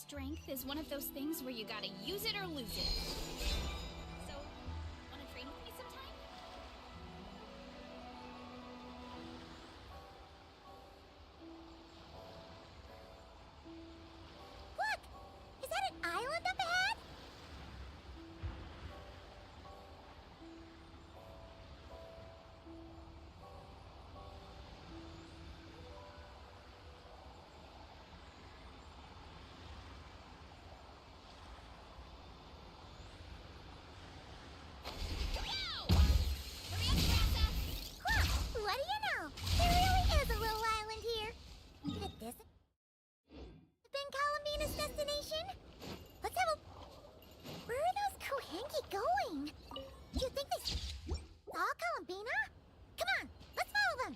strength is one of those things where you gotta use it or lose it. So, wanna train with me sometime? Look! Is that an island up ahead? Huh, what do you know? There really is a little island here. Could this have been Columbina's destination? Let's have a... Where are those Kohenki going? Do you think they saw Columbina? Come on, let's follow them.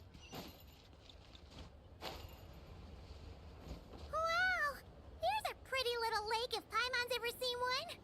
Wow, here's a pretty little lake if Paimon's ever seen one.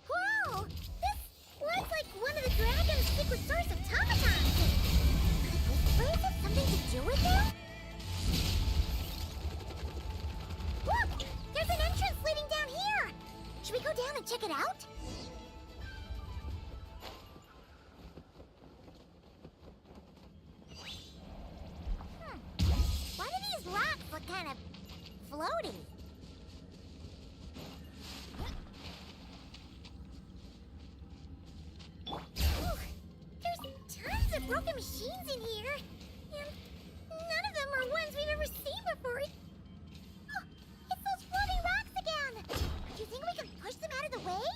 Whoa! This looks like one of the dragon's secret source automatons! Could this place have something to do with it? Look! There's an entrance leading down here! Should we go down and check it out? Why do these rocks look kind of floaty? There's tons of broken machines in here, and none of them are ones we've ever seen before. Oh, it's those floating rocks again! Do you think we can push them out of the way?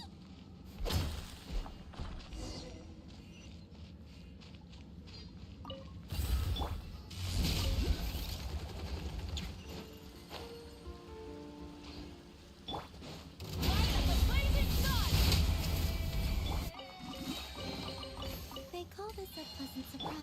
They call this a pleasant surprise.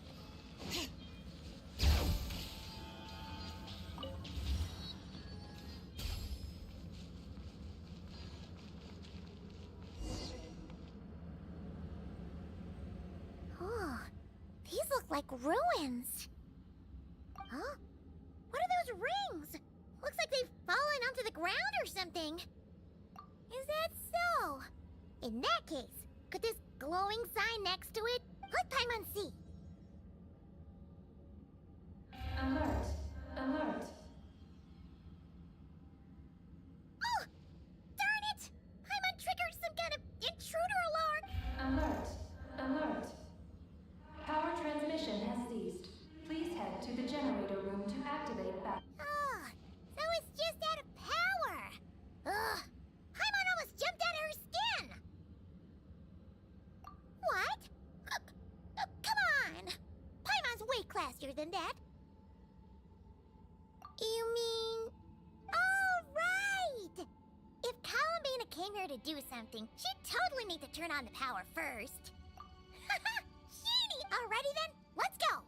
Oh, these look like ruins. Huh? What are those rings? Looks like they've fallen onto the ground or something. Is that so? In that case, could this glowing sign next to it let Paimon see? Alert! Alert! Oh! Darn it! Paimon triggered some kind of intruder alarm! Alert! Alert! Power transmission has ceased. Please head to the generator room to activate back. Oh, so it's just out of power! Ugh! Paimon almost jumped out of her skin! What? Come on! than that. You mean... Oh, right! If Columbina came here to do something, she'd totally need to turn on the power first. Haha! Genie! Alrighty then, let's go!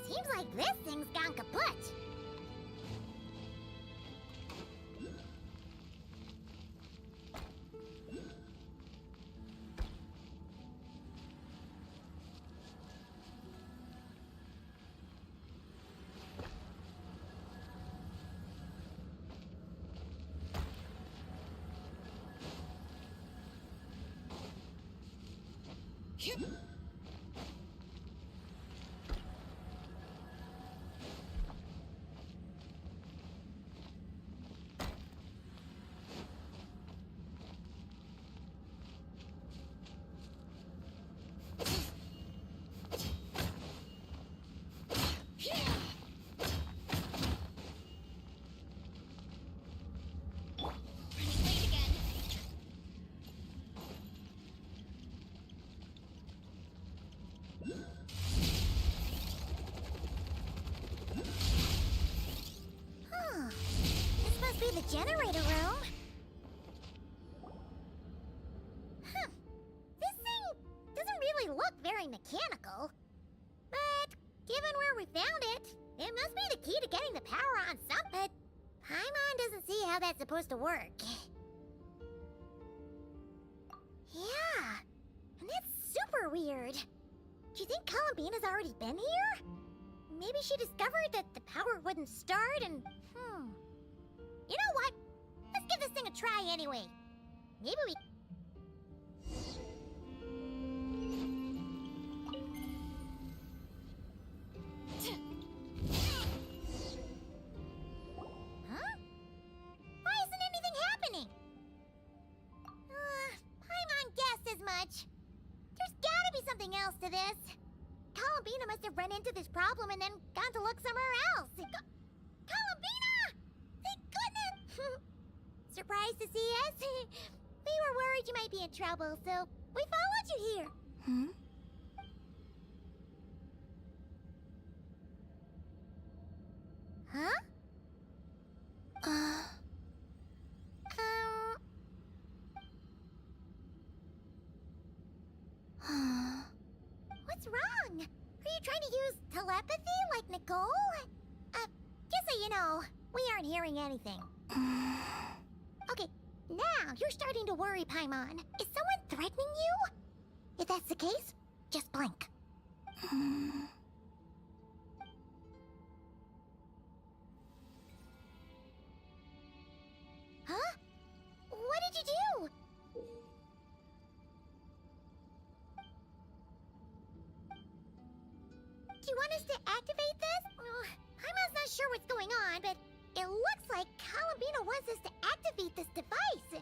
Seems like this thing's gone kaput. The generator room? Huh. This thing doesn't really look very mechanical. But given where we found it, it must be the key to getting the power on something. But Paimon doesn't see how that's supposed to work. Yeah, and that's super weird. Do you think Columbina's already been here? Maybe she discovered that the power wouldn't start and... You know what? Let's give this thing a try anyway. Maybe we... Huh? Why isn't anything happening? Paimon guessed as much. There's gotta be something else to this. Columbina must have run into this problem and then gone to look somewhere else. Columbina! Thank goodness! Surprised to see us? We were worried you might be in trouble, so we followed you here. Huh? What's wrong? Are you trying to use telepathy like Nicole? Just so you know, we aren't hearing anything. Okay, now you're starting to worry, Paimon. Is someone threatening you? If that's the case, just blink. Huh? What did you do? Do you want us to activate this? Paimon's not sure what's going on, but it looks like Columbina wants us to activate this device.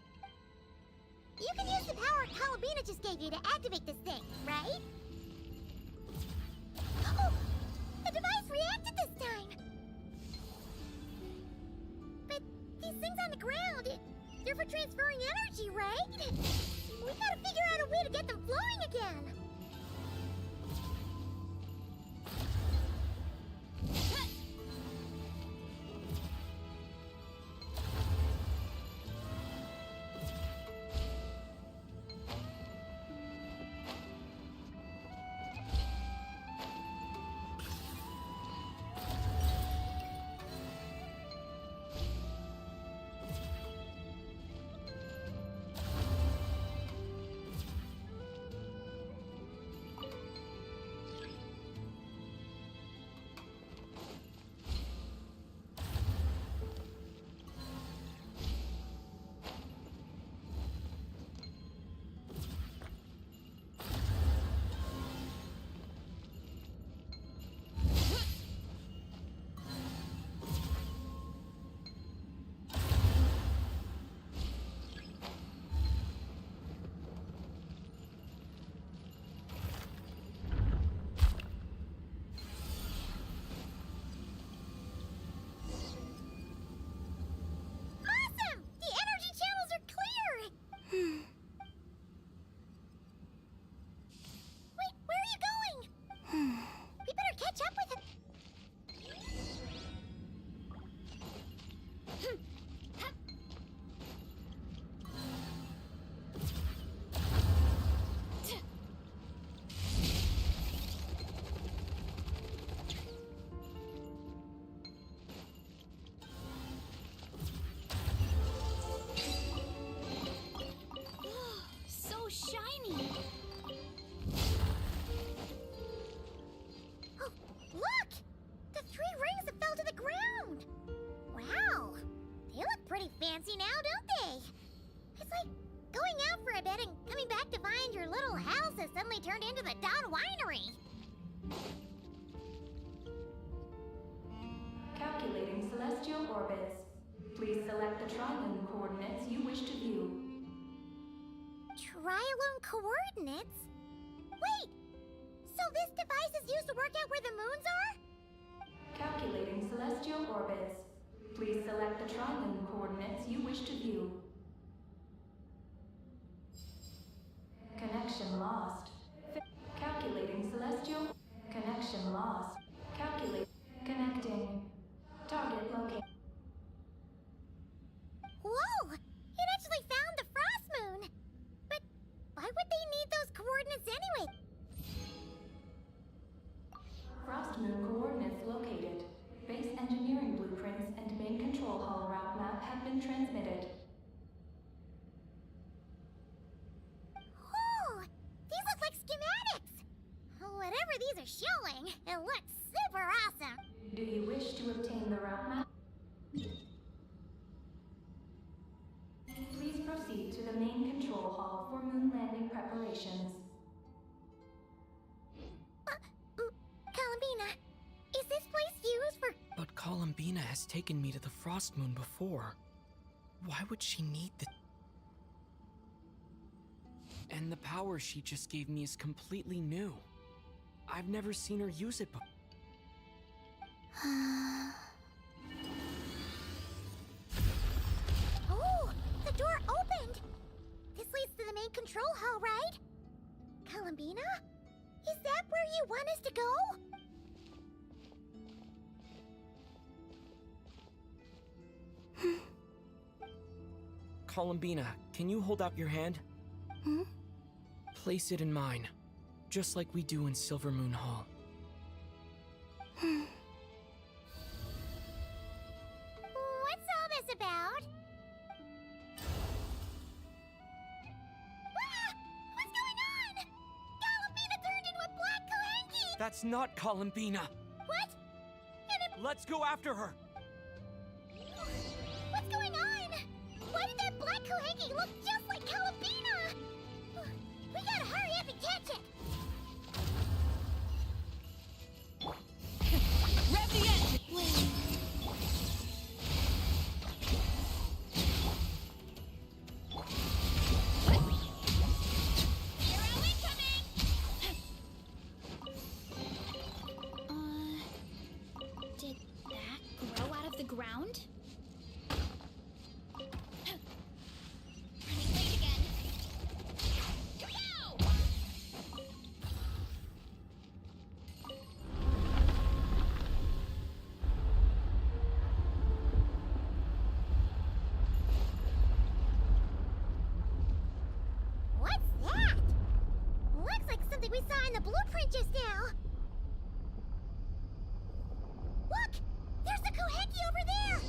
You can use the power Columbina just gave you to activate this thing, right? Oh! The device reacted this time! But these things on the ground, they're for transferring energy, right? We gotta figure out a way to get them flowing again. fancy now, don't they? It's like going out for a bit and coming back to find your little house has suddenly turned into the Dawn Winery. Calculating celestial orbits. Please select the trilune coordinates you wish to view. Trilune coordinates? Wait! So this device is used to work out where the moons are? Calculating celestial orbits. Please select the trilune coordinates you wish to view. Connection lost. Calculating celestial. Connection lost. Calculate. Connecting. Target located. Whoa! It actually found the frost moon! But why would they need those coordinates anyway? Frost moon coordinates located. Base engineering blueprints and main control hall route map have been transmitted. Oh! These look like schematics! Whatever these are showing, it looks super awesome! Do you wish to obtain the route map? Please proceed to the main control hall for moon landing preparations. Columbina, is this place used for... But Columbina has taken me to the Frost Moon before. Why would she need the... And the power she just gave me is completely new. I've never seen her use it before. Oh, the door opened! This leads to the main control hall, right? Columbina? Is that where you want us to go? Columbina, can you hold out your hand? Hmm? Place it in mine, just like we do in Silver Moon Hall. What's all this about? Ah! What's going on? Columbina turned into a black Kalanki! That's not Columbina! What? And it... Let's go after her! What's going on? Why did that black Kalanki look just like Columbina? We gotta hurry up and catch it! Rev the engine! Hero incoming! Did that grow out of the ground? Running late again. Kapow! What's that? Looks like something we saw in the blueprint just now. Look! There's the Koheki over there!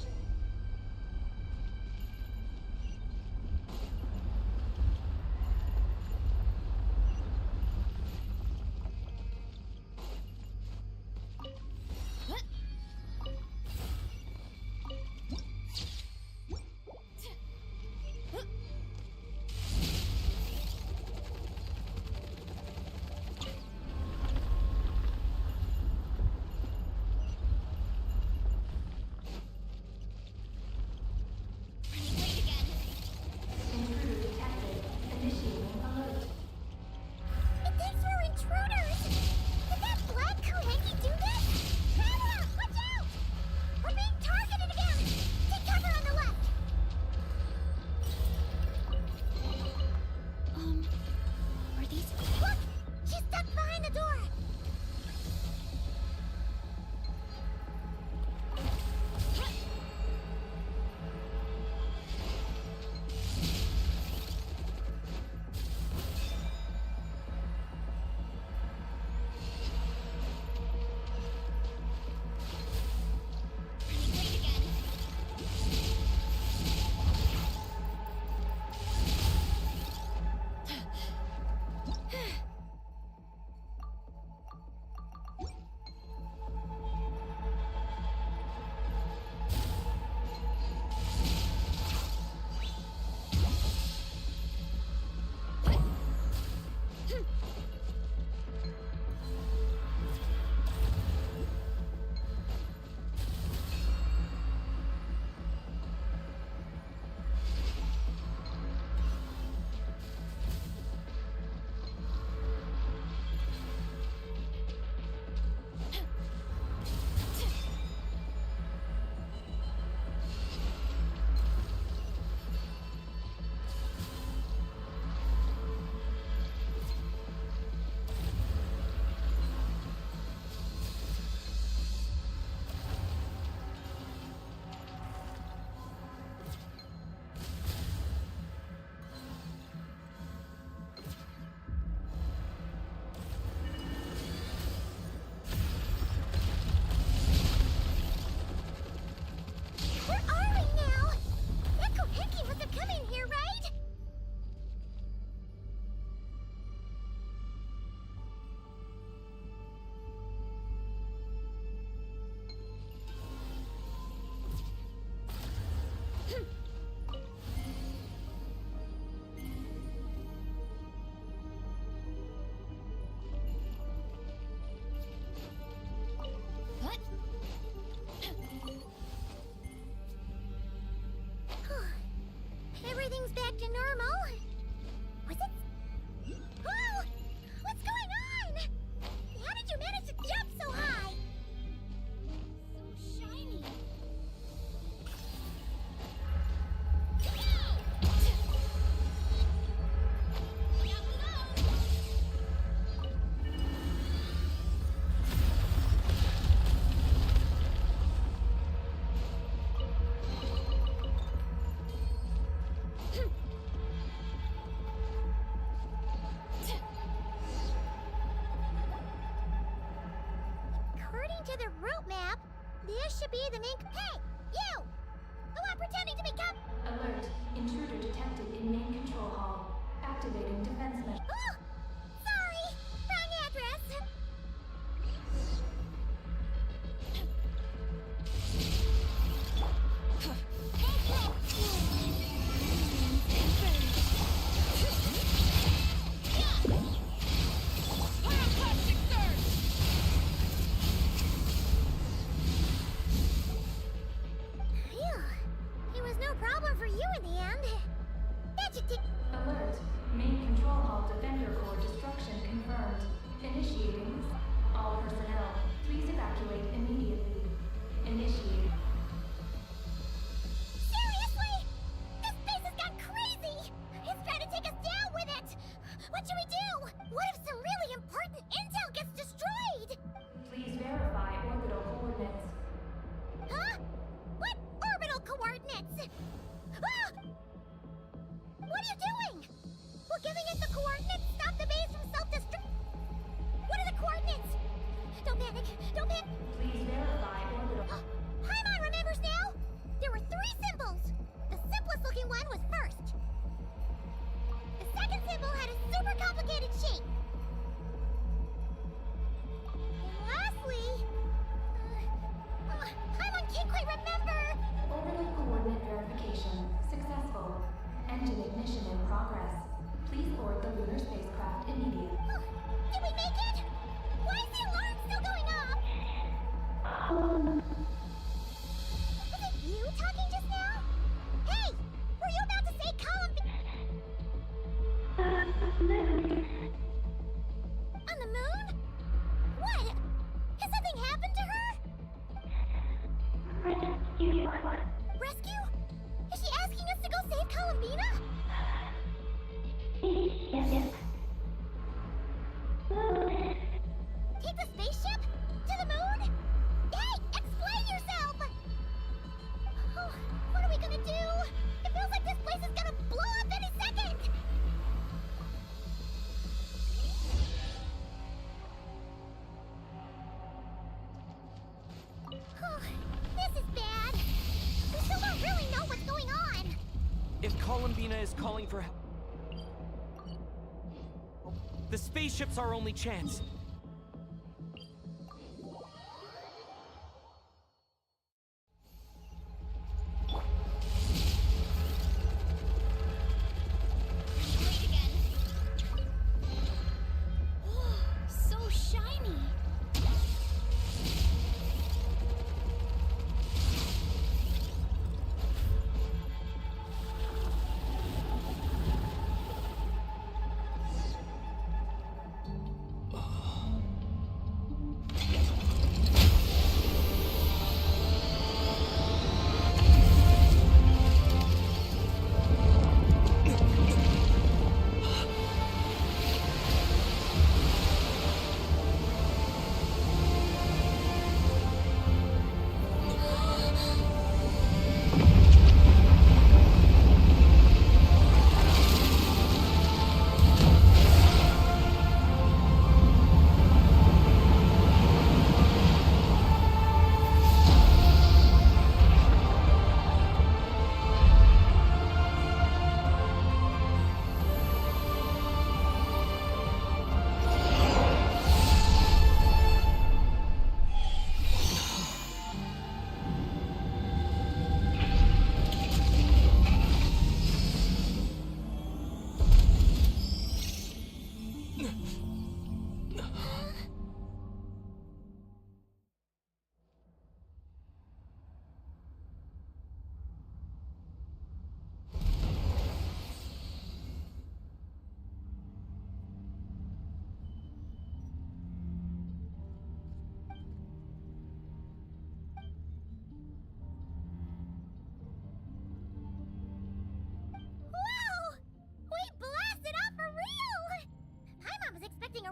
to the route map, this should be the main. Hey, you! The one pretending to be Alert. Intruder detected in main control hall. Activating defense measures. Oh! Sorry! Wrong address! Phew. It was no problem for you in the end. That you did. Alert. Main control hall defender core destruction confirmed. Initiating. All personnel, please evacuate immediately. Initiate. Seriously? This place has gone crazy! It's trying to take us down with it! What should we do? What if some really important intel gets destroyed? Please verify orbital coordinates. Huh? What orbital coordinates? Ah! What are you doing? Will giving it the coordinates stop the base from self-destruct? What are the coordinates? Don't panic! Don't panic! Please verify orbital. Paimon remembers now! There were 3 symbols! The simplest looking one was first. The second symbol had a super complicated shape. And lastly... Paimon can't quite remember! Orbital coordinate verification successful. Engine ignition in progress. Please board the lunar spacecraft immediately. Did we make it? Why is the alarm still going off? Was it you talking just now? Hey! Were you about to say On the moon? What? Has something happened to her? Rescue? Is she asking us to go save Columbina? Take the spaceship? To the moon? Hey, explain yourself! Oh, what are we gonna do? It feels like this place is gonna blow up any second! Oh, this is bad. We still don't really know what's going on. If Columbina is calling for help, the spaceship's our only chance. Wait again. So shiny.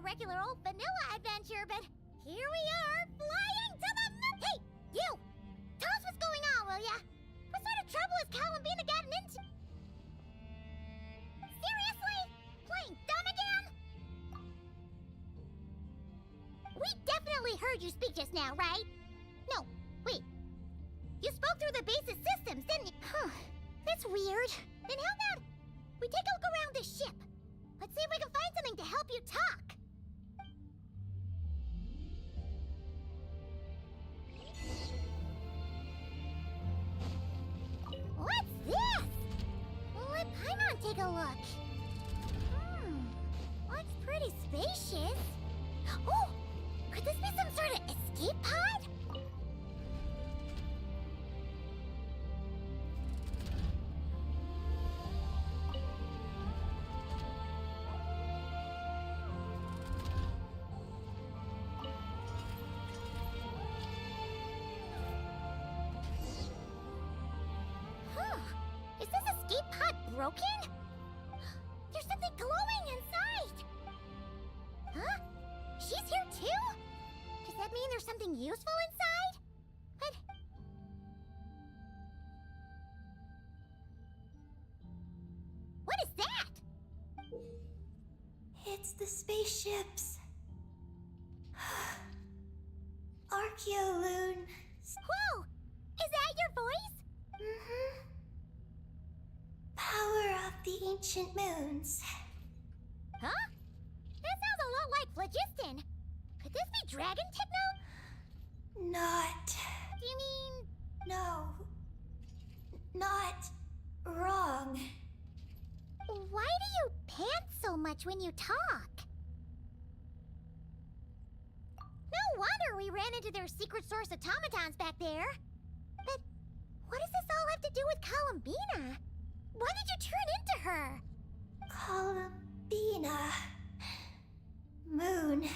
regular old vanilla adventure, but here we are, flying to the moon! Hey, you! Tell us what's going on, will ya? What sort of trouble has Columbina gotten into? Seriously? Playing dumb again? We definitely heard you speak just now, right? No, wait. You spoke through the base's systems, didn't you? Huh. That's weird. Then how about we take a look around the ship? Let's see if we can find something to help you talk. What's this? Let Paimon take a look. Looks pretty spacious. Oh! Could this be some sort of escape pod? Huh. Is this escape pod broken? There's something glowing inside! Huh? She's here too? Does that mean there's something useful inside? But... what is that? It's the spaceships. Archeoloon. Whoa! Is that your voice? Mm-hmm. Power of the ancient moons. Huh? That sounds a lot like phlogiston. Could this be dragon techno? Not. Do you mean... No. Not wrong. why do you pant so much when you talk? No wonder we ran into their secret source automatons back there. But what does this all have to do with Columbina? Why did you turn into her? Columbina. Moon.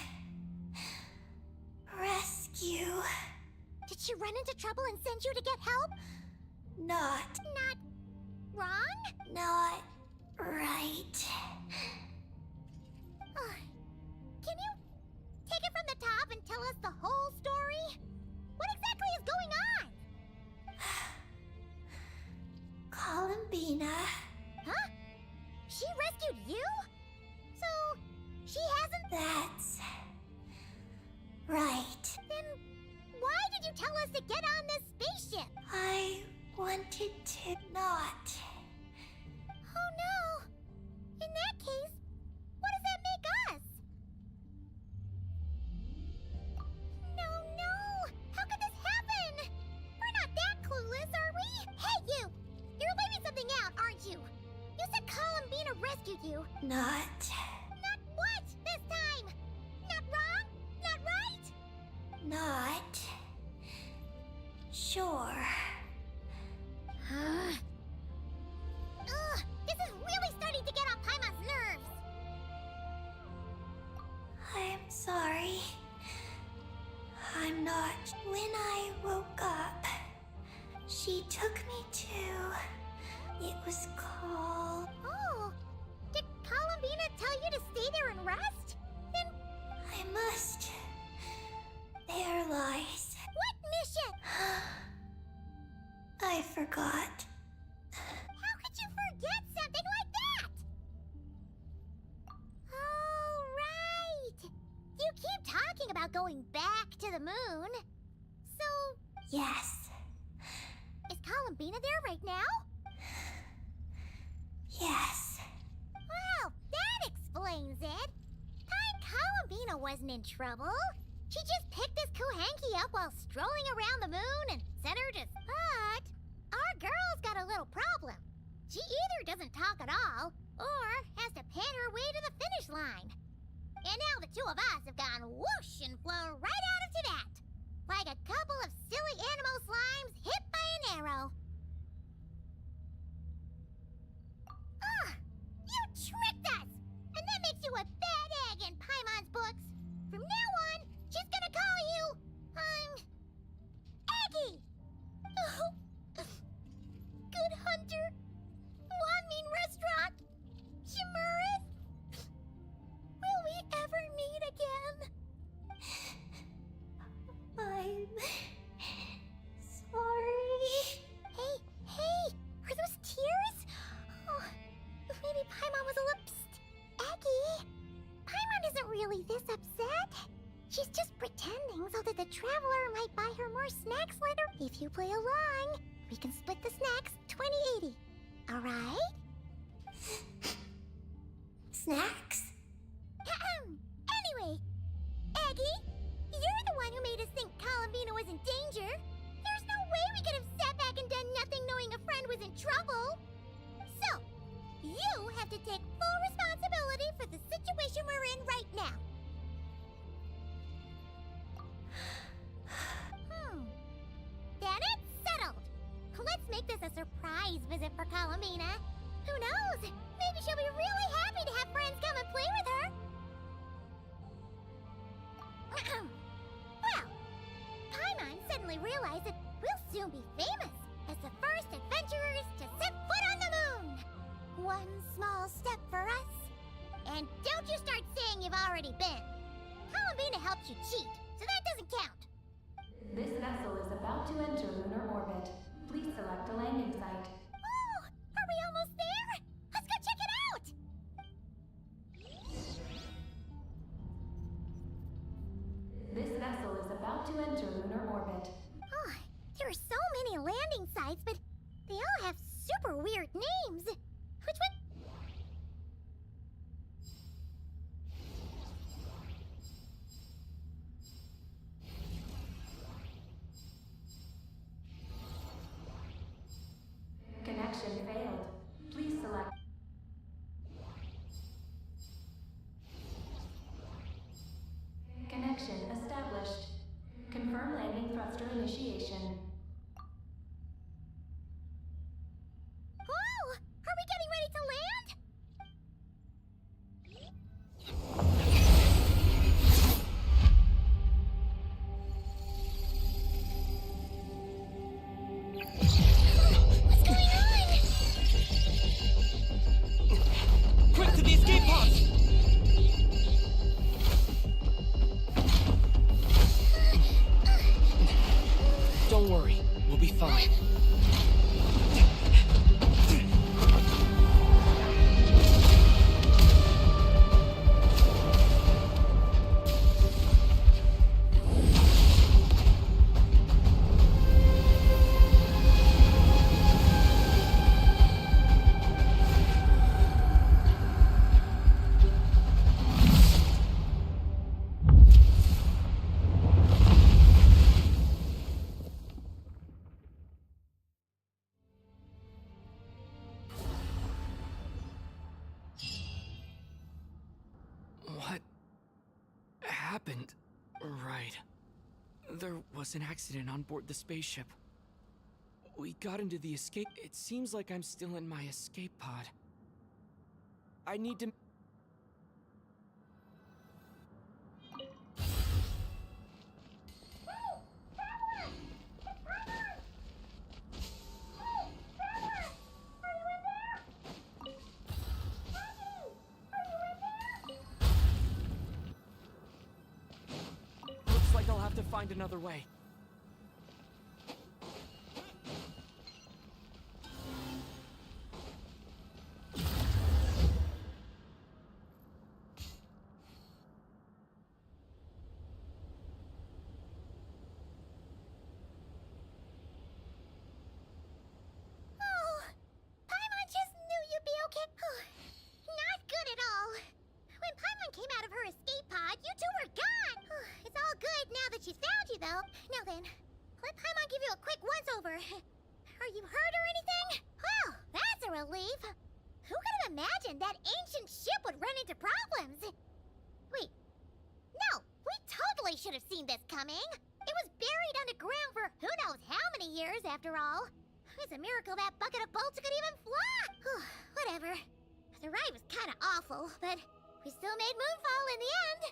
Rescue. Did she run into trouble and send you to get help? Not Wrong? Not right. Can you take it from the top and tell us the whole story? What exactly is going on? Columbina. Huh? She rescued you? So, she hasn't... That's right. Then why did you tell us to get on this spaceship? I wanted to not. Oh no! In that case, what does that make us? No! How could this happen? We're not that clueless, are we? Hey, you! You're leaving something out, aren't you? You said Columbina rescued you. Not. Not what this time? Not wrong? Not right? Not. Sure. Ugh, this is really starting to get on Paimon's nerves. I'm sorry. I'm not. When I woke up, she took me to... It was called... Oh, did Columbina tell you to stay there and rest? Then I must... There lies. what mission? I forgot. How could you forget something like that? Oh, right. You keep talking about going back to the moon. So, Yes. is Columbina there right now? Yes. Well, that explains it. Time Columbina wasn't in trouble. She just picked this Kuhanki up while strolling around the moon and sent her to... But our girl's got a little problem. She either doesn't talk at all, or has to pant her way to the finish line. And now the two of us have gone whoosh and flown right out into that. Like a couple of silly animal slimes hit by an arrow. You tricked us! And that makes you a bad egg in Paimon's books. From now on, she's gonna call you, Aggie! Oh, Good Hunter, Wanmin Restaurant, Shimurith. Will we ever meet again? I'm... sorry. Hey, are those tears? Oh, maybe Paimon was a little... Psst, Aggie, Paimon isn't really this upset. She She's just pretending so that the traveler might buy her more snacks later. If you play along, we can split the snacks 20-80. Alright? Snacks? Anyway, Eggy, you're the one who made us think Columbina was in danger. There's no way we could have sat back and done nothing knowing a friend was in trouble. So, you have to take full responsibility for the situation we're in right now. Then it's settled. Let's make this a surprise visit for Columbina. Who knows? Maybe she'll be really happy to have friends come and play with her. Well, Paimon suddenly realized that we'll soon be famous as the first adventurers to set foot on the moon. One small step for us. And don't you start saying you've already been. Columbina helped you cheat, so that doesn't count. This vessel is about to enter lunar orbit. Please select a landing site. Oh, are we almost there? Let's go check it out! This vessel is about to enter lunar orbit. Oh, there are so many landing sites, but they all have super weird names. Which one? Connection failed. Please select. Connection established. Confirm landing thruster initiation. Oh, are we getting ready to land? What's going on? Quick to the escape pods! Don't worry, we'll be fine. What happened? Right. There was an accident on board the spaceship. We got into the escape. It seems like I'm still in my escape pod. I need to... Looks like I'll have to find another way. Oh, Paimon just knew you'd be okay. Not good at all. When Paimon came out of her escape pod, you two were gone. It's all good now that she's found you, though. Now then, let Paimon give you a quick once-over. Are you hurt or anything? Well, that's a relief. Who could have imagined that ancient ship would run into problems? Wait, no, we totally should have seen this coming. It was buried underground for who knows how many years, after all. It's a miracle that bucket of bolts could even fly. Whatever. The ride was kind of awful, but we still made Moonfall in the end.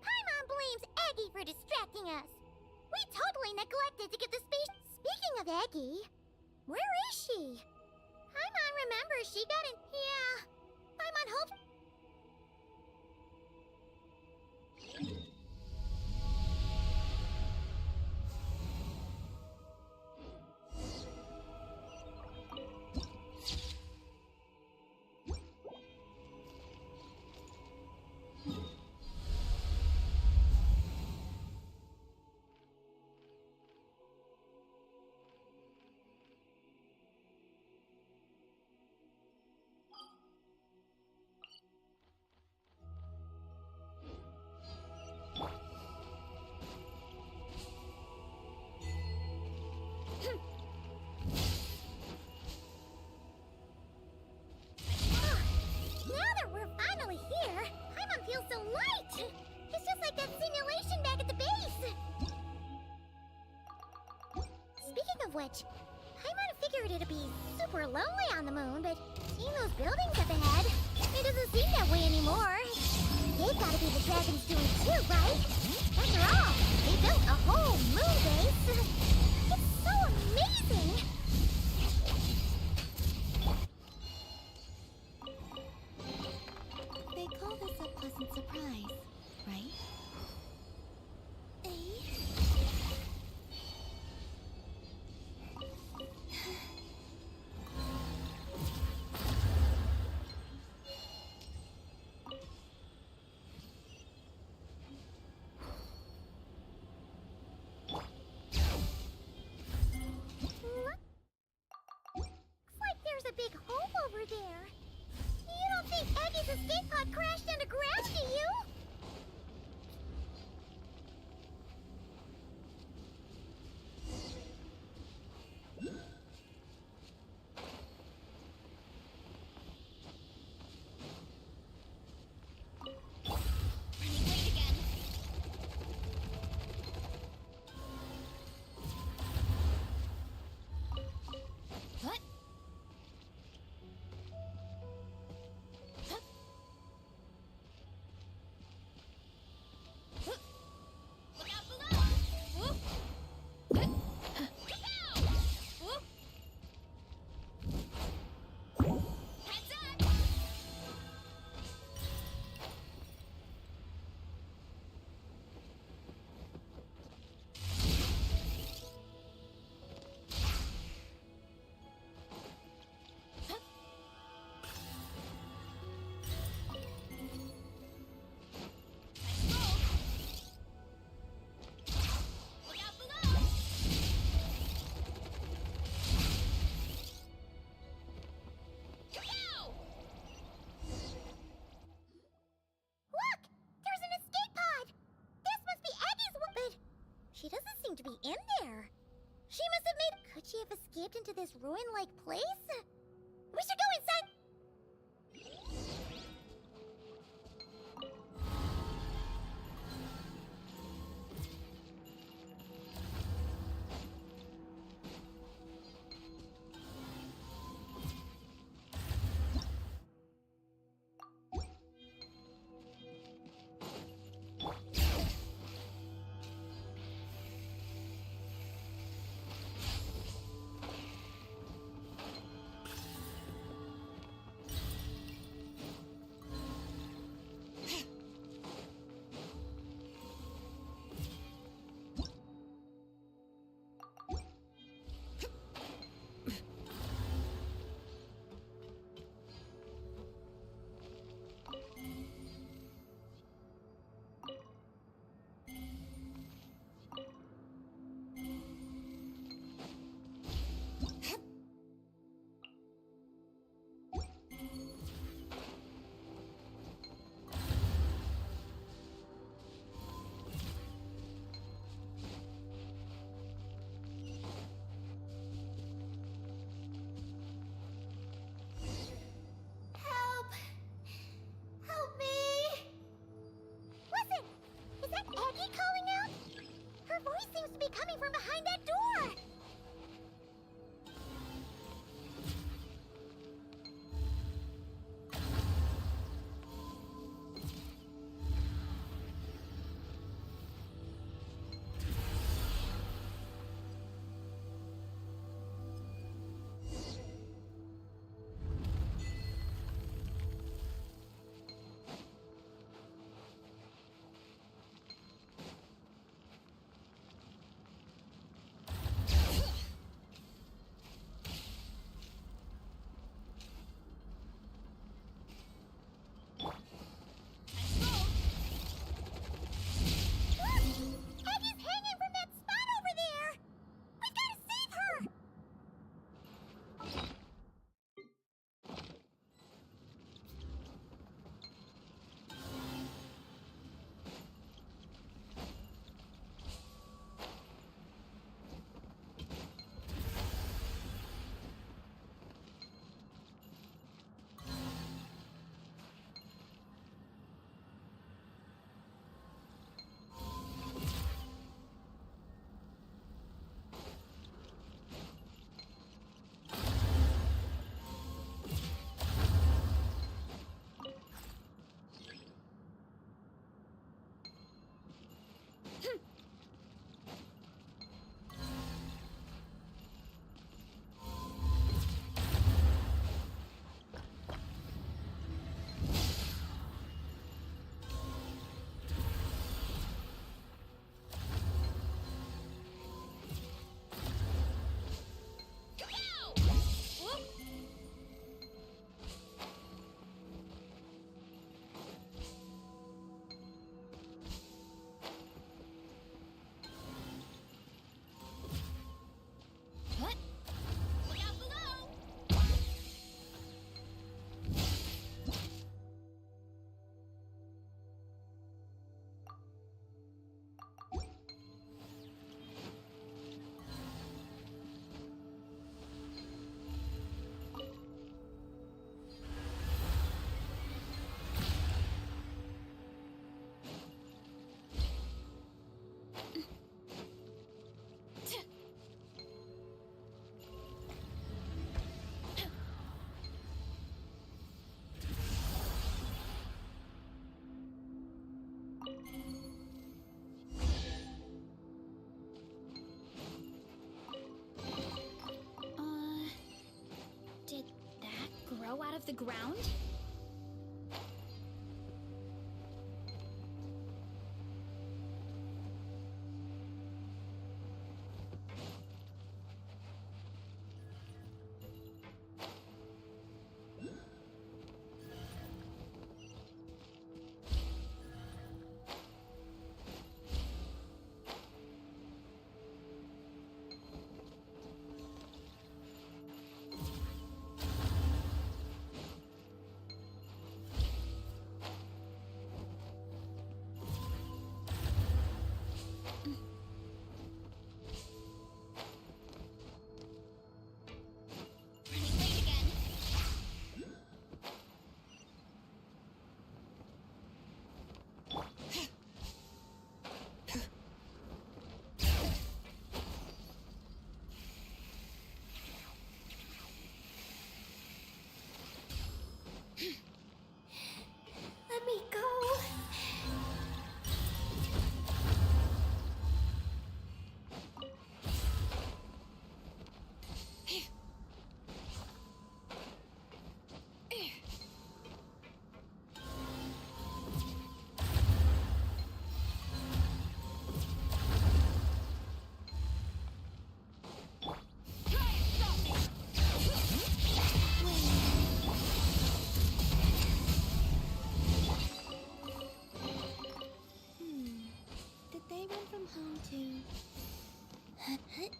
Paimon blames Eggy for distracting us. We totally neglected to get the space. Speaking of Eggy, where is she? Paimon remembers she got in. Yeah. Paimon hopes. feels so light! It's just like that simulation back at the base! Speaking of which, I might have figured it'd be super lonely on the moon, but seeing those buildings up ahead, it doesn't seem that way anymore. They've gotta be the dragons doing too, right? After all, they built a whole moon base. It's so amazing! They call this a pleasant surprise, right? Looks like there's a big hole over there. You don't think Aggie's escape pod crashed underground, do you? Running late again. What? Huh? Huh? Look out below! Whoop! Huh? Kapow! Whoop! Heads up! Let's roll! Look out below! Kapow! Look! There's an escape pod! This must be Aggie's but she doesn't seem to be in there. She must have made... Could she have escaped into this ruin-like place? We should go inside... grow out of the ground? Running late again. Let me go. Did they run from home too? Let me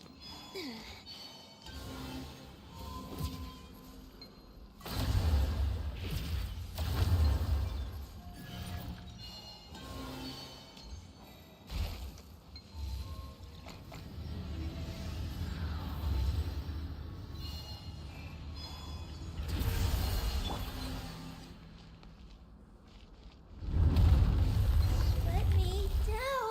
down.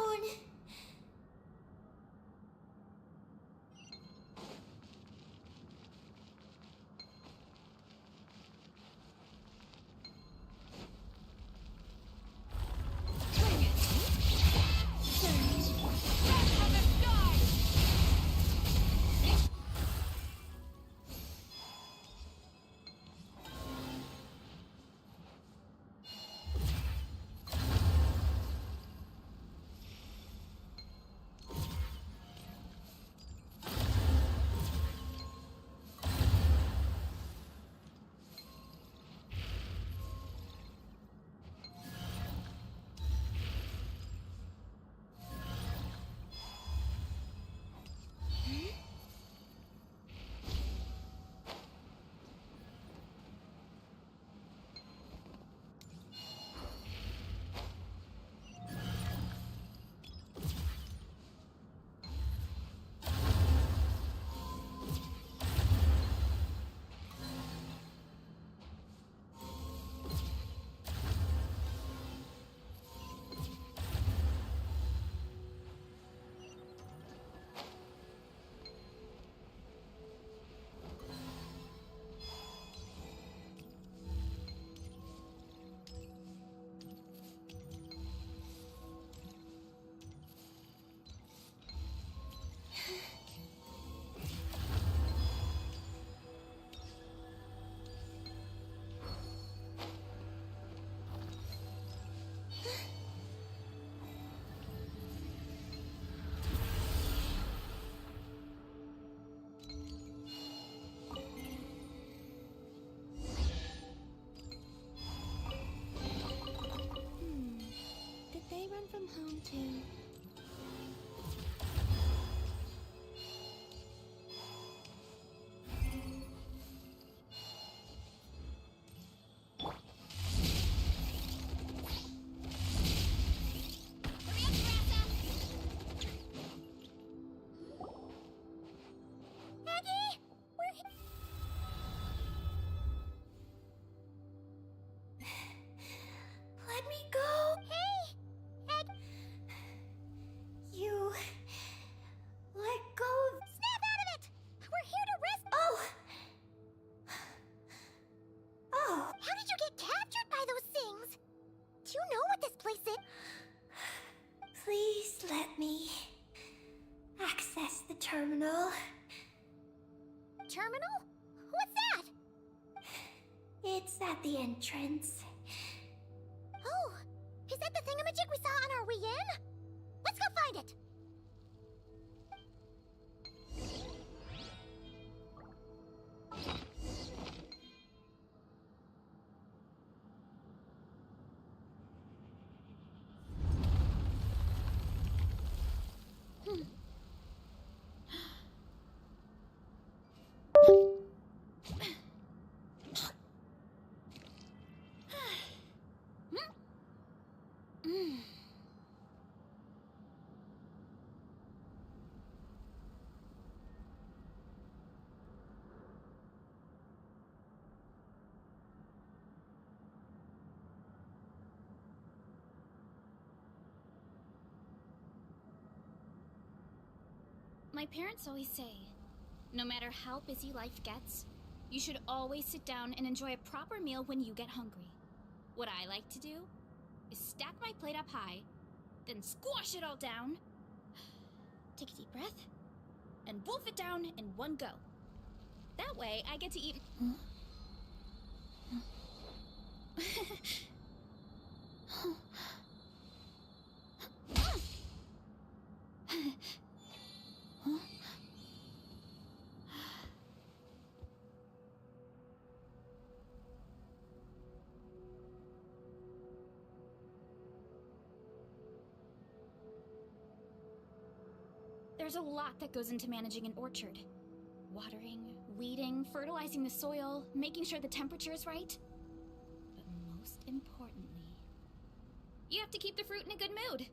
Did they run from home too? Hurry up, Grassa! Aggie! We're here! Let me go. Hey! Egg! You let go of. Snap out of it! We're here to rescue. Oh. Oh. How did you get captured by those things? Do you know what this place is? Please let me access the terminal. Terminal? What's that? It's at the entrance. Oh, is that the thingamajig we saw on our way in? Let's go find it! My parents always say, no matter how busy life gets, you should always sit down and enjoy a proper meal when you get hungry. What I like to do is stack my plate up high, then squash it all down, take a deep breath, and wolf it down in one go. That way, I get to eat... There's a lot that goes into managing an orchard. Watering, weeding, fertilizing the soil, making sure the temperature is right. But most importantly, you have to keep the fruit in a good mood.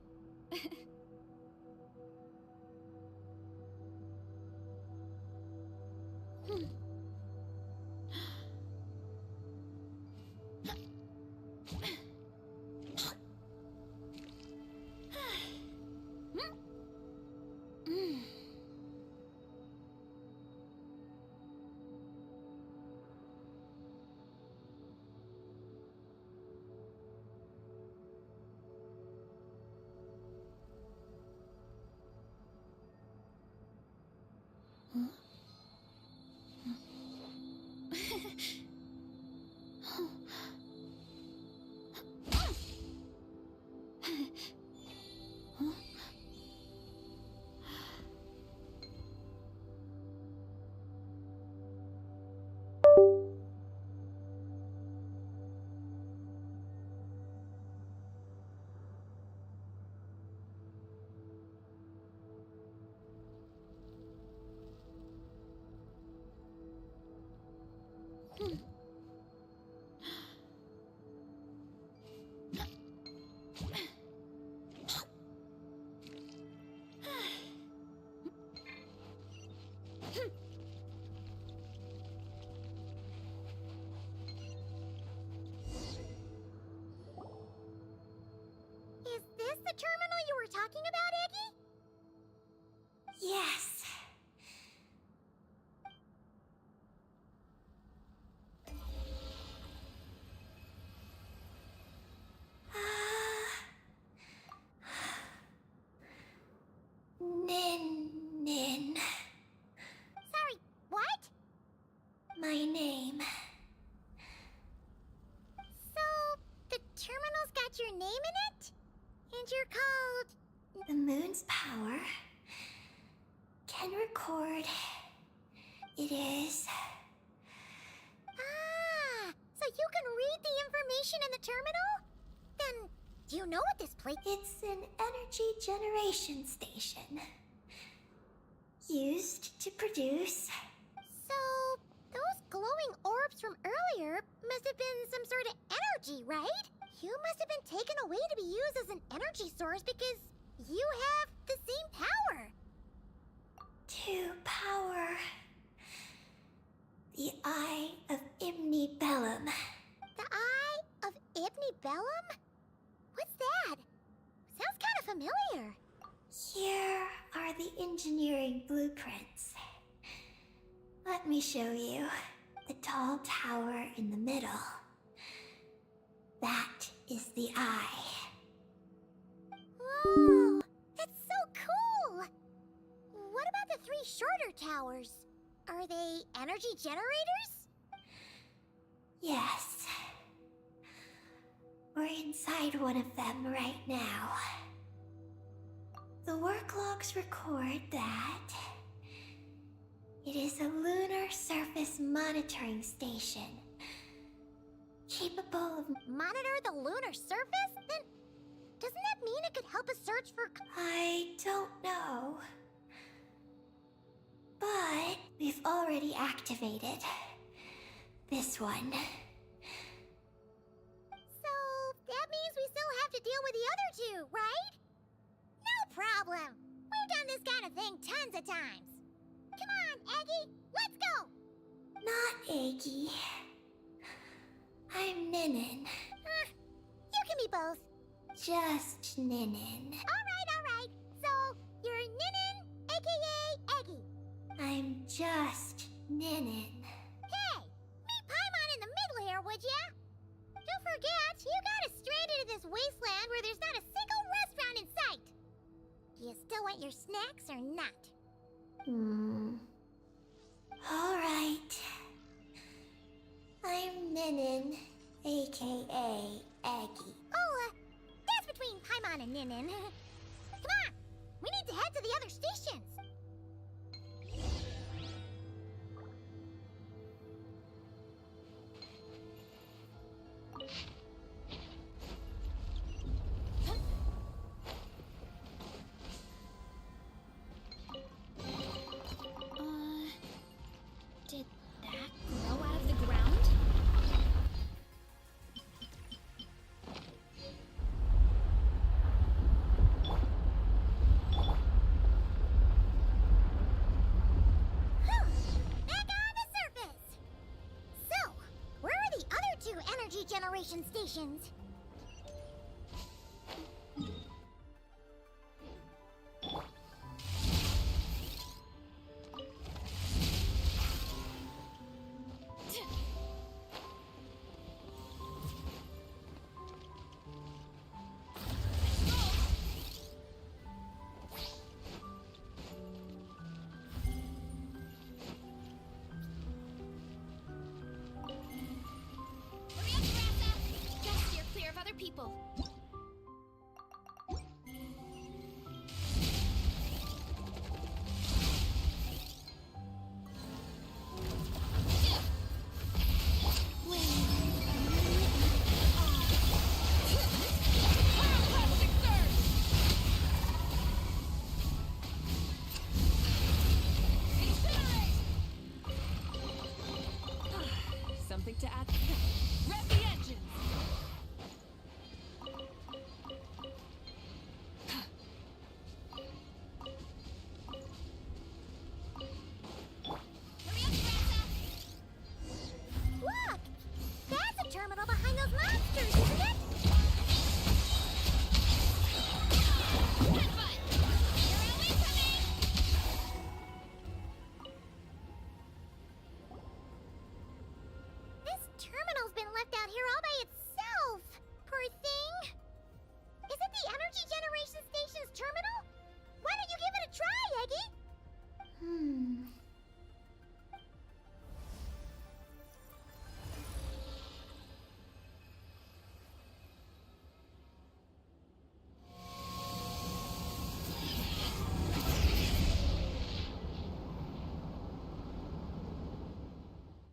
Is this the terminal you were talking about, Eggy? Yes. Nin. Sorry, what? My name. So, the terminal's got your name in it? And you're called... The moon's power can record. It is. Ah, so you can read the information in the terminal? Then, do you know what this plate... It's an energy generation station. Used to produce. So, those glowing orbs from earlier must have been some sort of energy, right? You must have been taken away to be used as an energy source because you have the same power. To power. The Eye of Imnibellum. The Eye of Ibnibellum? What's that? Sounds kind of familiar. Here are the engineering blueprints. Let me show you. The tall tower in the middle. That is the eye. Whoa, that's so cool! What about the three shorter towers? Are they energy generators? Yes. We're inside one of them right now. The work logs record that it is a lunar surface monitoring station capable of... Monitor the lunar surface? Then doesn't that mean it could help us search for... I don't know. But we've already activated this one. So that means we still have to deal with the other two, right? No problem. We've done this kind of thing tons of times. Come on, Eggy, let's go! Not Eggy. I'm Ninin. You can be both. Just Ninin. Alright. So, you're Ninin, aka Eggy. I'm just Ninin. Hey, meet Paimon in the middle here, would ya? Don't forget, you got us straight into this wasteland where there's not a single restaurant in sight. Do you still want your snacks or not? Alright. I'm Ninin, aka Eggy. Oh, that's between Paimon and Ninin. Come on, we need to head to the other stations. Did that grow out of the ground? Back on the surface! So, where are the other two energy generation stations? Hurry up, Grassa! Gotta steer clear of other people. Something to add. Rev the engines! Hurry up, Grassa! Look! That's a terminal behind those monsters, isn't it? Good fight! You're away from me! This terminal's been left out here all by itself. Poor thing. Is it the energy generation station's terminal? Why don't you give it a try, Eggy?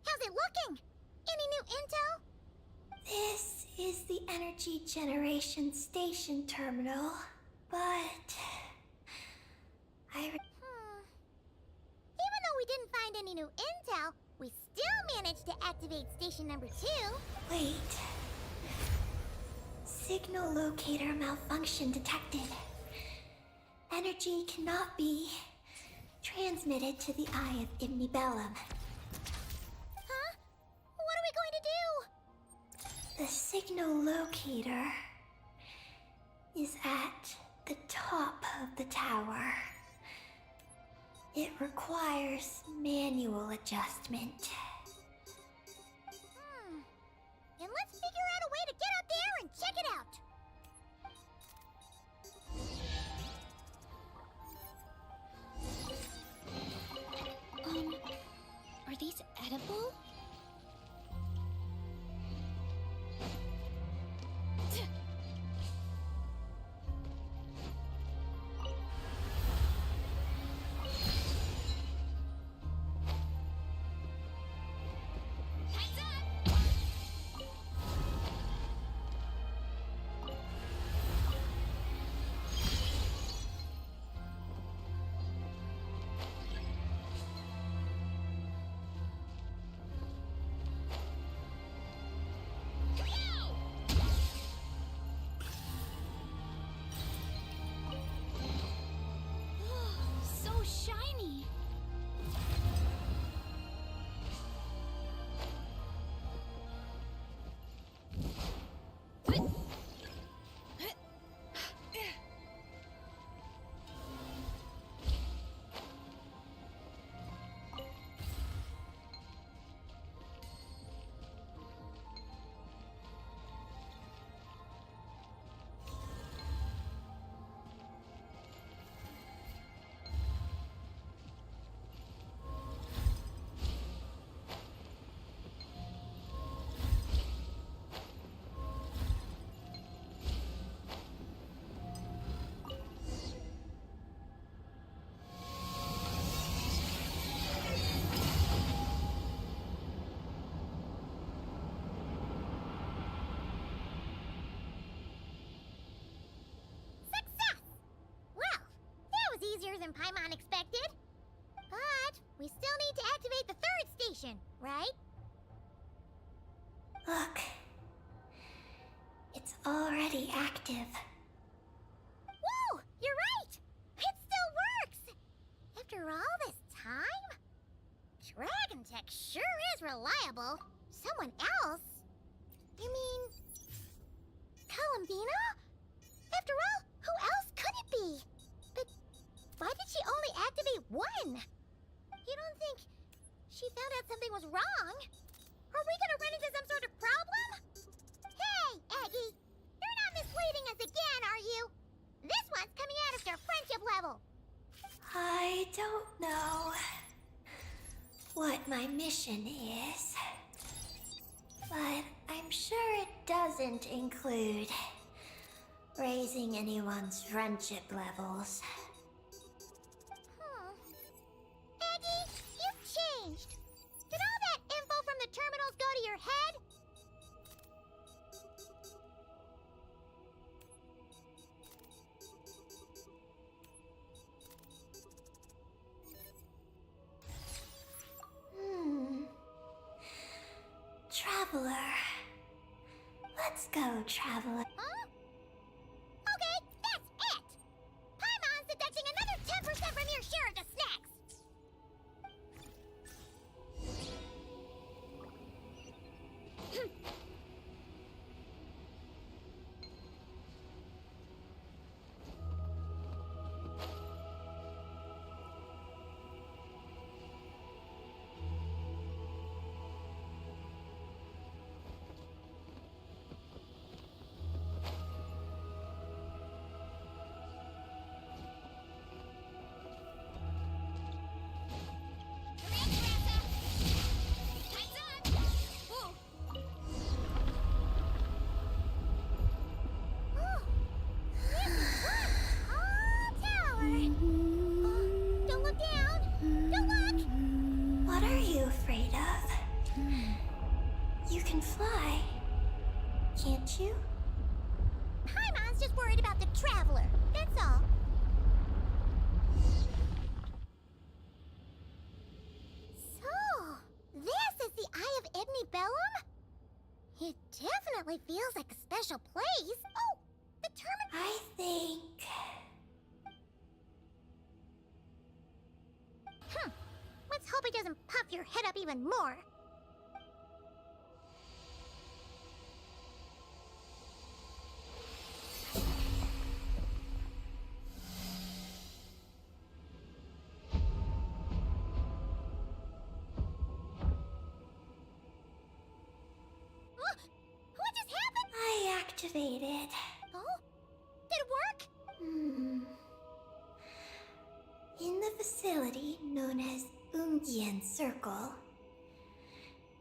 How's it looking? Any new intel? This is the energy generation station terminal, but Even though we didn't find any new intel, we still managed to activate station number 2. wait. Signal locator malfunction detected. Energy cannot be transmitted to the eye of Imnibellum. Huh? What are we going to do? The signal locator is at the top of the tower. It requires manual adjustment. Then let's figure out a way to get up there and check it out. Are these edible? than Paimon expected. But we still need to activate the third station, right? Look. It's already active. Whoa! You're right! It still works! After all this time? Dragon Tech sure is reliable. Someone else? You mean... Columbina? After all, who else could it be? But why did she only activate one? You don't think she found out something was wrong? Are we gonna run into some sort of problem? Hey, Aggie! You're not misleading us again, are you? This one's coming out of your friendship level. I don't know what my mission is, but I'm sure it doesn't include raising anyone's friendship levels. Aggie, you've changed. Did all that info from the terminals go to your head? Traveler. Let's go, Traveler. Huh? Okay, that's it! Paimon's deducting another 10% from your share of the snacks! Don't look down! Don't look! What are you afraid of? You can fly, can't you? Paimon's just worried about the Traveler, that's all. So, this is the Eye of Ibni Bellum? It definitely feels like a special place. Oh, the terminal. I think... Let's hope it doesn't puff your head up even more. What just happened? I activated. Oh? Did it work? In the facility known as Ungian Circle,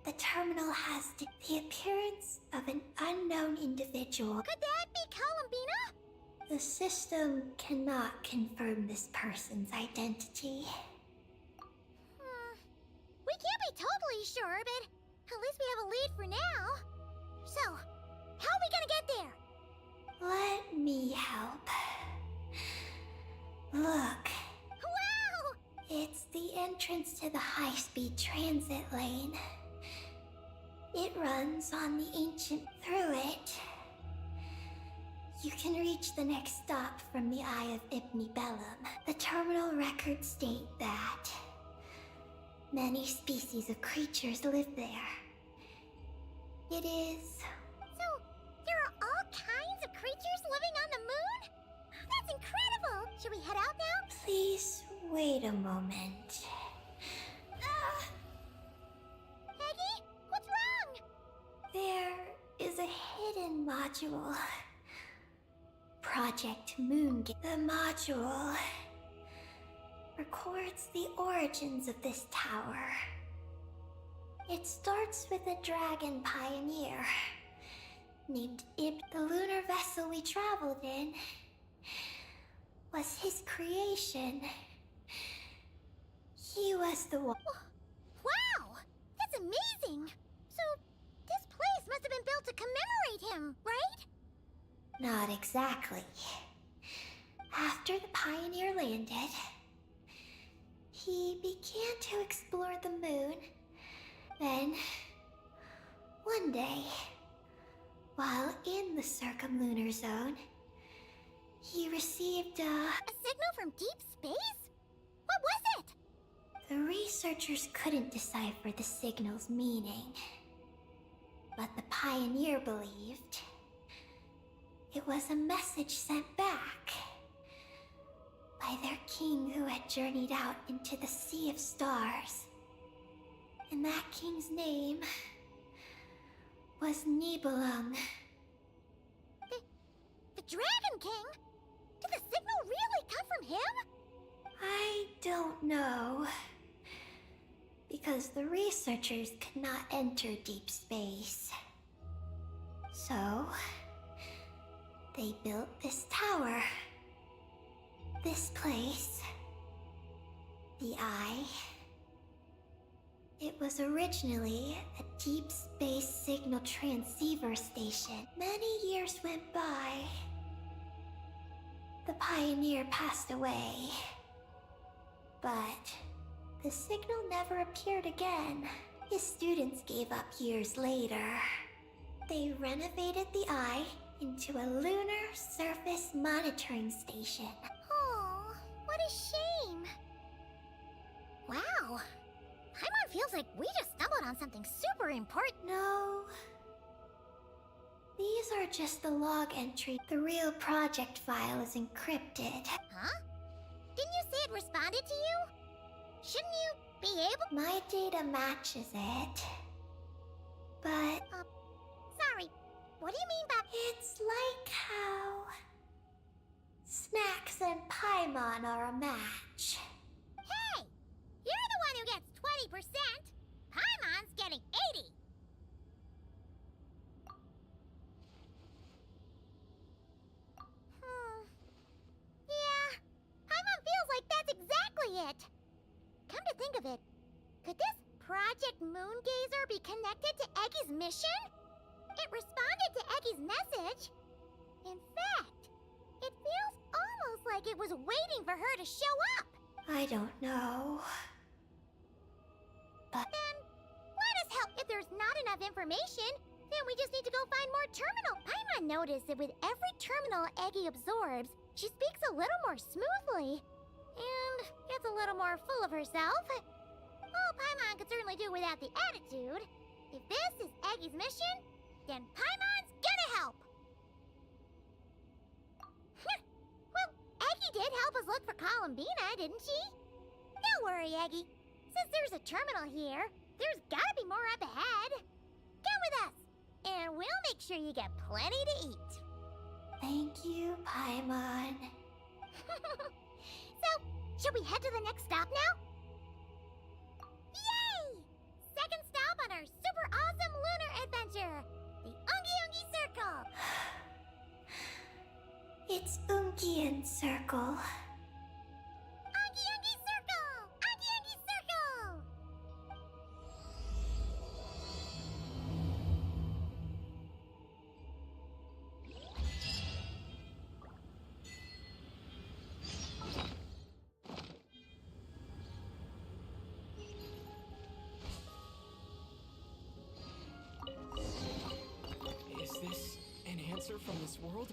the terminal has the appearance of an unknown individual. Could that be Columbina? The system cannot confirm this person's identity. We can't be totally sure, but at least we have a lead for now. So, how are we gonna get there? Let me help. Look. Wow! It's the entrance to the high-speed transit lane. It runs on the ancient through it. You can reach the next stop from the Eye of Ibni Bellum. The terminal records state that many species of creatures live there. It is... So, there are all kinds of creatures living on the moon? That's incredible! Should we head out now? Please wait a moment. Peggy, what's wrong? There is a hidden module. Project Moon. The module records the origins of this tower. It starts with a dragon pioneer named Ib. The lunar vessel we traveled in was his creation. He was the one. Wow! That's amazing! So, this place must have been built to commemorate him, right? Not exactly. After the pioneer landed, he began to explore the moon. Then, one day, while in the circumlunar zone, he received A signal from deep space? What was it? The researchers couldn't decipher the signal's meaning, but the pioneer believed it was a message sent back by their king who had journeyed out into the sea of stars. And that king's name was Nibelung. The Dragon King? Did the signal really come from him? I don't know. Because the researchers could not enter deep space. So, they built this tower. This place. The Eye. It was originally a deep space signal transceiver station. Many years went by. The pioneer passed away. But the signal never appeared again. His students gave up years later. They renovated the Eye into a lunar surface monitoring station. Oh, what a shame. Wow. Paimon feels like we just stumbled on something super important. No. These are just the log entry. The real project file is encrypted. Huh? Didn't you say it responded to you? Shouldn't you be able— My data matches it. But Sorry, what do you mean by— it's like how Snacks and Paimon are a match. Hey! You're the one who gets 20%! Paimon's getting 80! Yeah, Paimon feels like that's exactly it! Come to think of it, could this Project Moongazer be connected to Eggy's mission? It responded to Eggy's message. In fact, it feels almost like it was waiting for her to show up. I don't know. But Then, let us help. If there's not enough information, then we just need to go find more terminals. Paimon noticed that with every terminal Eggy absorbs, she speaks a little more smoothly. And gets a little more full of herself. Oh, Paimon could certainly do without the attitude. If this is Eggy's mission, then Paimon's gonna help. Well, Eggy did help us look for Columbina, didn't she? Don't worry, Eggy. Since there's a terminal here, there's gotta be more up ahead. Come with us, and we'll make sure you get plenty to eat. thank you, Paimon. So, should we head to the next stop now? Yay! Second stop on our super awesome lunar adventure, the Ungi Ungi Circle. It's Ungian Circle. Ungi Ungi Circle! Ungi Ungi Circle! Is this an answer from this world?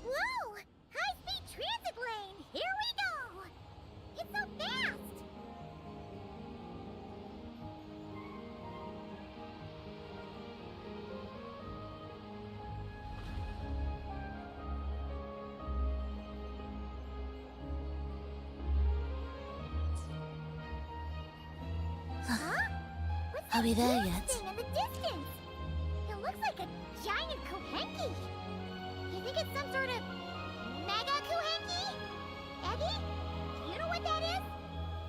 Whoa! High-speed transit lane! Here we go! It's so fast! Huh? What's Are we that there blue yet? thing in the distance? It looks like a giant Kuhenki. You think it's some sort of mega Kuhenki? Eggy? Do you know what that is?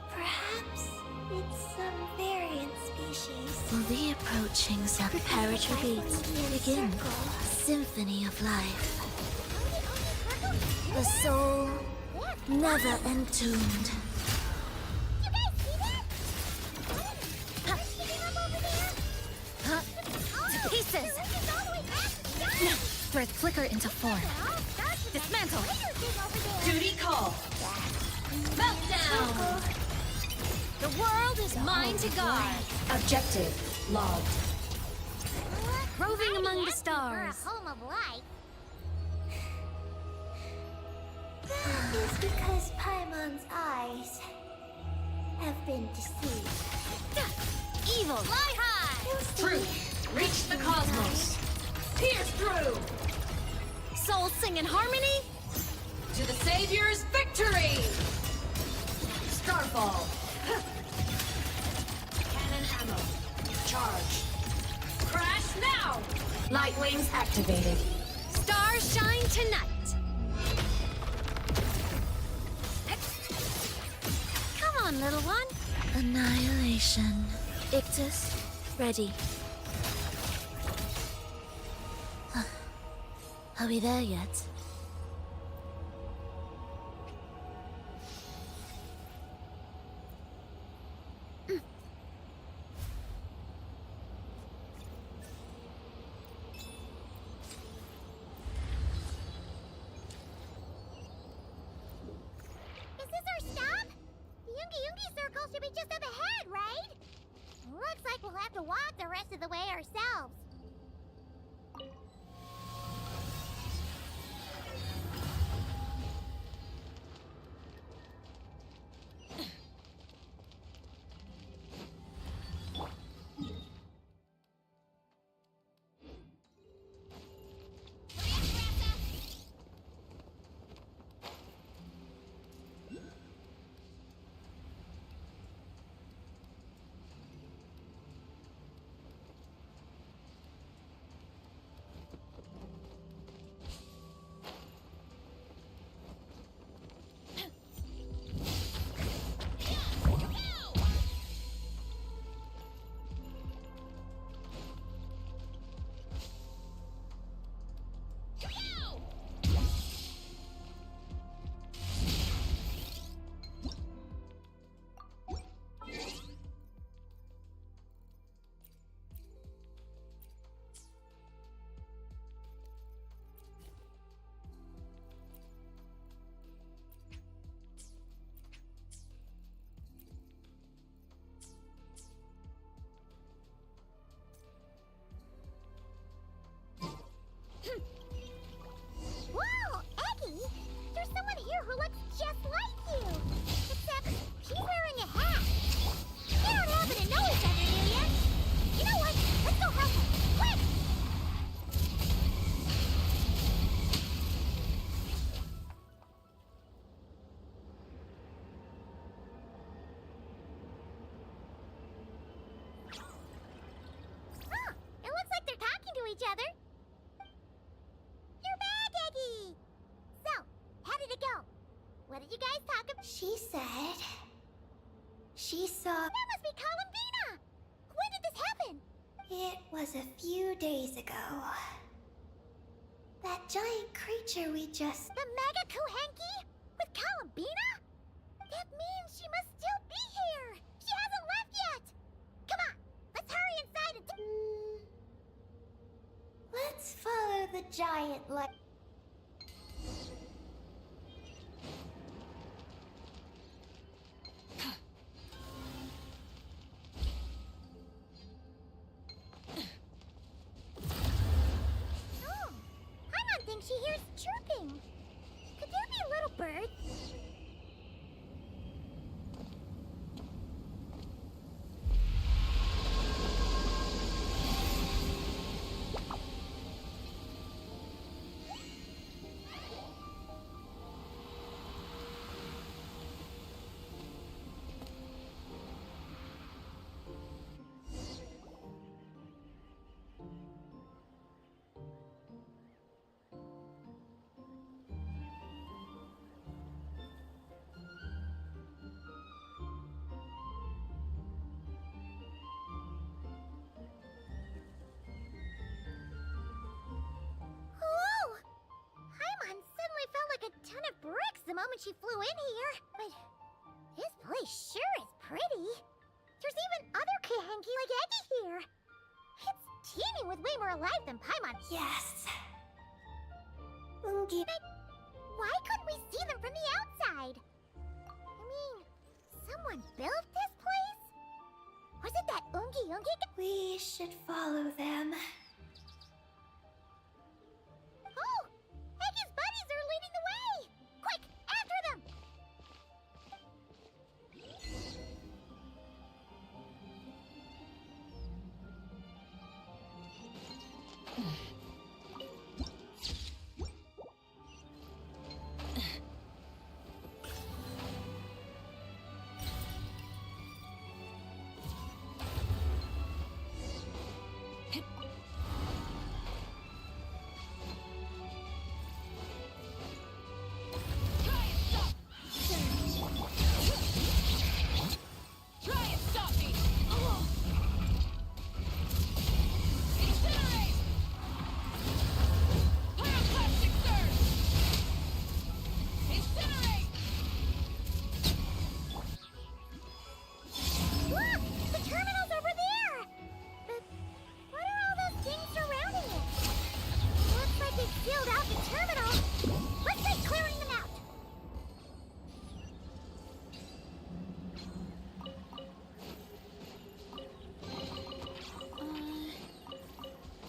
Perhaps it's some variant species. Slowly approaching some preparatory beats begin symphony of life. The soul never entombed. You guys see that? What's sticking up over there? To pieces! Thread flicker into form. Dismantle! Duty call. Meltdown. The world is mine to guard. Objective logged. Roving among the For stars. a home of light. That is because Paimon's eyes have been deceived. Evil, fly high! Truth. Reach the cosmos. Pierce through. Souls sing in harmony. To the Savior's victory. Starfall. Cannon ammo. Charge. Crash now. Light wings activated. Stars shine tonight. Come on, little one. Annihilation. Ictus, ready. Are we there yet? Is this our stop? The Yoongi Circle should be just up ahead, right? Looks like we'll have to walk the rest of the way ourselves. Whoa, Eggy! There's someone here who looks just like you! Except she's wearing a hat. You don't happen to know each other, do you? You know what? Let's go help her. Quick! Huh, it looks like they're talking to each other. You're back, Eggy! So, how did it go? What did you guys talk about? She said she saw That must be Columbina! When did this happen? it was a few days ago. That giant creature we just The Mega Kuhenki? With Columbina? That means she must still be here! She hasn't left yet! Come on, let's hurry inside and let's follow the giant like Oh, Paimon thinks she hears chirping. Could there be little birds? moment she flew in here, but this place sure is pretty. There's even other Kahenki like Eggy here. It's teeming with way more alive than Paimon. Yes. Ungi. Why couldn't we see them from the outside? I mean, someone built this place? Was it that Ungi? We should follow them. Oh! Eggy's buddies are leading the way! Quick, after them! Try and stop me! Incinerate! Pyroclastic surge! Incinerate! Look! The terminal's over there! But what are all those things surrounding it? Looks like they've sealed out the terminal. Let's try clearing them out.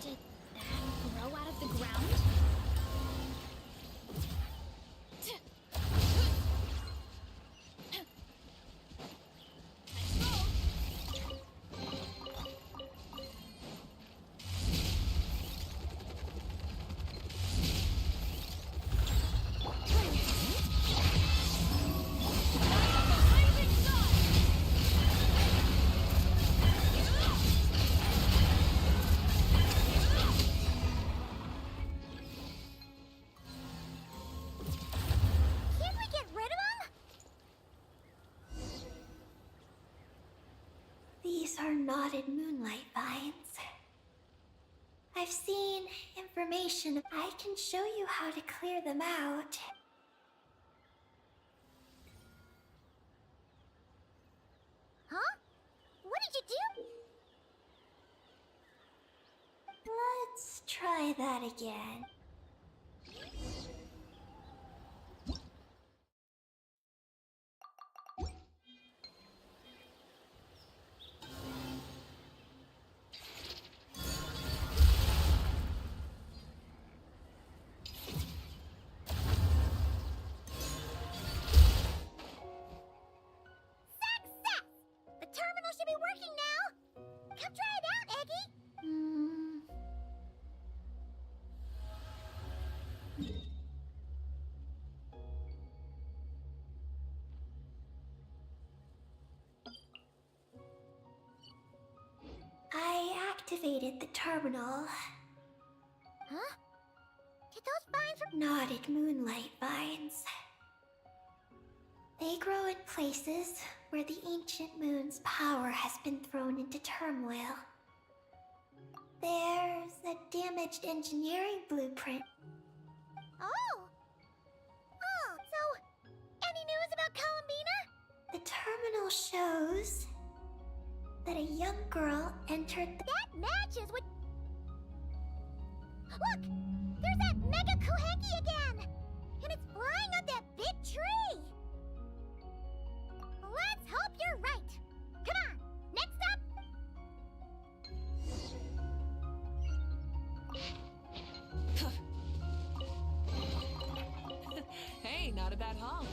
Did that grow out of the ground? Can't we get rid of them? These are knotted moonlight vines. I've seen information. I can show you how to clear them out. Huh? What did you do? Let's try that again. Success! The terminal should be working now! Come try it out, Eggy! I activated the terminal. Huh? Did those vines Knotted moonlight vines. They grow in places where the ancient moon's power has been thrown into turmoil. There's a damaged engineering blueprint. Oh! Oh, so... Any news about Columbina? The terminal shows that a young girl entered the... That matches what... Look! There's that Mega Kuhenki again! And it's flying on that big tree! Let's hope you're right! Come on! Next up! Hey, not a bad haul.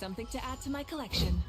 Something to add to my collection.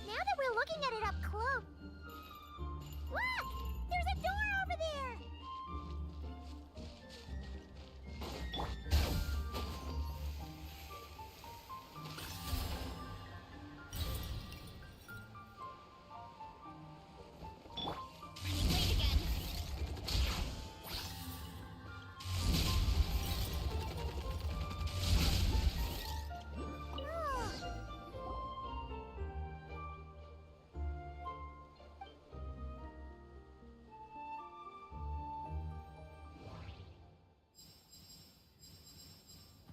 Now that we're looking at it up close. Look! There's a door over there! Running late again.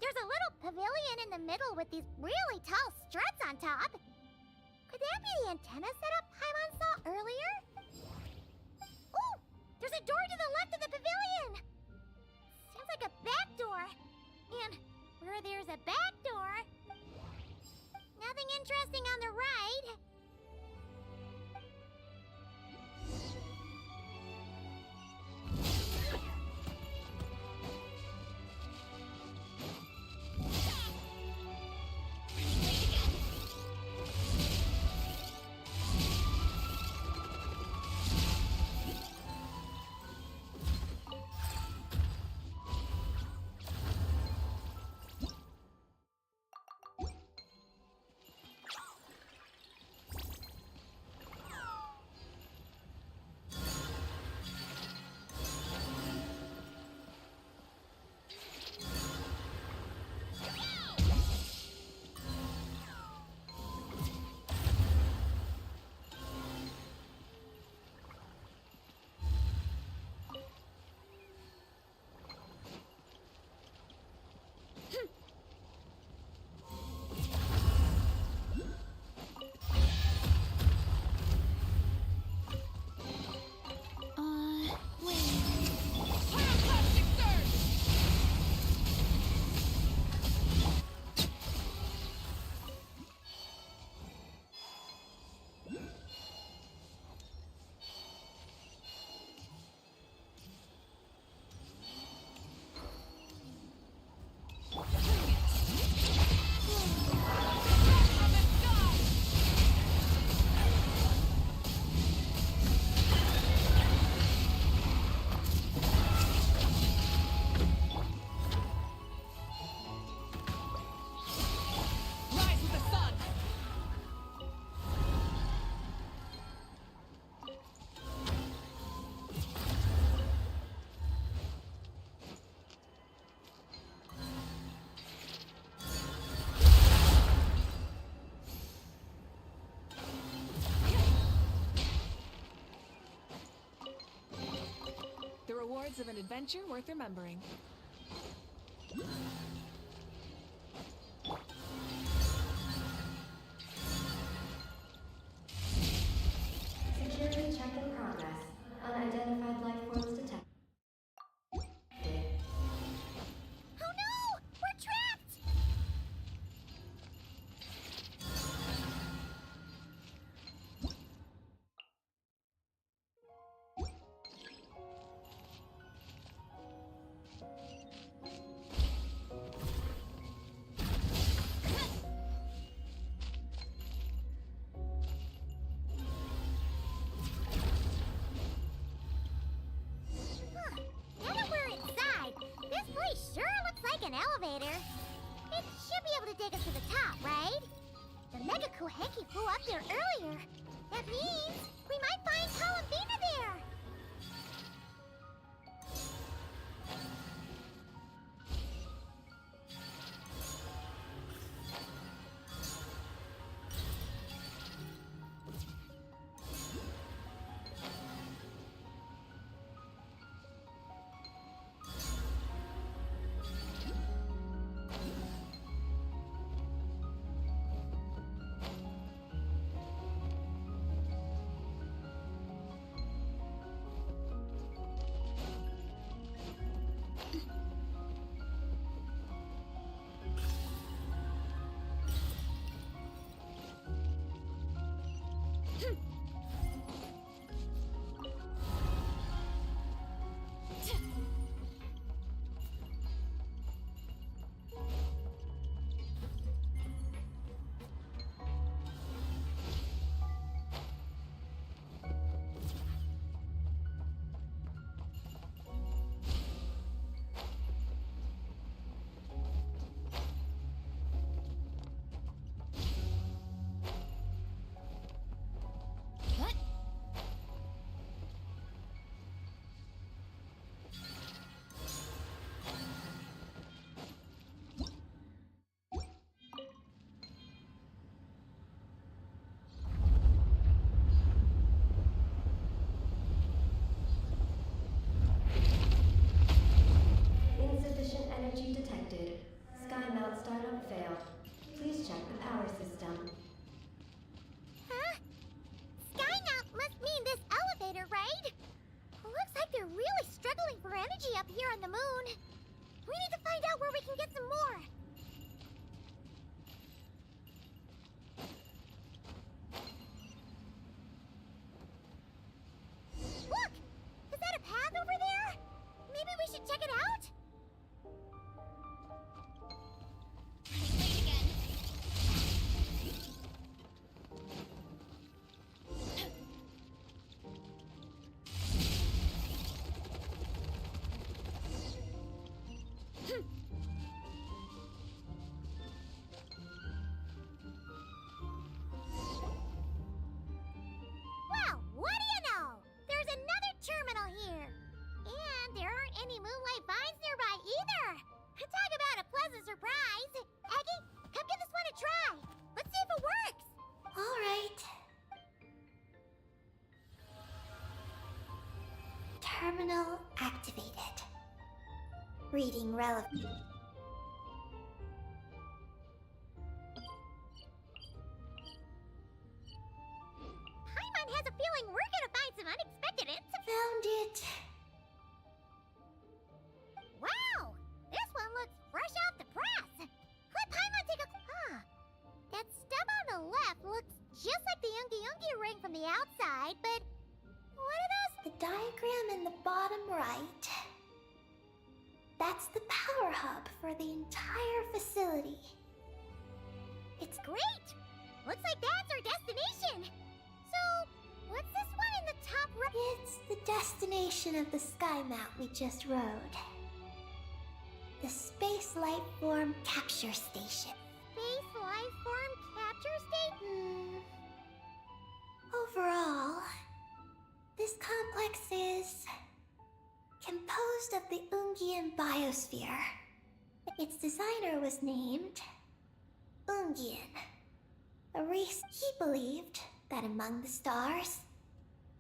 There's a little pavilion in the middle with these really tall struts on top. Could that be the antenna setup Paimon saw earlier? Ooh! There's a door to the left of the pavilion! Seems like a back door. And where there's a back door, nothing interesting on the right. The rewards of an adventure worth remembering. Security check in progress. Unidentified life forms detected. Oh no! We're trapped! take us to the top, right? The Mega Koheki flew up there earlier. That means we might find Columbina there. What? Insufficient energy detected. Sky mount startup failed. Please check the power system. Huh? Skynaut must mean this elevator, right? Looks like they're really struggling for energy up here on the moon. We need to find out where we can get some more. Look! Is that a path over there? Maybe we should check it out? Late again. Well, what do you know? There's another terminal here. And there aren't any moonlight vines nearby either. Talk about a pleasant surprise. Aggie, come give this one a try. Let's see if it works. All right. Terminal activated. Reading relevant. Paimon has a feeling we're gonna find some unexpected Found it. Wow! This one looks fresh off the press. Let Paimon take a... That stub on the left looks just like the Ungi ring from the outside, but... What are those? The diagram in the bottom right. That's the power hub for the entire facility. It's great! Looks like that's our destination. So, what's this one in the top right? It's the destination of the sky mount we just rode. The Space Life Form Capture Station. Space Life Form Capture Station? Overall, this complex is composed of the Ungian biosphere. Its designer was named Ungian, a race he believed that among the stars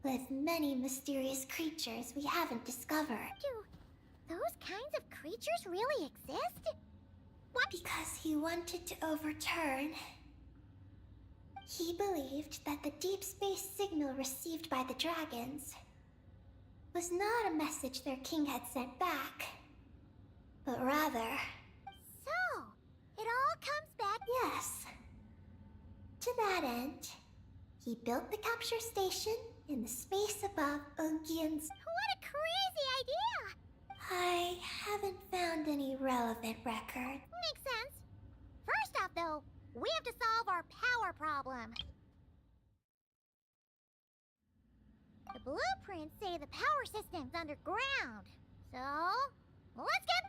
live many mysterious creatures we haven't discovered. Do those kinds of creatures really exist? What? Because he wanted to overturn. He believed that the deep space signal received by the dragons was not a message their king had sent back, but rather... So, it all comes back... Yes. To that end, he built the capture station in the space above Ungian's... What a crazy idea! I haven't found any relevant record. Makes sense. First off, though, we have to solve our power problem. The blueprints say the power system's underground. So, let's get...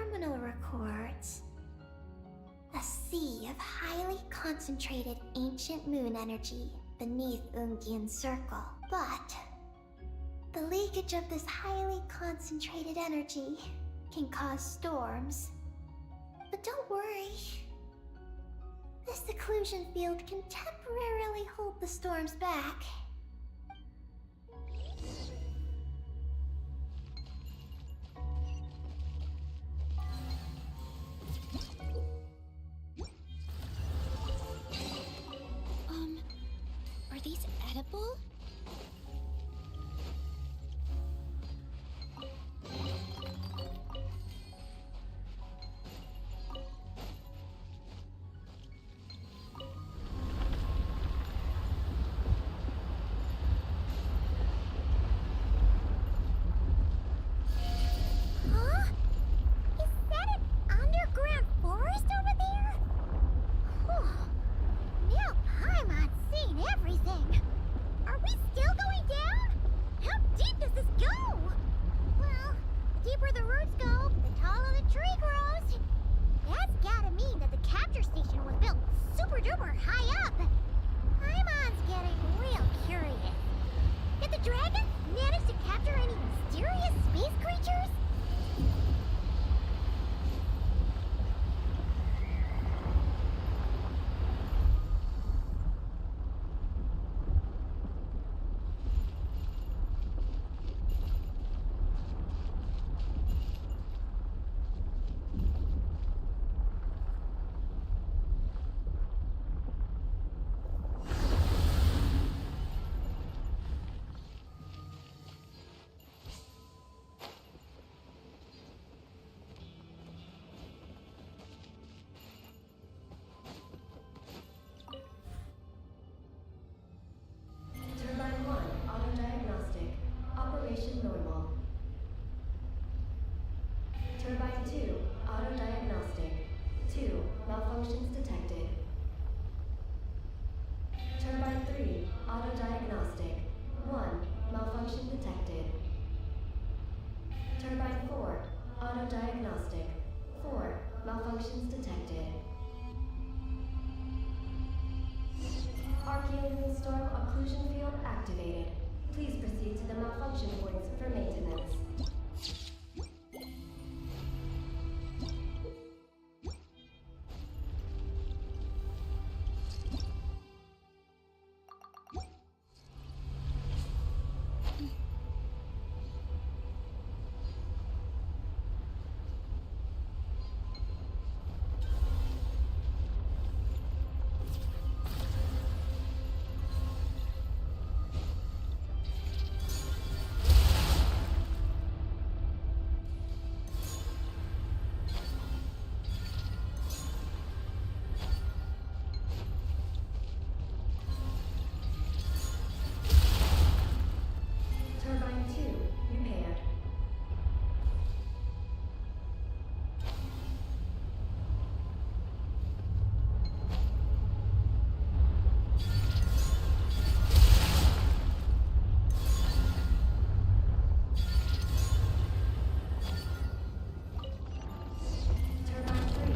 terminal records a sea of highly concentrated ancient moon energy beneath Ungian's circle. But the leakage of this highly concentrated energy can cause storms. But don't worry. This seclusion field can temporarily hold the storms back. Are these edible? Huh? Is that an underground forest over there? Whew. Now Paimon's seen everything. Are we still going down? How deep does this go? Well, the deeper the roots go, the taller the tree grows. That's gotta mean that the capture station was built super duper high up. Paimon's getting real curious. Did the dragon manage to capture any mysterious space creatures? Turbine 1, auto-diagnostic. Operation normal. Turbine 2, auto-diagnostic. 2, malfunctions detected. Turbine 3, auto-diagnostic. 1, malfunction detected. Turbine 4, auto-diagnostic. 4, malfunctions detected. Archaean storm occlusion field activated. Please proceed to the malfunction points for maintenance. Turbine 2, repaired. Turbine 3,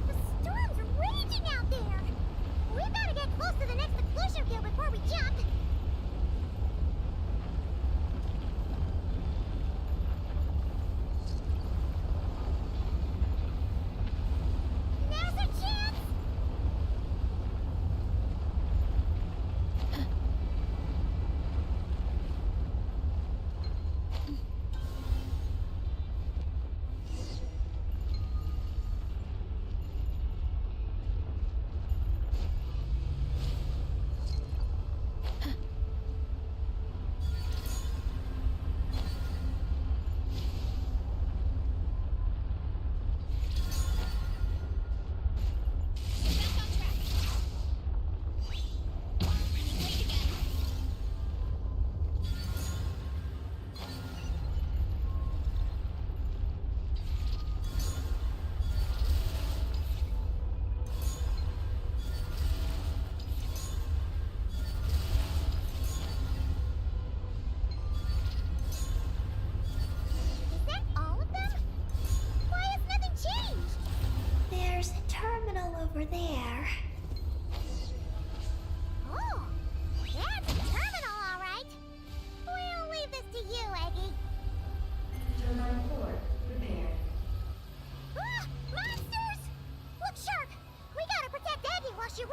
The storm's raging out there! We gotta get close to the next seclusion field before we jump! Now's our chance!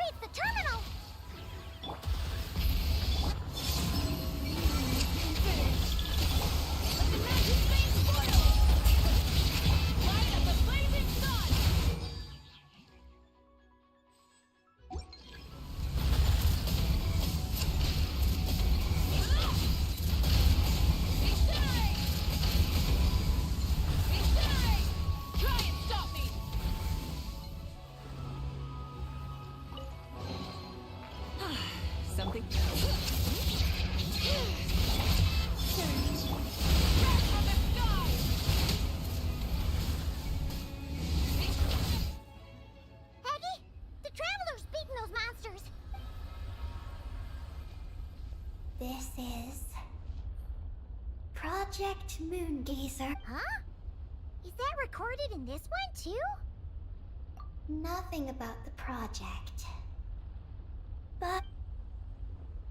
reach the terminal! Something. Peggy, the Traveler's beaten those monsters! This is Project Moongazer. Huh? Is that recorded in this one, too? Nothing about the project. But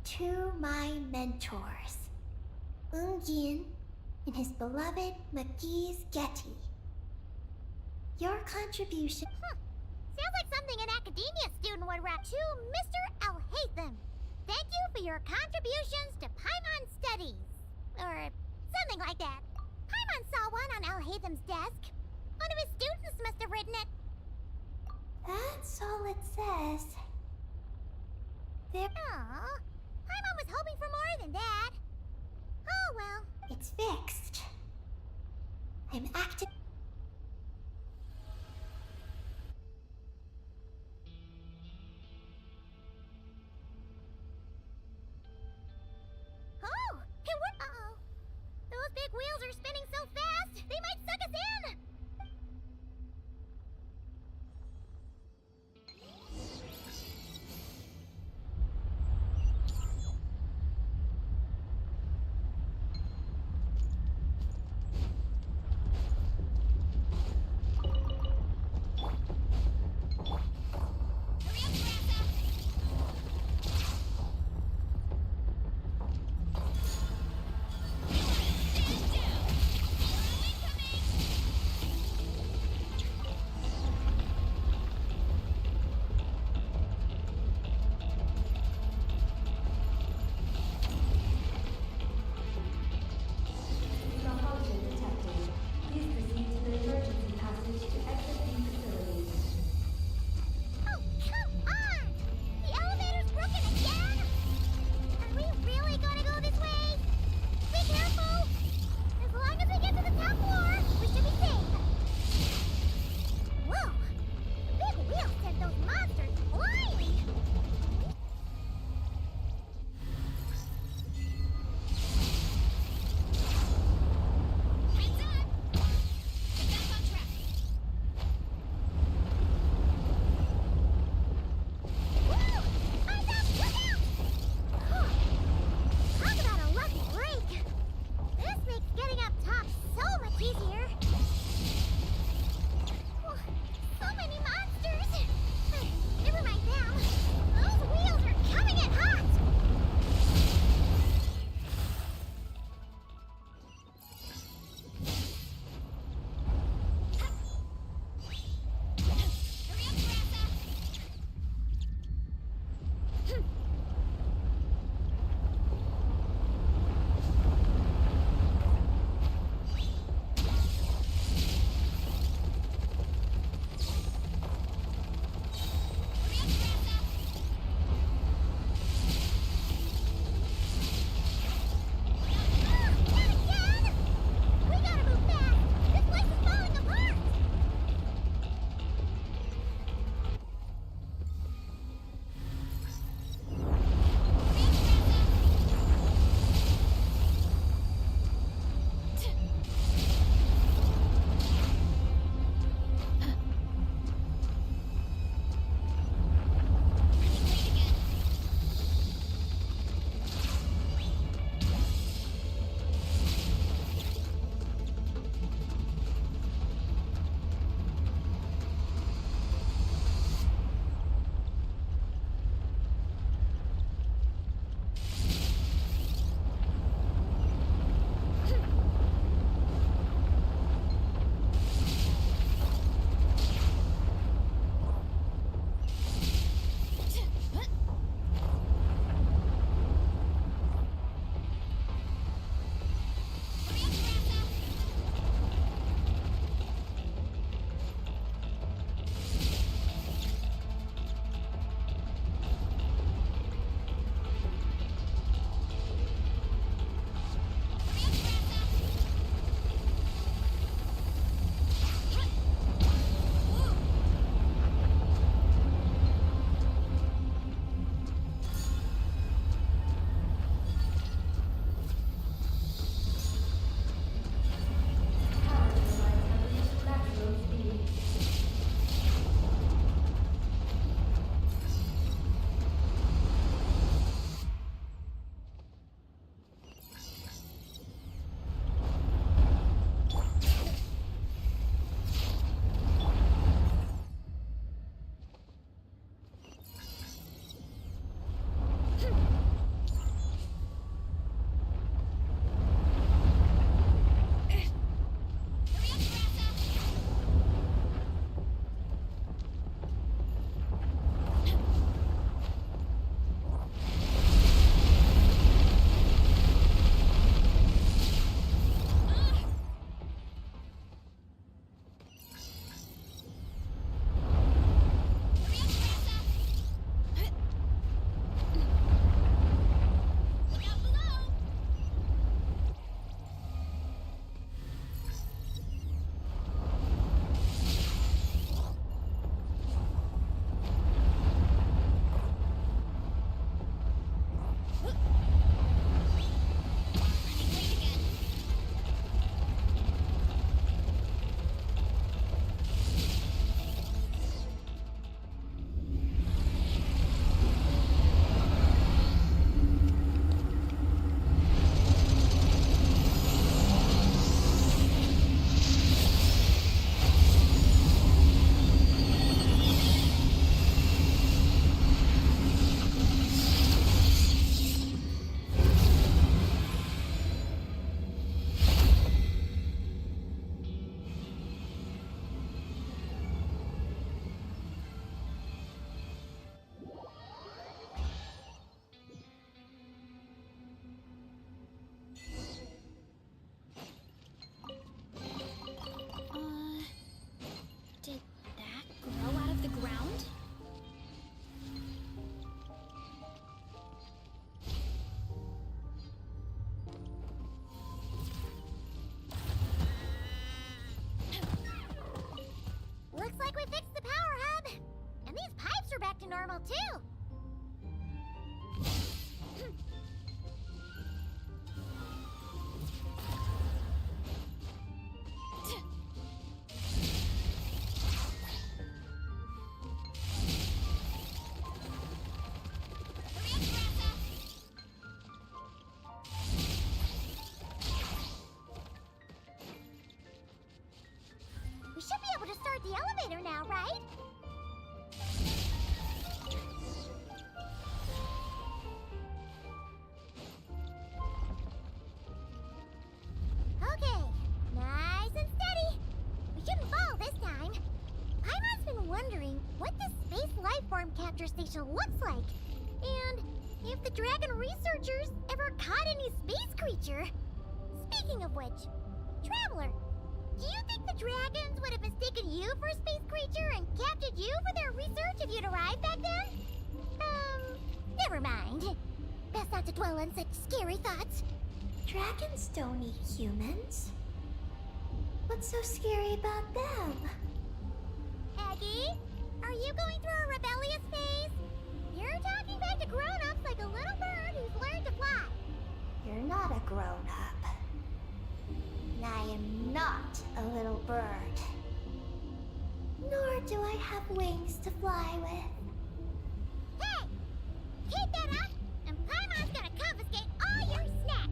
to my mentors, Ungin and his beloved McGee's Getty. Your contribution. Sounds like something an academia student would write to Mr. Alhaitham. Thank you for your contributions to Paimon Studies. Or something like that. Paimon saw one on Alhaitham's desk. One of his students must have written it. That's all it says. There. Aw, Paimon was hoping for more than that. Oh well. It's fixed. I'm active. Oh, and what? Uh-oh. Those big wheels are spinning so fast, they might suck us in. well, too. We should be able to start the elevator now, right? Okay, nice and steady. We shouldn't fall this time. Paimon's been wondering what this space life form capture station looks like, and if the dragon researchers ever caught any space creature. Speaking of which, Traveler, do you think the dragons would have mistaken you for a space creature and captured you for their research if you'd arrived back then? Never mind. Best not to dwell on such scary thoughts. Dragons don't eat humans. What's so scary about them? Aggie, are you going through a rebellious phase? You're talking back to grown-ups like a little bird who's learned to fly. You're not a grown-up. And I am not a little bird. Nor do I have wings to fly with. Hey! Keep that up, and Paimon's gonna confiscate all your snacks!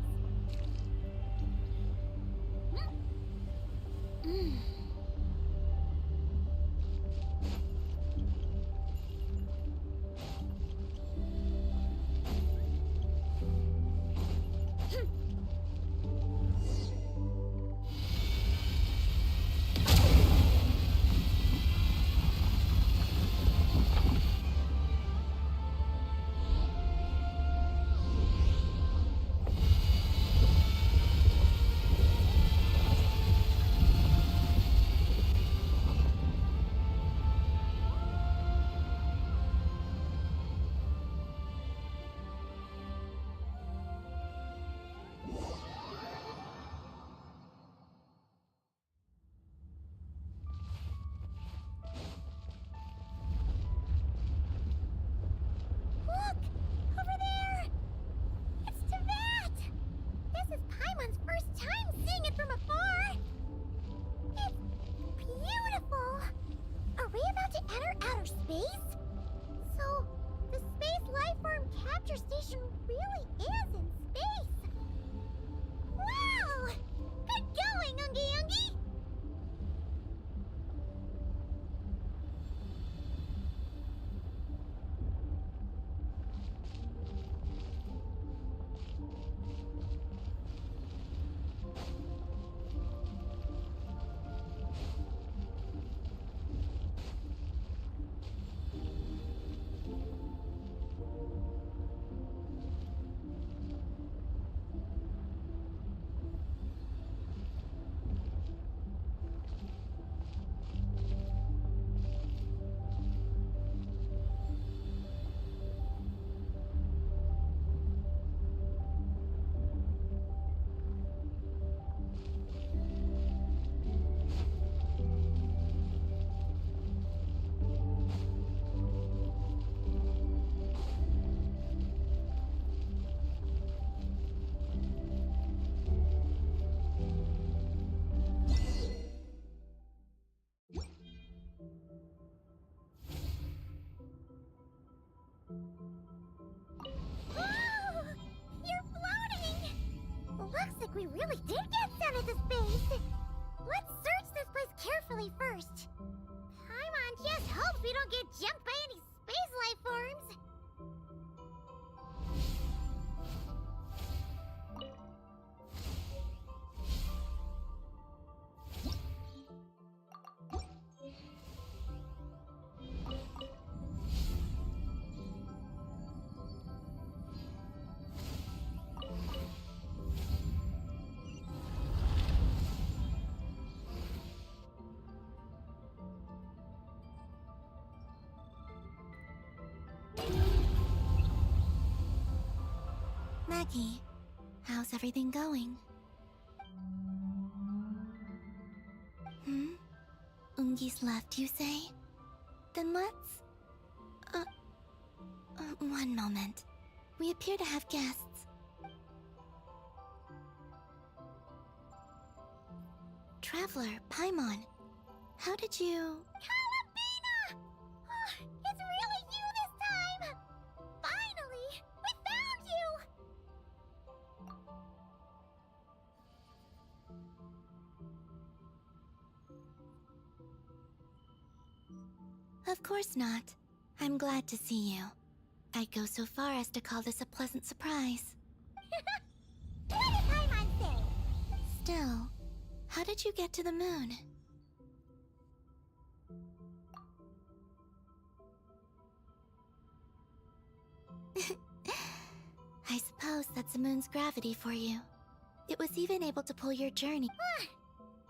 Look! Over there! It's Teyvat! This is Paimon's first time seeing it from afar! It's beautiful! Are we about to enter outer space? So, the space lifeform capture station really is in space! Wow! Good going, Ungi Ungi! Oh, you're floating! Looks like we really did get sent into space! Let's search this place carefully first. Paimon just hopes we don't get jumped by any space life forms. Maggie, how's everything going? Ungi's left, you say? Then let's... One moment. We appear to have guests. Traveler, Paimon, how did you... Calabina! Oh, it's really you this time! Finally! We found you! Of course not. I'm glad to see you. I'd go so far as to call this a pleasant surprise. What did Paimon say? Still, how did you get to the moon? I suppose that's the moon's gravity for you. It was even able to pull your journey.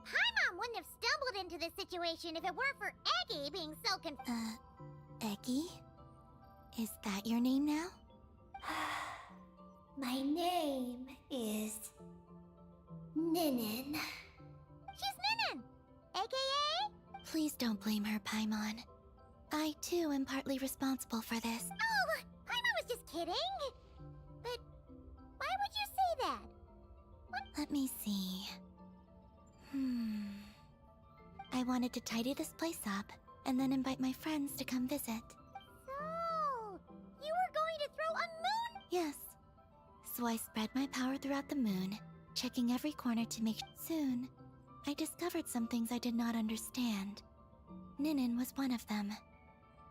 Paimon wouldn't have stumbled into this situation if it weren't for Eggy being so Eggy? Is that your name now? My name is Ninin. She's Ninin! AKA? Please don't blame her, Paimon. I, too, am partly responsible for this. Oh, Paimon was just kidding! But why would you say that? What? Let me see. I wanted to tidy this place up, and then invite my friends to come visit. So, you were going to throw a moon? Yes. So I spread my power throughout the moon, checking every corner to make soon. I discovered some things I did not understand. Ninin was one of them.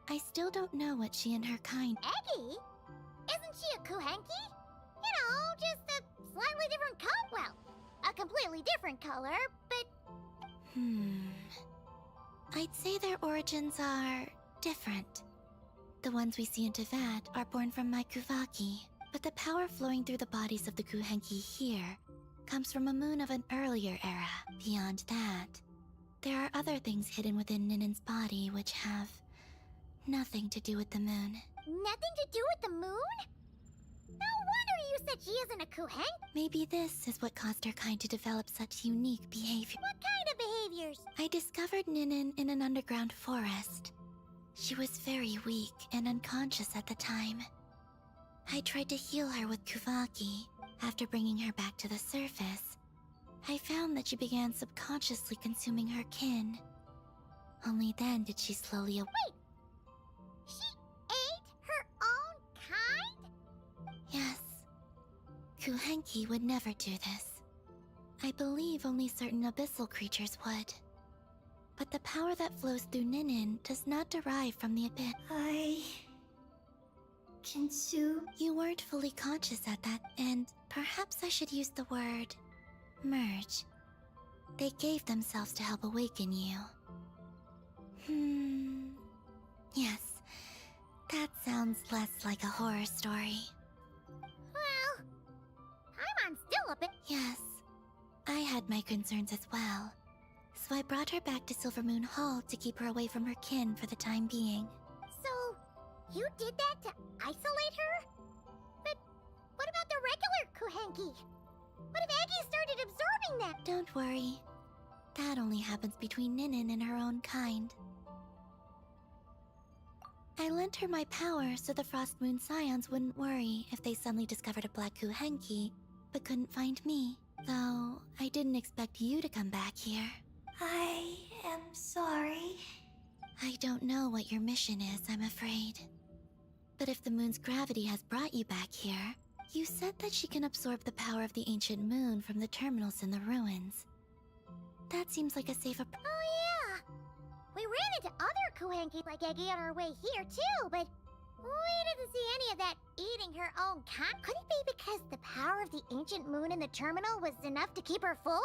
I still don't know what she and her kind... Eggy? Isn't she a Kuhenki? You know, just a slightly different color. Well, a completely different color, but... I'd say their origins are... different. The ones we see in Tevat are born from my Kuvaki, but the power flowing through the bodies of the Kuhenki here comes from a moon of an earlier era. Beyond that, there are other things hidden within Ninin's body which have nothing to do with the moon. Nothing to do with the moon? No wonder you said she isn't a Kuhenki. Maybe this is what caused her kind to develop such unique behavior. What kind of behaviors? I discovered Ninin in an underground forest. She was very weak and unconscious at the time. I tried to heal her with Kuvaki. After bringing her back to the surface, I found that she began subconsciously consuming her kin. Only then did she slowly Wait! She ate her own kind? Yes. Kuhenki would never do this. I believe only certain abyssal creatures would. But the power that flows through Ninin does not derive from the abyss. I... consume... You weren't fully conscious at that, and perhaps I should use the word... merge. They gave themselves to help awaken you. Yes. That sounds less like a horror story. Well... Paimon's still a bit... Yes. I had my concerns as well. So I brought her back to Silvermoon Hall to keep her away from her kin for the time being. So, you did that to isolate her? But what about the regular Kuhenki? What if Eggy started absorbing them? Don't worry. That only happens between Ninin and her own kind. I lent her my power so the Frost Moon Scions wouldn't worry if they suddenly discovered a black Kuhenki, but couldn't find me. Though, I didn't expect you to come back here. I am sorry. I don't know what your mission is, I'm afraid. But if the moon's gravity has brought you back here, you said that she can absorb the power of the ancient moon from the terminals in the ruins. That seems like a safe approach. Oh yeah! We ran into other Kuhenki like Eggy on our way here too, but we didn't see any of that eating her own kind. Could it be because the power of the ancient moon in the terminal was enough to keep her full?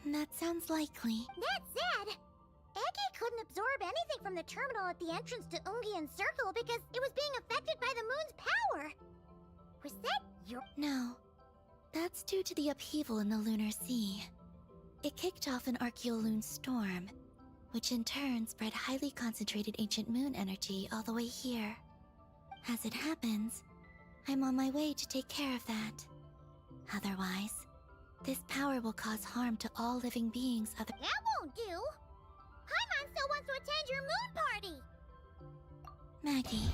That sounds likely. That said, Eggy couldn't absorb anything from the terminal at the entrance to Ungian Circle because it was being affected by the moon's power. Was that your... No. That's due to the upheaval in the lunar sea. It kicked off an Archeoloon storm, which in turn spread highly concentrated ancient moon energy all the way here. As it happens, I'm on my way to take care of that. Otherwise, this power will cause harm to all living beings other- That won't do! Paimon still wants to attend your moon party! Maggie,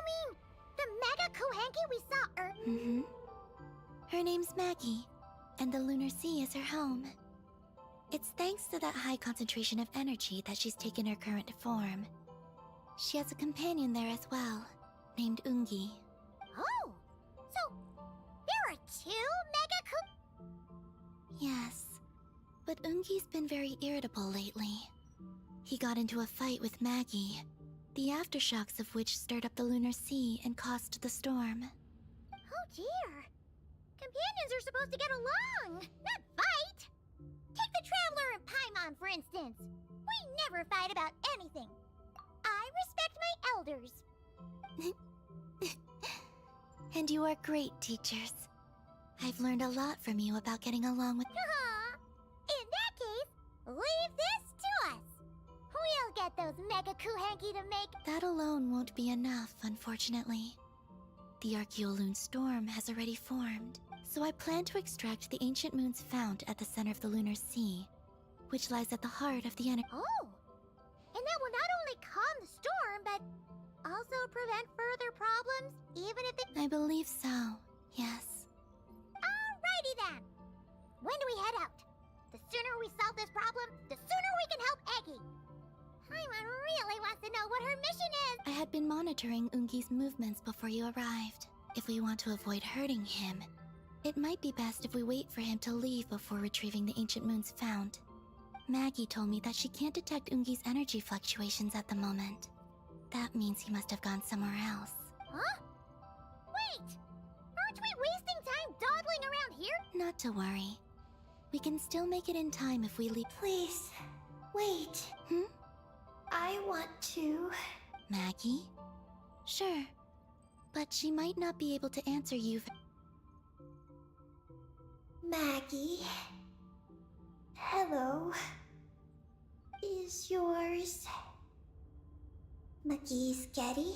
mean, the Mega Kohenki we saw Mm-hmm. Her name's Maggie, and the Lunar Sea is her home. It's thanks to that high concentration of energy that she's taken her current form. She has a companion there as well, named Ungi. Oh, so there are two Mega Ko... Yes, but Ungi's been very irritable lately. He got into a fight with Maggie, the aftershocks of which stirred up the Lunar Sea and caused the storm. Oh dear. Companions are supposed to get along, not fight. Take the Traveler and Paimon, for instance. We never fight about anything. I respect my elders. And you are great teachers. I've learned a lot from you about getting along with... In that case, leave this to us. We'll get those Mega Kohenki to make... That alone won't be enough, unfortunately. The Archeoloon storm has already formed, so I plan to extract the ancient moon's fount at the center of the Lunar Sea, which lies at the heart of the energy. Oh! And that will not only calm the storm, but also prevent further problems, even if it... I believe so, yes. Alrighty then! When do we head out? The sooner we solve this problem, the sooner we can help Eggy! Paimon really wants to know what her mission is! I had been monitoring Ungi's movements before you arrived. If we want to avoid hurting him, it might be best if we wait for him to leave before retrieving the ancient moon's fount. Maggie told me that she can't detect Ungi's energy fluctuations at the moment. That means he must have gone somewhere else. Huh? Wait! Aren't we wasting time dawdling around here? Not to worry. We can still make it in time if we leave. Please, wait. I want to... Maggie? Sure. But she might not be able to answer you. Maggie? Hello? Is yours... Maggie's Getty?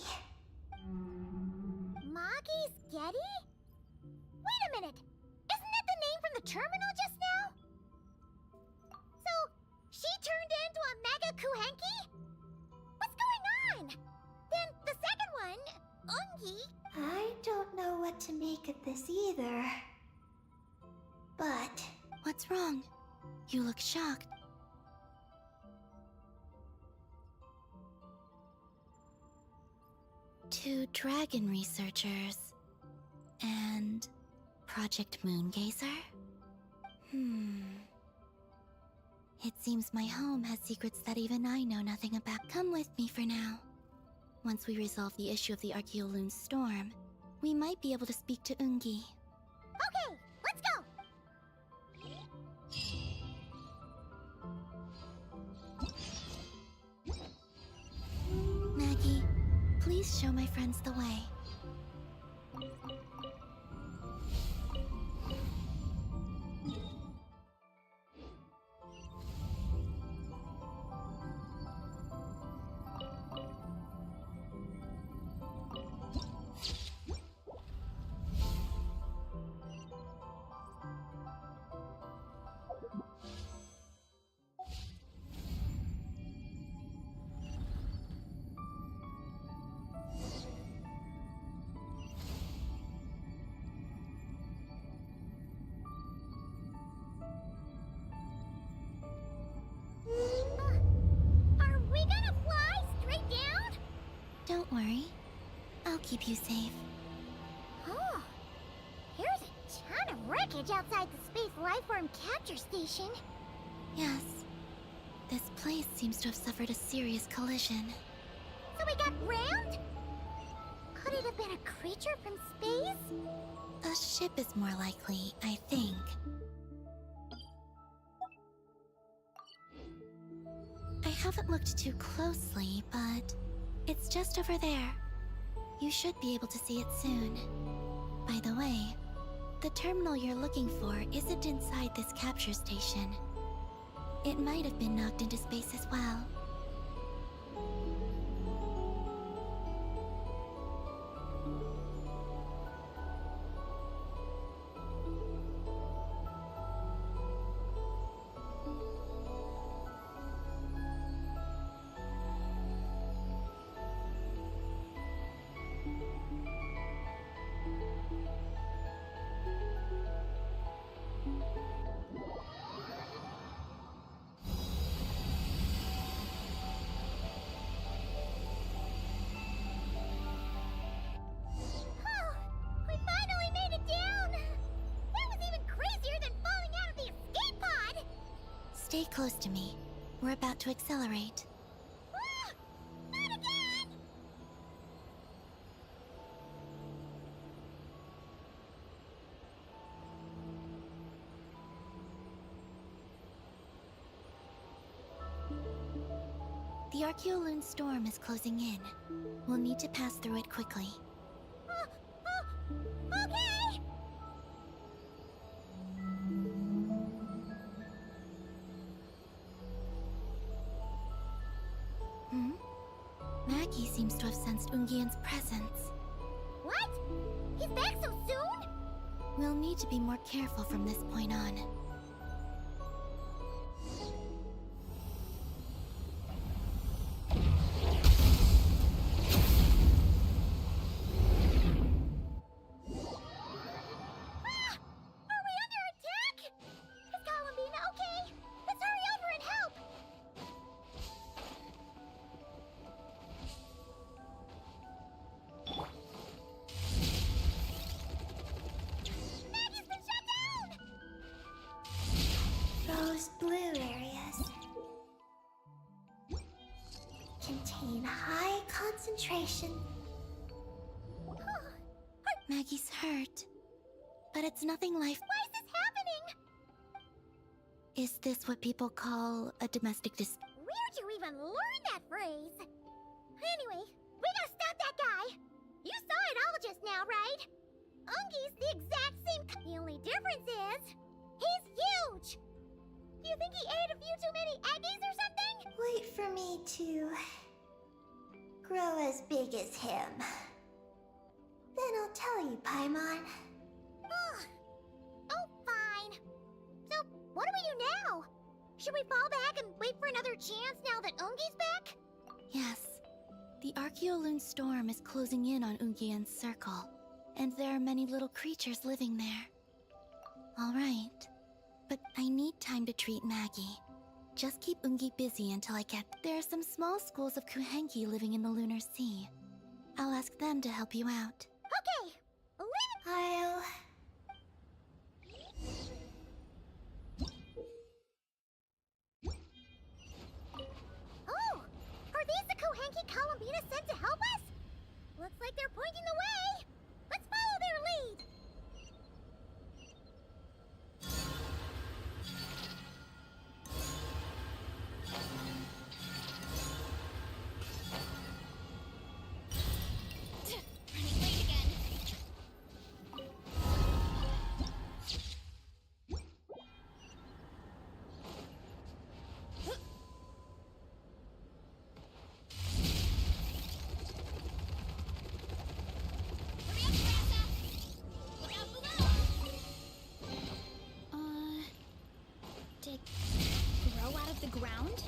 Maggie's Getty? Wait a minute! Isn't that the name from the terminal just now? So, she turned into a Mega Kohenki? What's going on? Then the second one, Ungi... I don't know what to make of this either. But... What's wrong? You look shocked. Two dragon researchers... and... Project Moongazer? It seems my home has secrets that even I know nothing about. Come with me for now. Once we resolve the issue of the Archeoloon storm, we might be able to speak to Ungi. Okay, let's go! Maggie, please show my friends the way. Are we gonna fly straight down? Don't worry. I'll keep you safe. Oh, here's a ton of wreckage outside the Space Lifeform Capture Station. Yes. This place seems to have suffered a serious collision. So we got rammed? Could it have been a creature from space? A ship is more likely, I think. I haven't looked too closely, but it's just over there. You should be able to see it soon. By the way, the terminal you're looking for isn't inside this capture station. It might have been knocked into space as well. Stay close to me. We're about to accelerate. Ah! Not again! The Archeoloon storm is closing in. We'll need to pass through it quickly. Okay! Maggie seems to have sensed Ungian's presence. What? He's back so soon? We'll need to be more careful from this point on. Are we under attack? Is Columbina okay? Let's hurry over and help! Maggie's been shut down! Those blue areas contain high concentration. Maggie's hurt. But it's nothing life. Why is this happening? Is this what people call a domestic Where'd you even learn that phrase? Anyway, we gotta stop that guy. You saw it all just now, right? Ungi's the exact same. The only difference is he's huge. You think he ate a few too many eggies or something? Wait for me to grow as big as him. Then I'll tell you, Paimon. Oh, fine. So, what do we do now? Should we fall back and wait for another chance now that Ungi's back? Yes. The Archeoloon storm is closing in on Ungian's circle, and there are many little creatures living there. All right. But I need time to treat Maggie. Just keep Ungi busy until I get... There are some small schools of Kuhenki living in the Lunar Sea. I'll ask them to help you out. Okay, I'll... Oh! Are these the Kohenki Columbina sent to help us? Looks like they're pointing the way! Let's follow their lead! Running late again. Hurry up, Teresa! Look out below! Did it grow out of the ground?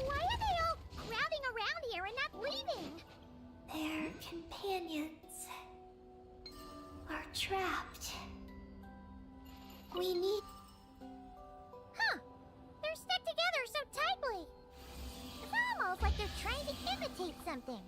Why are they all crowding around here and not leaving? Their companions are trapped. We need... Huh. They're stuck together so tightly. It's almost like they're trying to imitate something.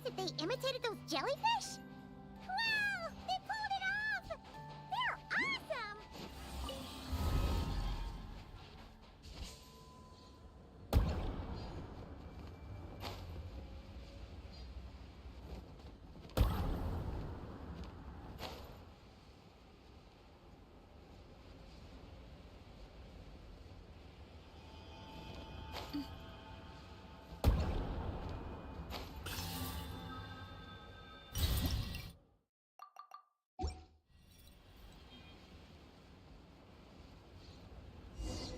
asked if they imitated those jellyfish? Wow! They pulled it off! They're awesome!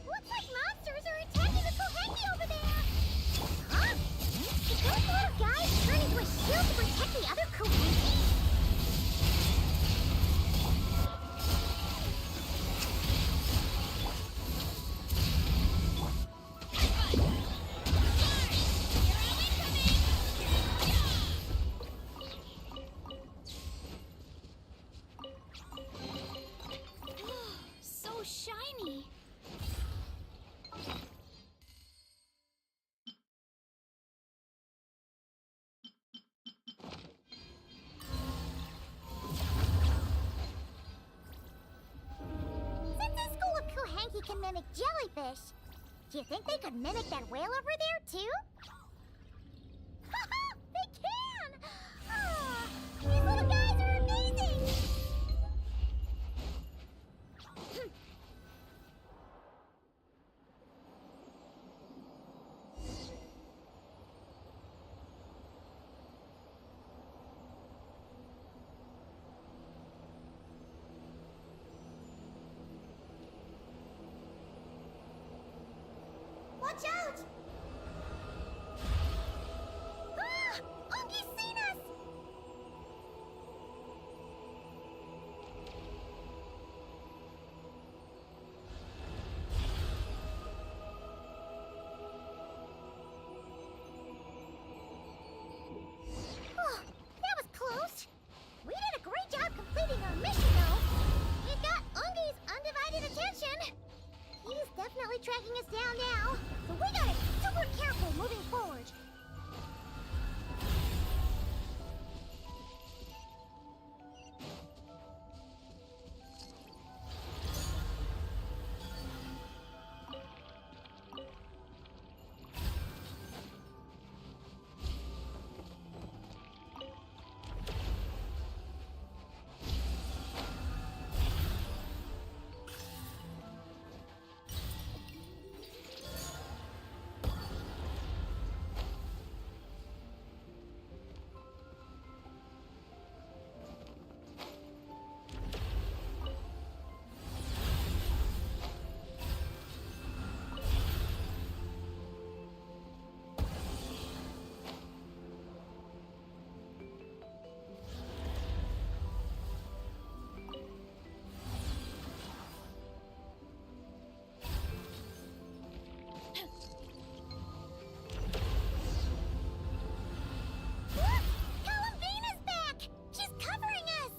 Looks like monsters are attacking the Kohenki over there! Huh? Did those little guys turn into a shield to protect the other Kohenki? So shiny. Since this school of Kohenki can mimic jellyfish, do you think they could mimic that whale over there, too? Haha! They can! Ah, these little guys are amazing! Watch out! Ah! Unky's seen us! Oh, that was close. We did a great job completing our mission, though. It got Unky's undivided attention. He's definitely tracking us down now, so we gotta be super careful moving forward. Look! Columbina's back! She's covering us!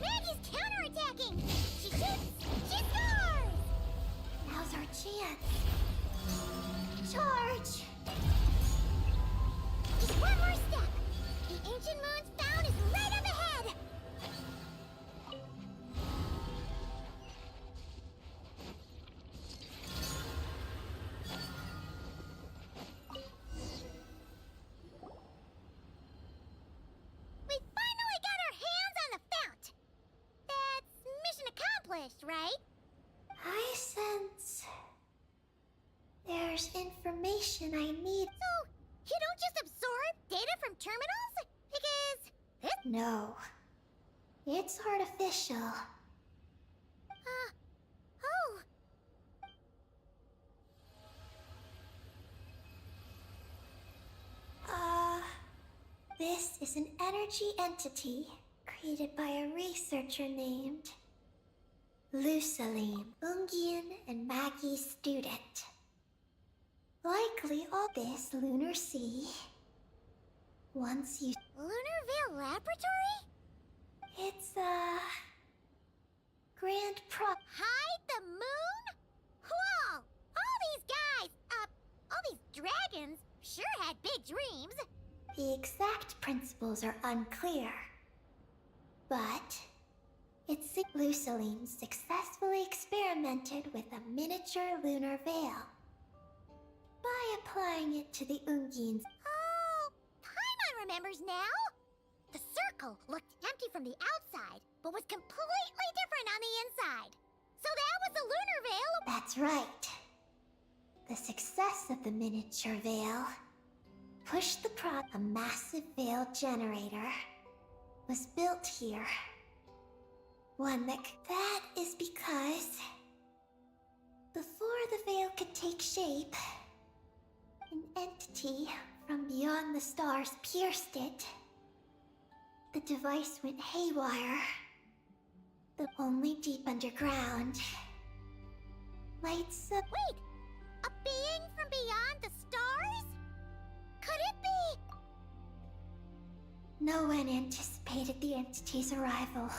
Maggie's counterattacking! She shoots! She scores! Now's our chance. Charge! Just one more step! The ancient moon's found is right up ahead! We finally got our hands on the fount! That's mission accomplished, right? I sense there's information I need. So, you don't just absorb data from terminals? Because this... No. It's artificial. Oh. This is an energy entity created by a researcher named Lusaline, Ungian and Maggie's student. Likely all this lunar sea. Once you... Lunarville Laboratory? It's a... grand Hide the moon? Whoa! All these guys, all these dragons sure had big dreams. The exact principles are unclear, but it's Luceline successfully experimented with a miniature lunar veil by applying it to the Ungins. Oh, Paimon remembers now! The circle looked empty from the outside, but was completely different on the inside. So that was the lunar veil. That's right. The success of the miniature veil pushed the a massive veil generator was built here. One that is because before the veil could take shape, an entity from beyond the stars pierced it. The device went haywire. The only deep underground lights up. Wait! A being from beyond the stars? Could it be? No one anticipated the entity's arrival,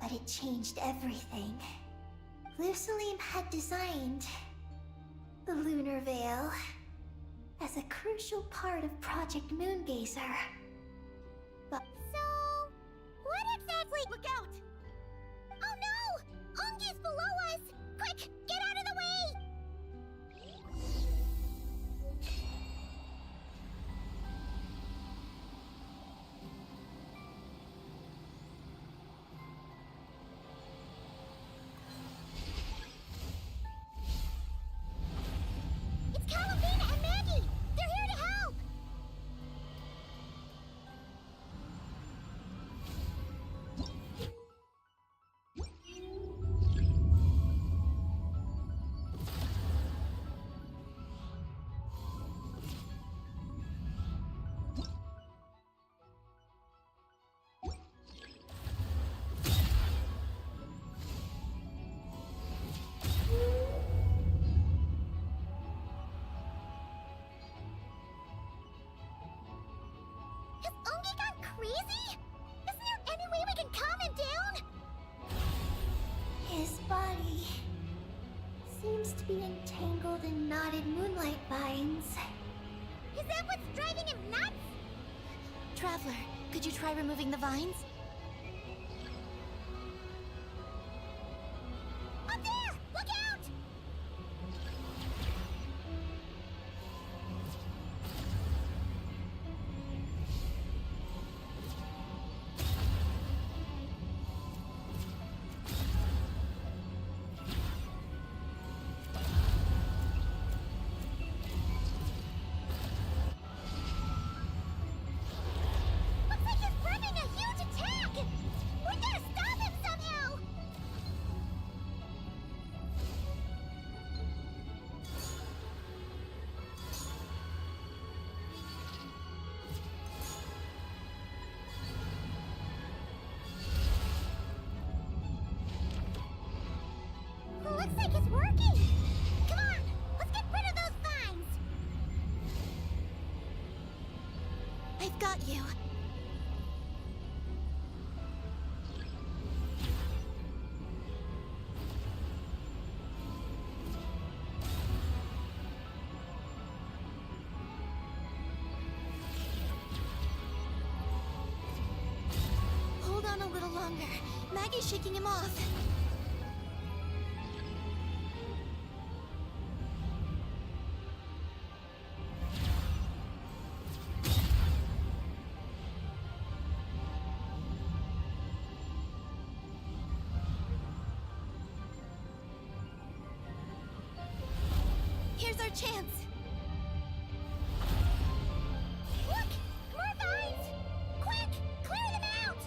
but it changed everything. Luceline had designed the lunar veil as a crucial part of Project Moongazer. But So, what exactly? Look out! Oh no! Ungi's below us! Quick, get out of the way! It's Calabina and Maggie! They're here to help! Has Ungi gone crazy? Isn't there any way we can calm him down? his body seems to be entangled in knotted moonlight vines. Is that what's driving him nuts? Traveler, could you try removing the vines? Up there! Look out! Looks like he's prepping a huge attack! We gotta stop him somehow! Looks like it's working! Come on, let's get rid of those vines! I've got you. Hold on a little longer. Maggie's shaking him off. Here's our chance. Look! More vines! Quick! Clear them out!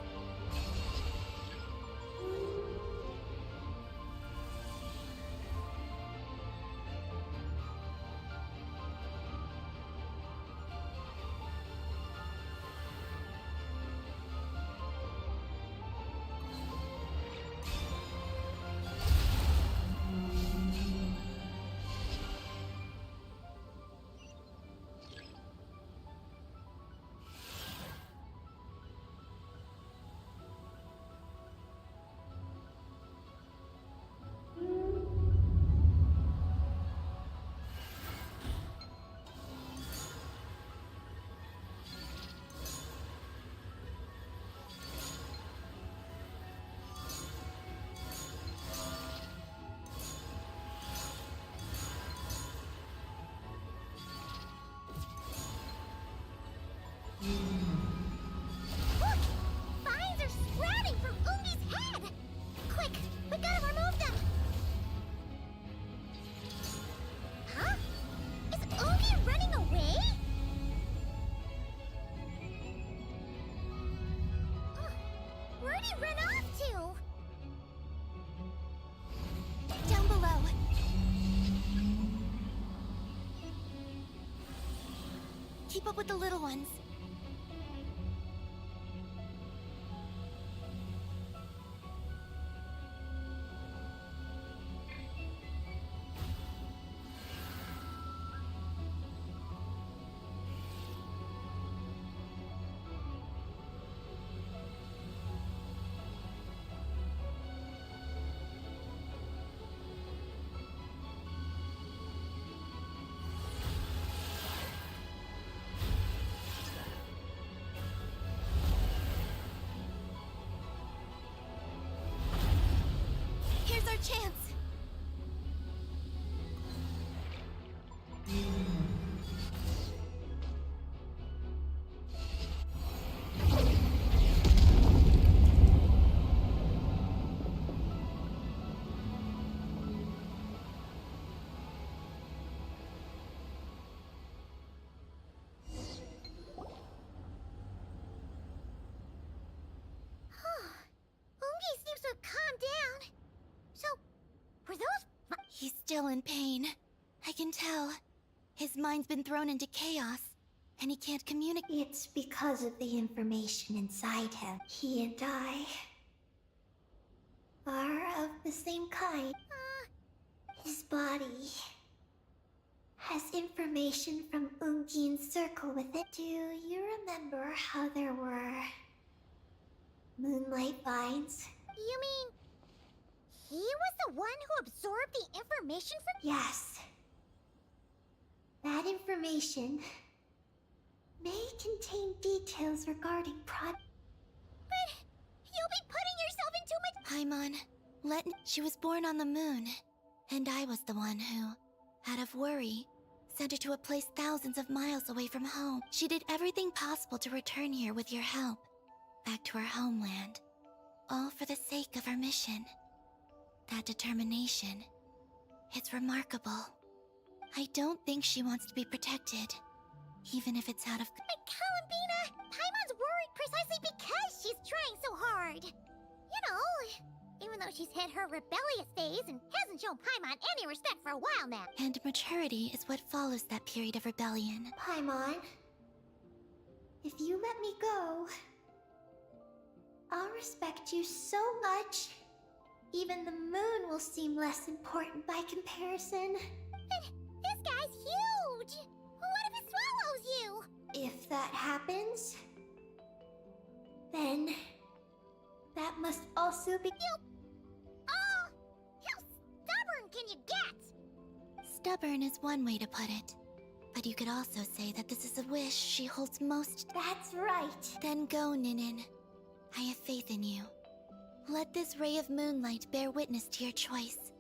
Where'd he run off to? Down below. Keep up with the little ones. Here's our chance. Ungi seems to have calmed down. So, were those... He's still in pain. I can tell. His mind's been thrown into chaos, and he can't communicate. It's because of the information inside him. He and I are of the same kind. His body has information from Ungin's circle with it. Do you remember how there were moonlight vines? You mean... he was the one who absorbed the information from... Yes. That information may contain details regarding But... you'll be putting yourself in too much... Paimon, she was born on the moon, and I was the one who, out of worry, sent her to a place thousands of miles away from home. She did everything possible to return here with your help, back to her homeland, all for the sake of her mission. That determination, it's remarkable. I don't think she wants to be protected, even if it's out of... But Columbina, Paimon's worried precisely because she's trying so hard. You know, even though she's hit her rebellious phase and hasn't shown Paimon any respect for a while now. And maturity is what follows that period of rebellion. Paimon, if you let me go, I'll respect you so much. Even the moon will seem less important by comparison. This guy's huge! What if it swallows you? If that happens, then that must also be... Oh! How stubborn can you get? Stubborn is one way to put it. But you could also say that this is a wish she holds most... That's right. Then go, Ninin. I have faith in you. Let this ray of moonlight bear witness to your choice,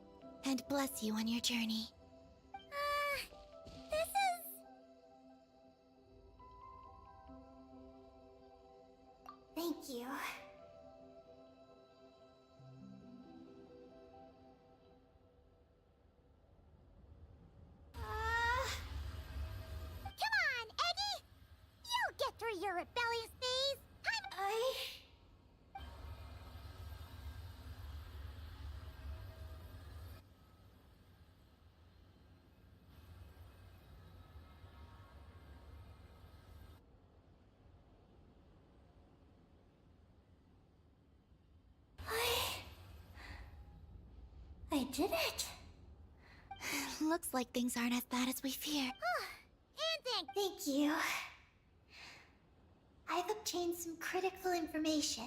and bless you on your journey. This is... Thank you. Come on, Eggy! You'll get through your rebellious phase! I did it. Looks like things aren't as bad as we fear. And Thank you. I've obtained some critical information.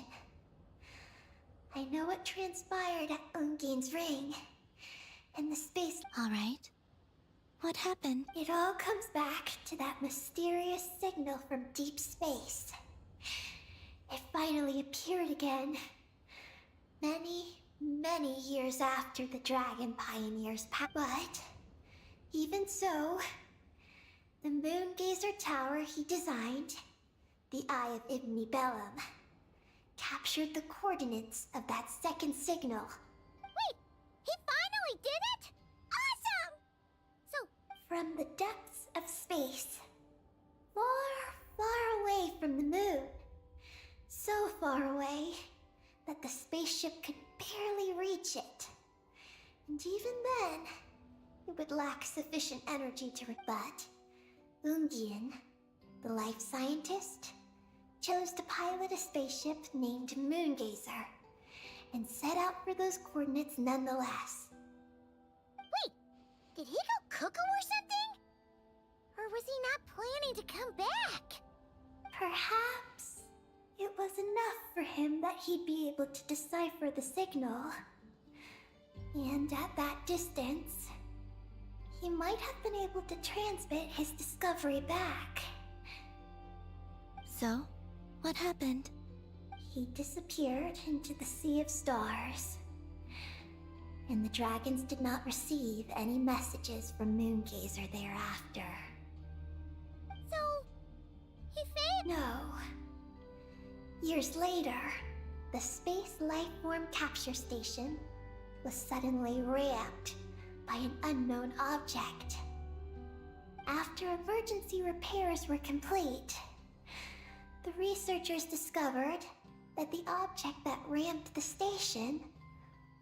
I know what transpired at Ungin's ring, and the space... Alright. What happened? It all comes back to that mysterious signal from deep space. It finally appeared again. Many years after the Dragon Pioneers passed. But, even so, the Moon Gazer Tower he designed, the Eye of Ibni Bellum, captured the coordinates of that second signal. wait! He finally did it? Awesome! So, From the depths of space, far away from the moon. So far away that the spaceship could barely reach it. And even then, it would lack sufficient energy to rebut. Ungian, the life scientist, chose to pilot a spaceship named Moongazer and set out for those coordinates nonetheless. Wait, did he go cuckoo or something? Or was he not planning to come back? Perhaps it was enough for him that he'd be able to decipher the signal. And at that distance, he might have been able to transmit his discovery back. So, what happened? He disappeared into the sea of stars. And the dragons did not receive any messages from Moongazer thereafter. So, he failed? No. Years later, the Space Lifeform Capture Station was suddenly ramped by an unknown object. After emergency repairs were complete, the researchers discovered that the object that ramped the station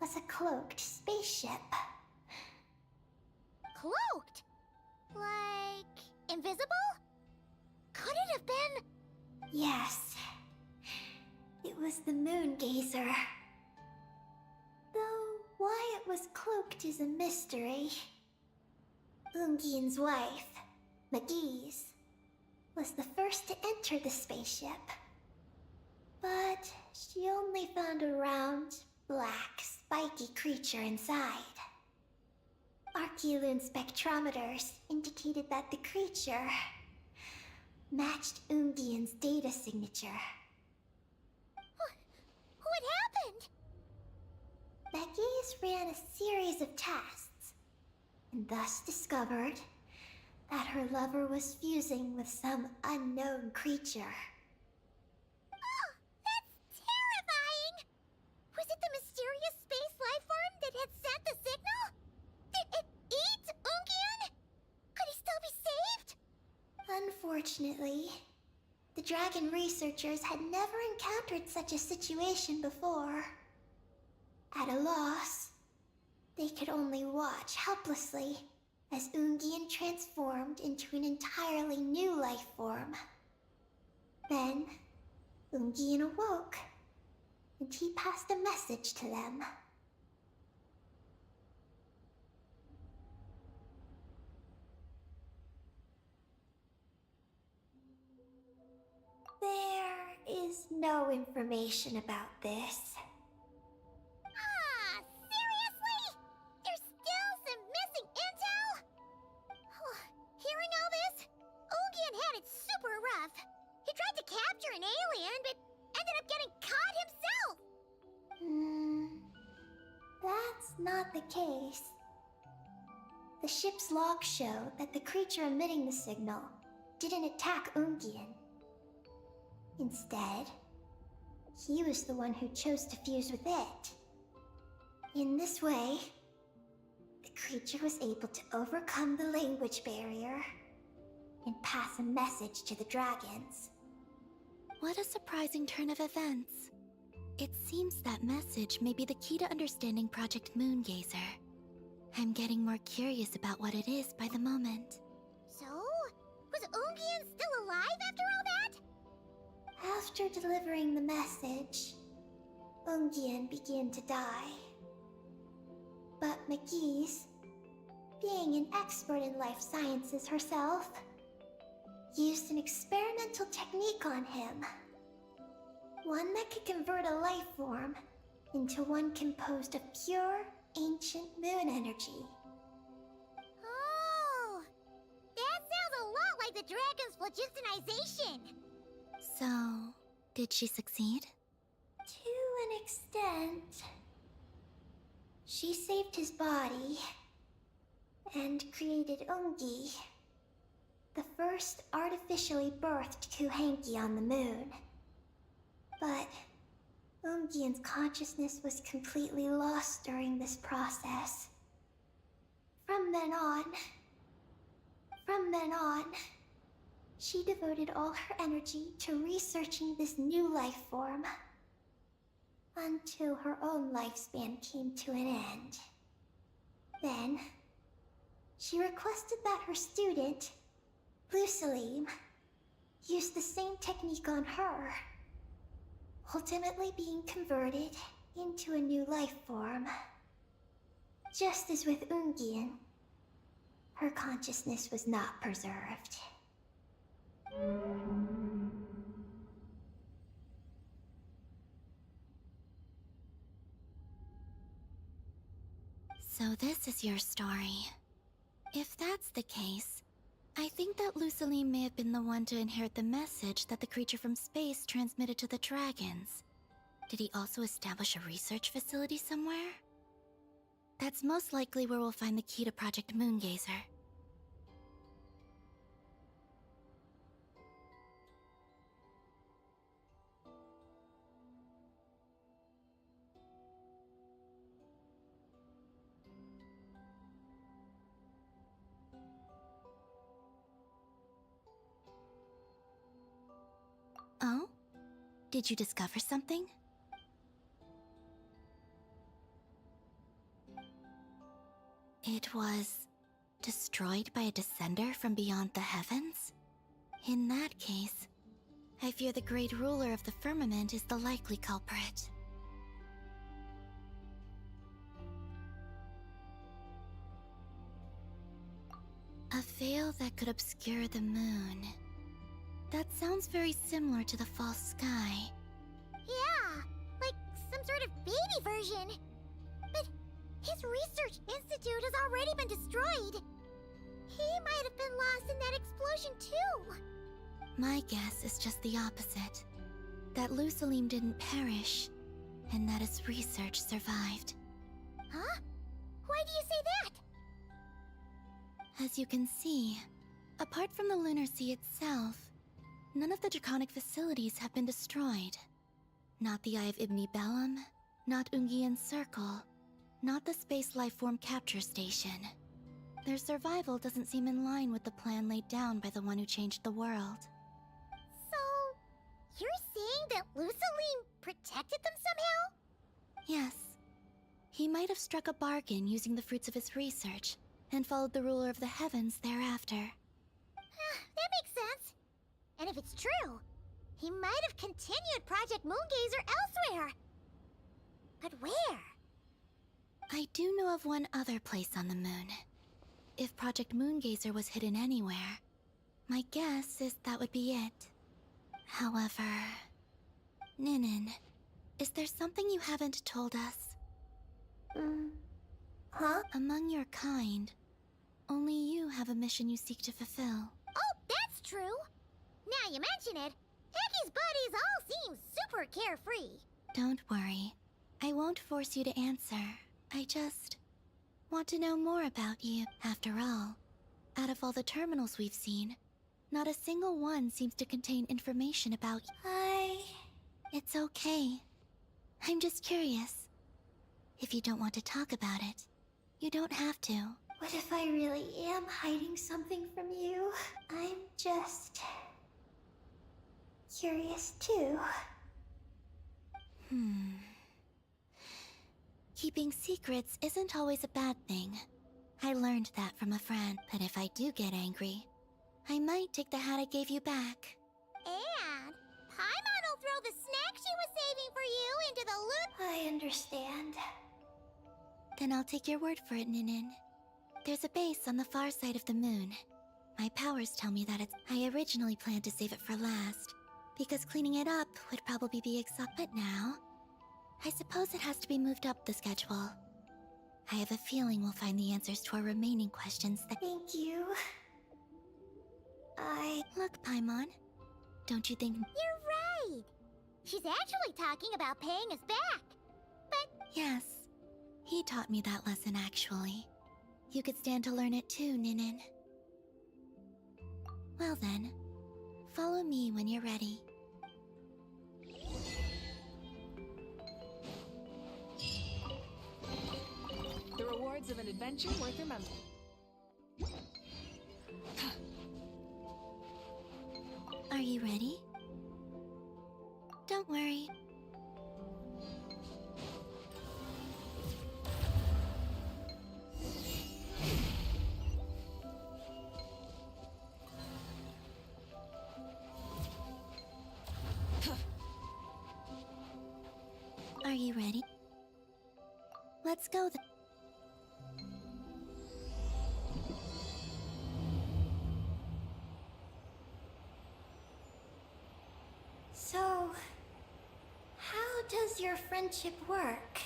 was a cloaked spaceship. Cloaked? Like, invisible? Could it have been? Yes. It was the Moongazer. Though why it was cloaked is a mystery. Ungian's wife, McGee's, was the first to enter the spaceship. But she only found a round, black, spiky creature inside. Archeolune spectrometers indicated that the creature matched Ungian's data signature. What happened? McGee's ran a series of tests, and thus discovered that her lover was fusing with some unknown creature. Oh, that's terrifying! Was it the mysterious space life form that had sent the signal? Did it eat Ungian? Could he still be saved? Unfortunately, the dragon researchers had never encountered such a situation before. At a loss, they could only watch helplessly as Ungian transformed into an entirely new life form. Then, Ungian awoke, and he passed a message to them. There is no information about this. Seriously? There's still some missing intel? Hearing all this, Ungian had it super rough. He tried to capture an alien, but ended up getting caught himself. That's not the case. The ship's logs show that the creature emitting the signal didn't attack Ungian. Instead, he was the one who chose to fuse with it. In this way, the creature was able to overcome the language barrier and pass a message to the dragons. What a surprising turn of events. It seems that message may be the key to understanding Project Moongazer. I'm getting more curious about what it is by the moment. So, was Ungian still alive after all that? After delivering the message, Ungian began to die. But McGee's, being an expert in life sciences herself, used an experimental technique on him. One that could convert a life form into one composed of pure, ancient moon energy. Oh, that sounds a lot like the dragon's phlogistonization. So, did she succeed? To an extent. She saved his body and created Ungi, the first artificially birthed Kuhanki on the moon. But Ungian's consciousness was completely lost during this process. From then on, she devoted all her energy to researching this new life form. until her own lifespan came to an end. Then, she requested that her student, Lusalim, use the same technique on her, ultimately being converted into a new life form. Just as with Ungian, her consciousness was not preserved. So this is your story. If that's the case, I think that Lusaline may have been the one to inherit the message that the creature from space transmitted to the dragons. Did he also establish a research facility somewhere? That's most likely where we'll find the key to Project Moongazer. Oh? Did you discover something? It was destroyed by a descender from beyond the heavens? In that case, I fear the great ruler of the firmament is the likely culprit. A veil that could obscure the moon. That sounds very similar to the false sky. Yeah, like some sort of baby version. But his research institute has already been destroyed. He might have been lost in that explosion too. My guess is just the opposite. That Lusalim didn't perish, and that his research survived. Huh? Why do you say that? As you can see, apart from the Lunar Sea itself, none of the draconic facilities have been destroyed. Not the Eye of Ibni Bellum, not Ungian's Circle, not the Space Lifeform Capture Station. Their survival doesn't seem in line with the plan laid down by the one who changed the world. So, you're saying that Lusaline protected them somehow? Yes. He might have struck a bargain using the fruits of his research, and followed the ruler of the heavens thereafter. That makes sense. And if it's true, he might have continued Project Moongazer elsewhere. But where? I do know of one other place on the moon. If Project Moongazer was hidden anywhere, my guess is that would be it. However... Ninin, is there something you haven't told us? Huh? Among your kind, only you have a mission you seek to fulfill. Oh, that's true. Now you mention it, Heki's buddies all seem super carefree. Don't worry. I won't force you to answer. I just want to know more about you. After all, out of all the terminals we've seen, not a single one seems to contain information about you. It's okay. I'm just curious. If you don't want to talk about it, you don't have to. What if I really am hiding something from you? I'm just... curious too. Keeping secrets isn't always a bad thing. I learned that from a friend, but if I do get angry, I might take the hat I gave you back. And Paimon will throw the snack she was saving for you into the loot. I understand. Then I'll take your word for it, Ninin. There's a base on the far side of the moon. My powers tell me that I originally planned to save it for last, because cleaning it up would probably be but now, I suppose it has to be moved up the schedule. I have a feeling we'll find the answers to our remaining questions that— Thank you. Look, Paimon, don't you think— You're right. She's actually talking about paying us back. But Yes, he taught me that lesson actually. You could stand to learn it too, Ninin. Well then, follow me when you're ready. The rewards of an adventure worth remembering. Are you ready? Don't worry. Let's go. So, how does your friendship work?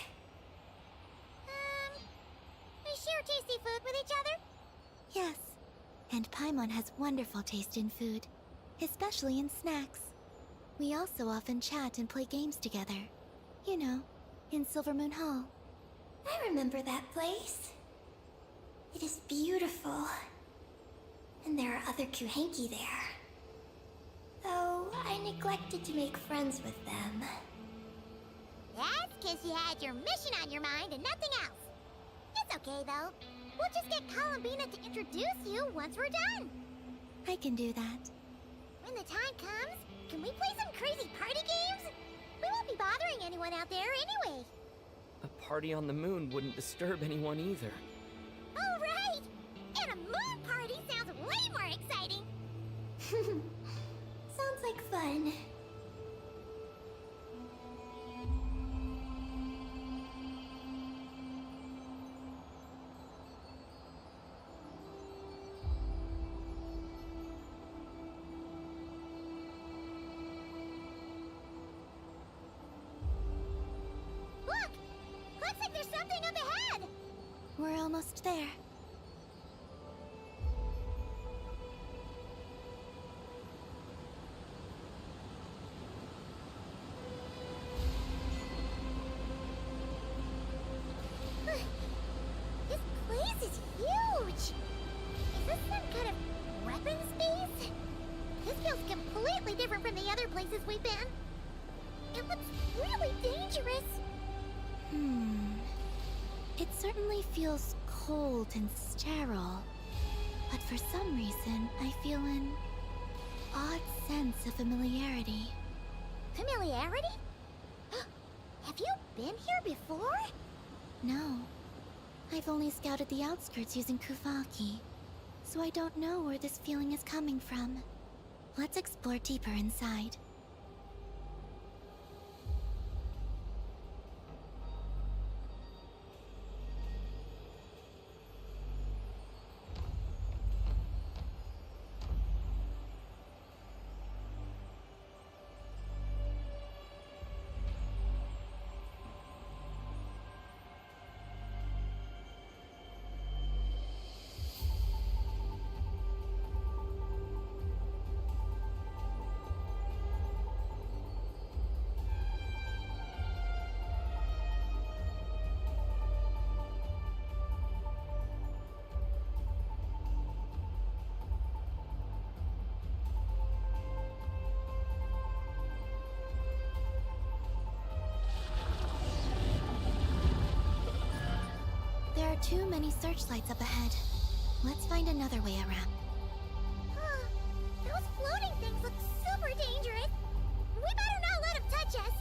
We share tasty food with each other? Yes. And Paimon has wonderful taste in food, especially in snacks. We also often chat and play games together. You know, in Silvermoon Hall. I remember that place. It is beautiful. And there are other Kuhenki there. Though I neglected to make friends with them. That's because you had your mission on your mind and nothing else. It's okay, though. We'll just get Columbina to introduce you once we're done. I can do that. When the time comes, can we play some crazy party games? We won't be bothering anyone out there anyway. A party on the moon wouldn't disturb anyone either. Oh, right! And a moon party sounds way more exciting. Sounds like fun. Look! Looks like there's something up ahead! We're almost there. This place is huge! Is this some kind of weapons base? This feels completely different from the other places we've been. It looks really dangerous. It certainly feels cold and sterile. But for some reason, I feel an odd sense of familiarity. Familiarity? Have you been here before? No. I've only scouted the outskirts using Kuvaki, so I don't know where this feeling is coming from. Let's explore deeper inside. There are too many searchlights up ahead. Let's find another way around. Those floating things look super dangerous. We better not let them touch us.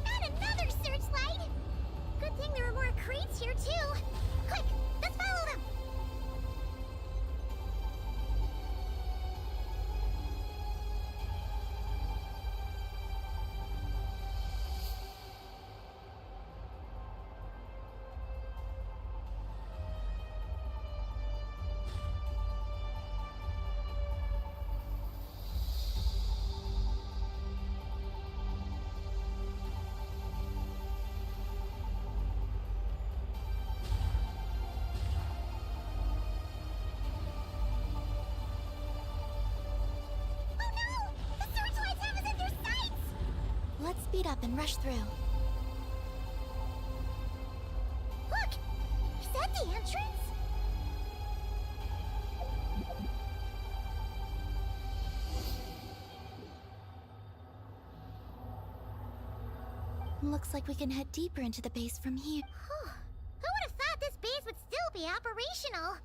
And another searchlight! Good thing there are more crates here, too. Quick, let's follow them! Let's speed up and rush through. Look! Is that the entrance? Looks like we can head deeper into the base from here. Who would have thought this base would still be operational?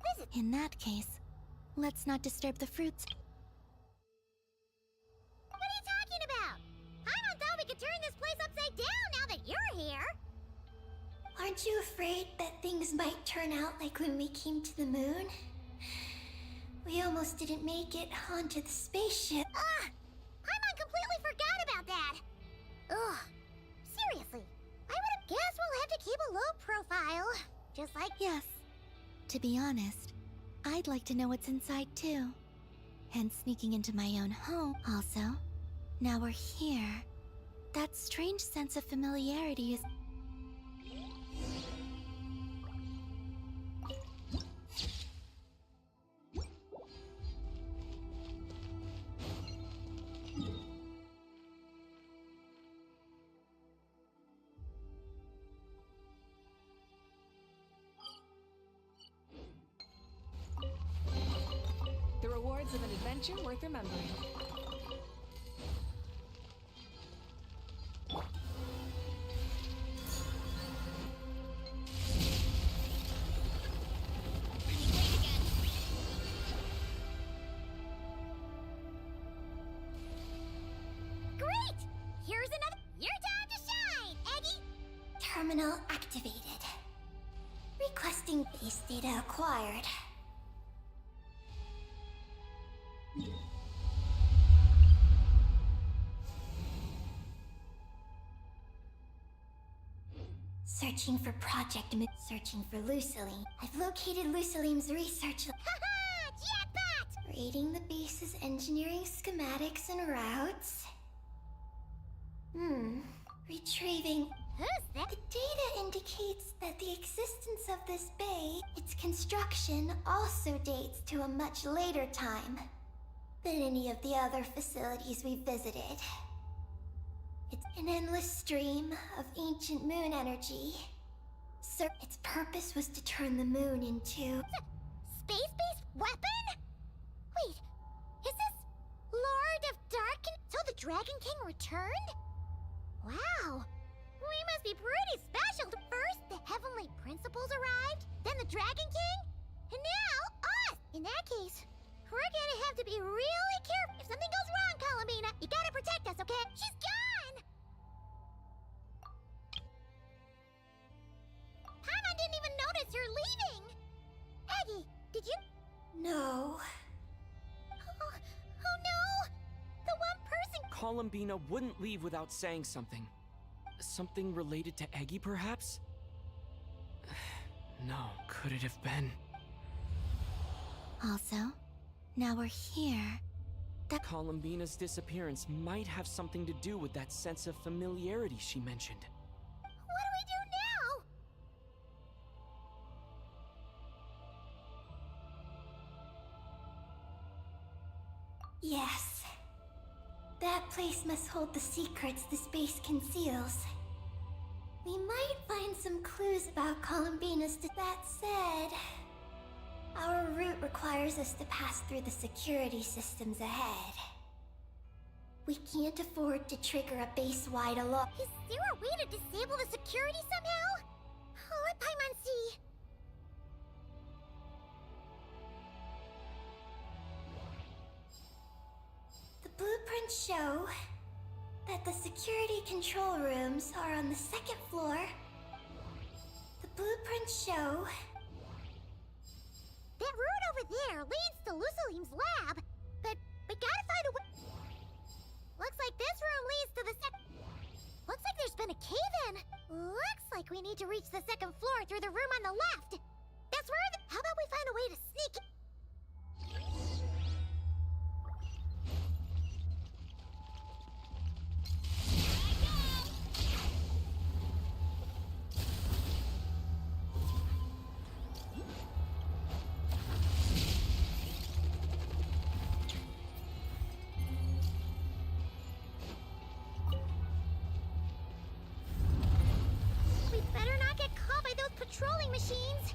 This is... In that case, let's not disturb the fruits. What are you talking about? I thought we could turn this place upside down now that you're here. Aren't you afraid that things might turn out like when we came to the moon? We almost didn't make it onto the spaceship. Paimon that. Ugh. Seriously, I would have guessed we'll have to keep a low profile. Just like... Yes. To be honest, I'd like to know what's inside too. Hence sneaking into my own home. Also, now we're here. That strange sense of familiarity is... The rewards of an adventure worth remembering. Great! Here's another... Your time to shine, Eggy! Terminal activated. Requesting base data acquired. Searching for searching for Luciline. I've located Luciline's research. Haha! Jackpot! Reading the base's engineering schematics and routes. Retrieving. Who's that? The data indicates that the existence of this bay, its construction, also dates to a much later time than any of the other facilities we visited. It's an endless stream of ancient moon energy. Its purpose was to turn the moon into... Space-based weapon? Wait, is this Lord of Dark? So the Dragon King returned? Wow, we must be pretty special. First, the Heavenly Principles arrived, then the Dragon King, and now us! In that case, we're gonna have to be really careful. If something goes wrong, Columbina, you gotta protect us, okay? She's gone! Paimon didn't even notice you're leaving! Eggy, did you? No. Oh no! The one person... Columbina wouldn't leave without saying something. Something related to Eggy, perhaps? No, could it have been? Also, now we're here. Columbina's disappearance might have something to do with that sense of familiarity she mentioned. What do we do now? Yes. That place must hold the secrets the space conceals. We might find some clues about Columbina's... That said, our route requires us to pass through the security systems ahead. We can't afford to trigger a base-wide alarm. Is there a way to disable the security somehow? Let Paimon see. The blueprints show that the security control rooms are on the second floor. The blueprints show... That route over there leads to Luciline's lab, but we gotta find a way... Looks like this room leads to the Looks like there's been a cave-in. Looks like we need to reach the second floor through the room on the left. That's where the... How about we find a way to sneak in? We better not get caught by those patrolling machines.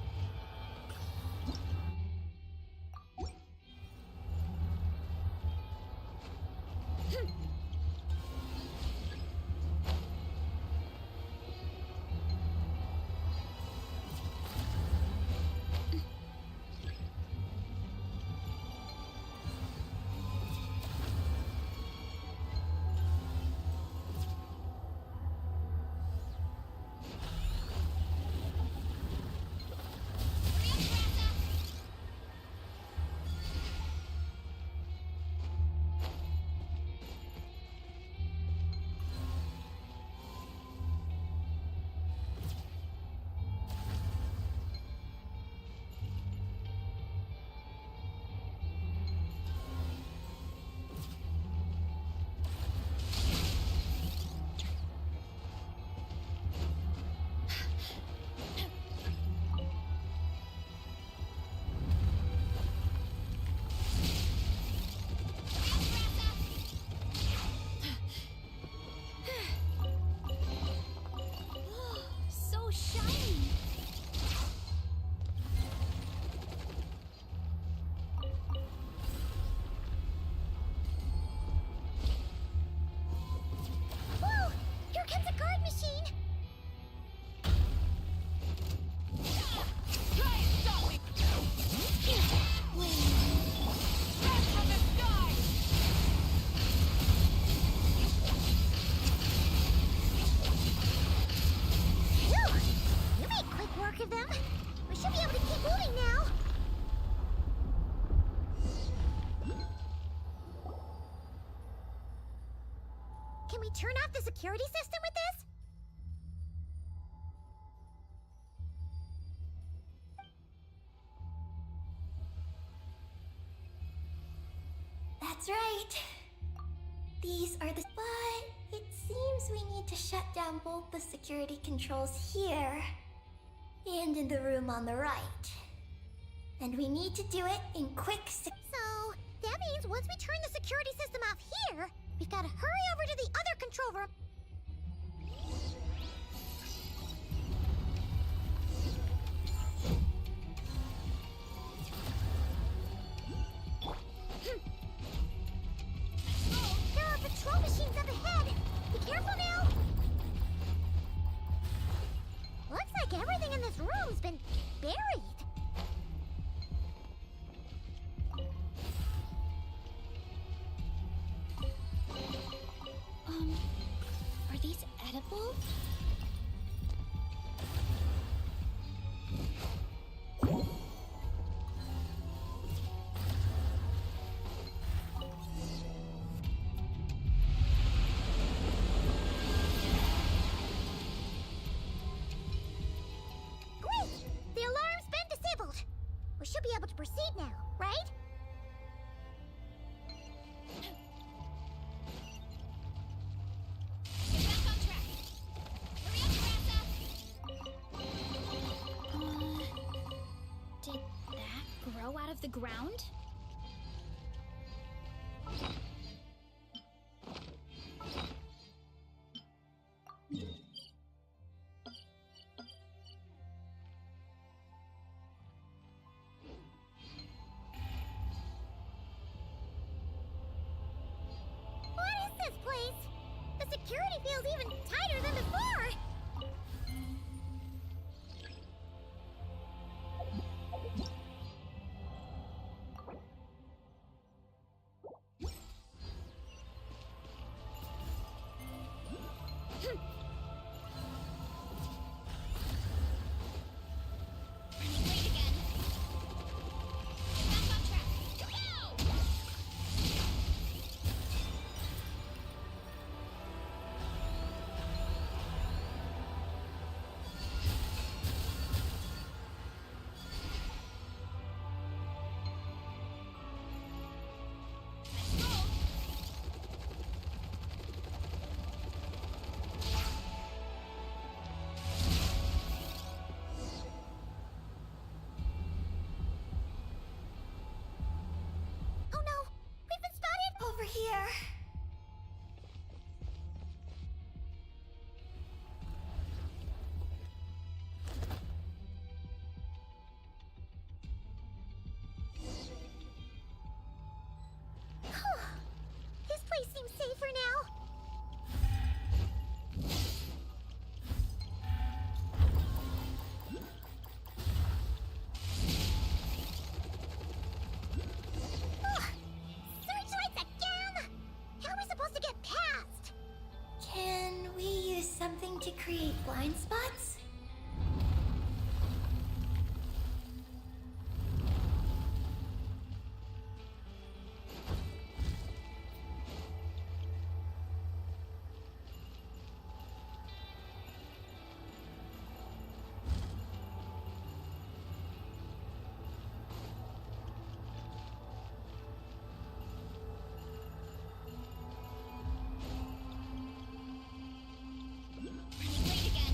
Can we turn off the security system with this? That's right. These are the... But it seems we need to shut down both the security controls here and in the room on the right. And we need to do it in quick So, that means once we turn the security system off here, we've got to hurry over to the other control room. There are patrol machines up ahead. Be careful now. Looks like everything in this room's been buried. Are these edible? Great! The alarm's been disabled. We should be able to proceed now, right? Get back on track. Hurry up, Grassa! Did that grow out of the ground? What is this place? The security feels even tighter than before. Running late again. Get back on track. Go! Let's go! Oh no! We've been spotted! over here. This place seems safer now. Ugh! Searchlights again! How are we supposed to get past? Can we use something to create blind spots? Running late again.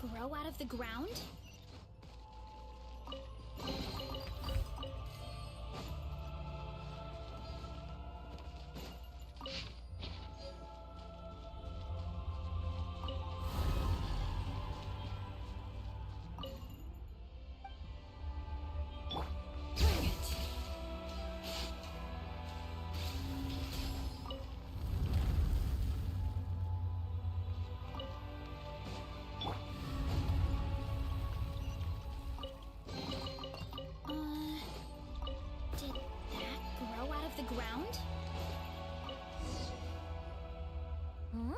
grow out of the ground? Did that grow out of the ground? Hmm?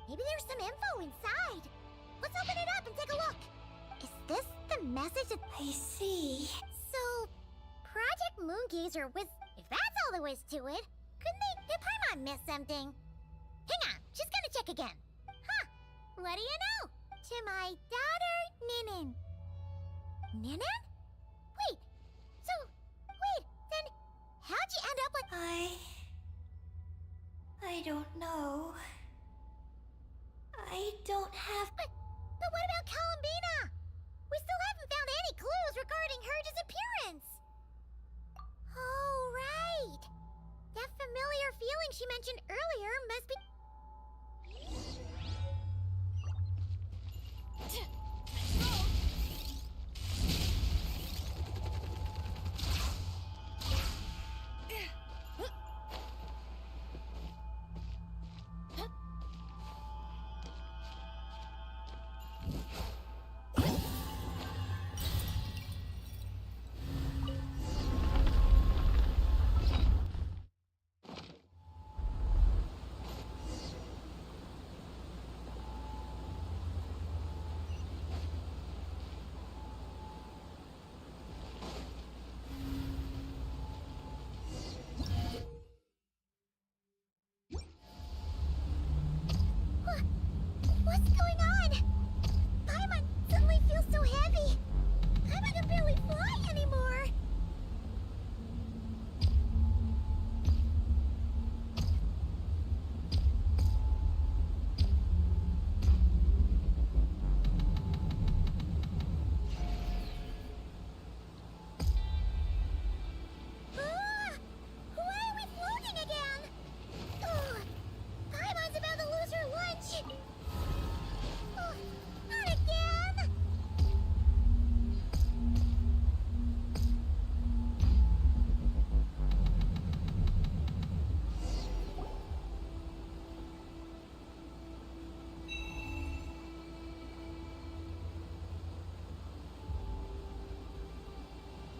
Maybe there's some info inside. Let's open it up and take a look. Is this the message that... I see. So, Project Moongazer with... If that's all there is to it, couldn't did Paimon miss something? Hang on, she's gonna check again. Huh, what do you know? To my daughter, Ninin. Ninin? Wait, then how'd you end up with... I don't know. I don't have... But what about Columbina? We still haven't found any clues regarding her disappearance. Oh, right. That familiar feeling she mentioned earlier must be... What's going on? Paimon suddenly feels so heavy. Paimon can barely fly anymore. Why are we floating again? Oh, Paimon's about to lose her lunch. Oh, not again!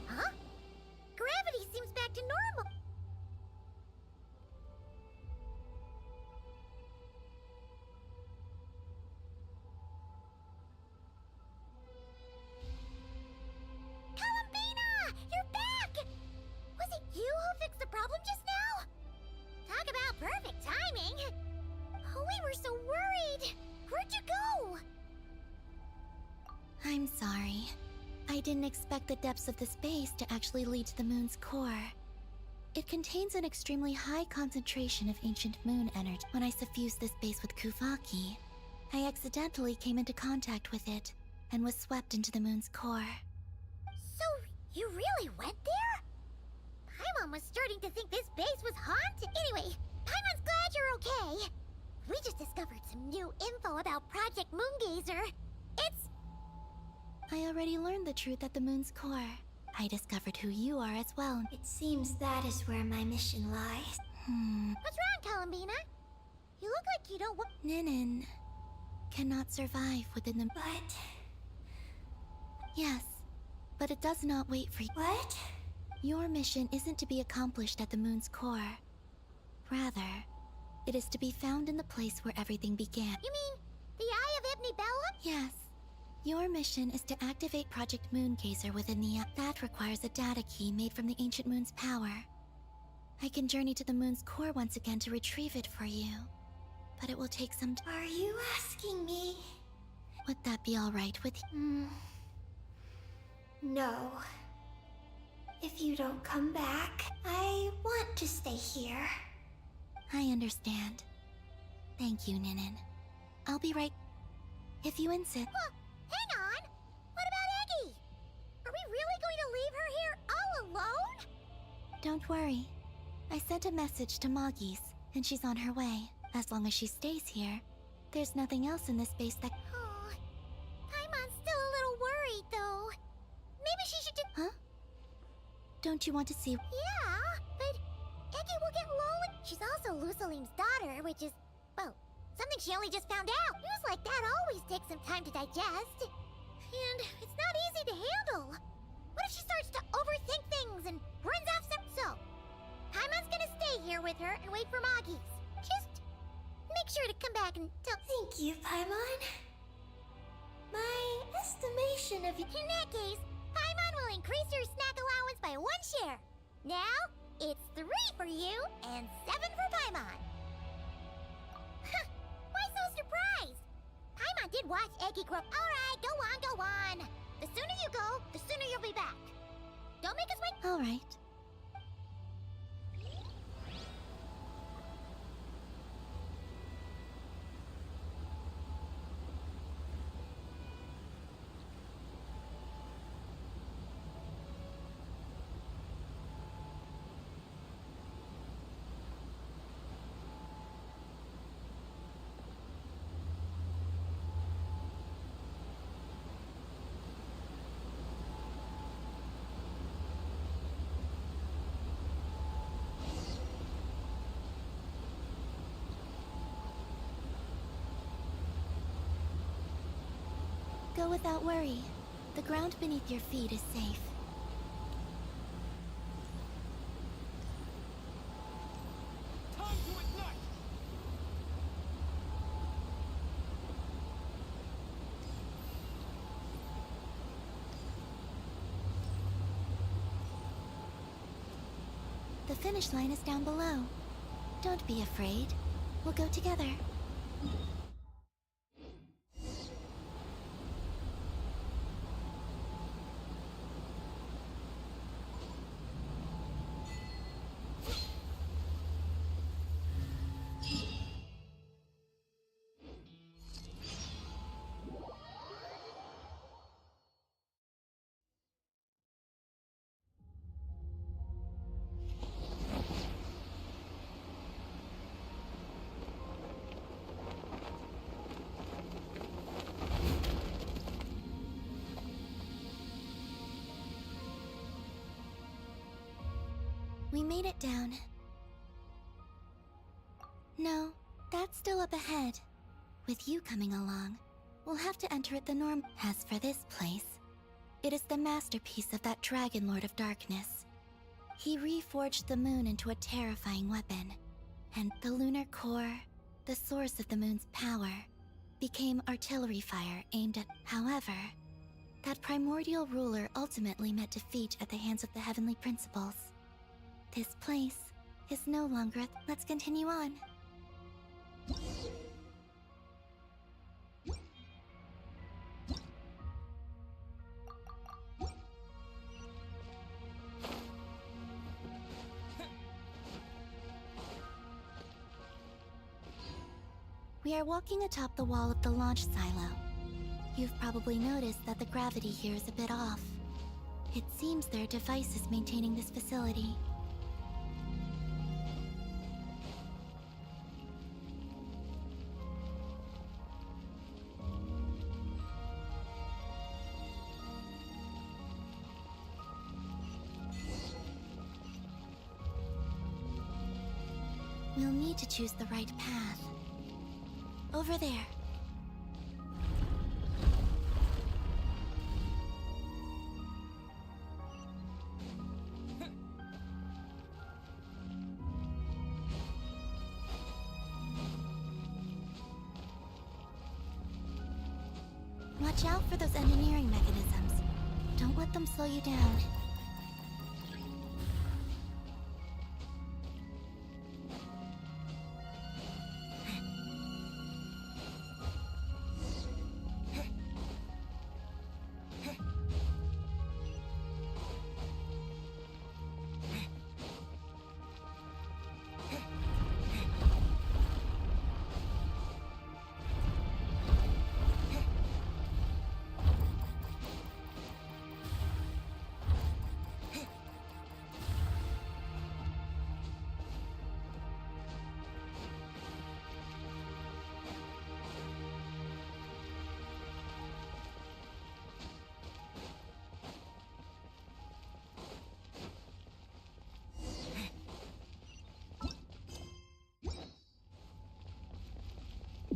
Huh? Gravity seems back to normal. Columbina! You're back! Was it you who fixed the problem just now? Talk about perfect timing! Oh, we were so worried! Where'd you go? I'm sorry. I didn't expect the depths of the space to actually lead to the moon's core. It contains an extremely high concentration of ancient moon energy. When I suffused this base with Kuvaki, I accidentally came into contact with it and was swept into the moon's core. So, you really went there? Paimon was starting to think this base was haunted. Anyway, Paimon's glad you're okay. We just discovered some new info about Project Moongazer. It's... I already learned the truth at the moon's core. I discovered who you are as well. It seems that is where my mission lies. What's wrong, Columbina? You look like you don't want... Ninin cannot survive within the... But... Yes, but it does not wait for you. What? Your mission isn't to be accomplished at the moon's core. Rather, it is to be found in the place where everything began. You mean the Eye of Ibn Bellum? Yes. Your mission is to activate Project Moongazer within the app. That requires a data key made from the ancient moon's power. I can journey to the moon's core once again to retrieve it for you. But it will take some time. Are you asking me? Would that be alright with you? No. If you don't come back, I want to stay here. I understand. Thank you, Ninin. I'll be right... If you insist. Well, hang on! What about Eggy? Are we really going to leave her here all alone? Don't worry. I sent a message to Moggy's, and she's on her way. As long as she stays here, there's nothing else in this space that... Oh, Paimon's still a little worried, though. Maybe she should Huh? Don't you want to see... Yeah, but Eggy will get lonely. She's also Lusalim's daughter, which is, well, something she only just found out. News like that always takes some time to digest. And it's not easy to handle. What if she starts to overthink things and runs off some... So, Paimon's gonna stay here with her and wait for Moggy's. Just make sure to come back and tell... Thank you, Paimon. My estimation of you... In that case, Paimon will increase your snack allowance by 1 share. Now, it's 3 for you and 7 for Paimon. Why so surprised? Paimon did watch Eggy grow... Alright, go on. The sooner you go, the sooner you'll be back. Don't make us wait... All right. Go without worry. The ground beneath your feet is safe. Time to ignite! The finish line is down below. Don't be afraid. We'll go together. We made it down. No, that's still up ahead. With you coming along, we'll have to enter it the norm. As for this place, it is the masterpiece of that Dragon Lord of Darkness. He reforged the moon into a terrifying weapon, and the lunar core, the source of the moon's power, became artillery fire aimed at... However, that primordial ruler ultimately met defeat at the hands of the heavenly principles. This place is no longer... Let's continue on. We are walking atop the wall of the launch silo. You've probably noticed that the gravity here is a bit off. It seems there are devices maintaining this facility. We'll need to choose the right path. Over there. Watch out for those engineering mechanisms. Don't let them slow you down.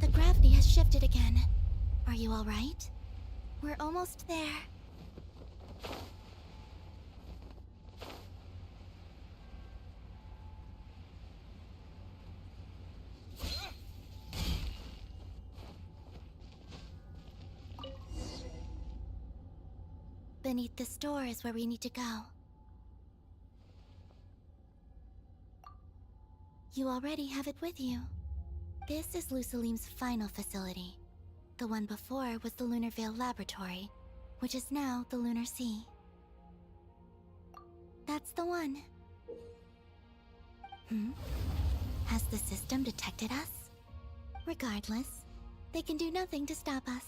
The gravity has shifted again. Are you alright? We're almost there. Beneath this door is where we need to go. You already have it with you. This is Lusalim's final facility. The one before was the Lunar Veil Laboratory, which is now the Lunar Sea. That's the one. Has the system detected us? Regardless, they can do nothing to stop us.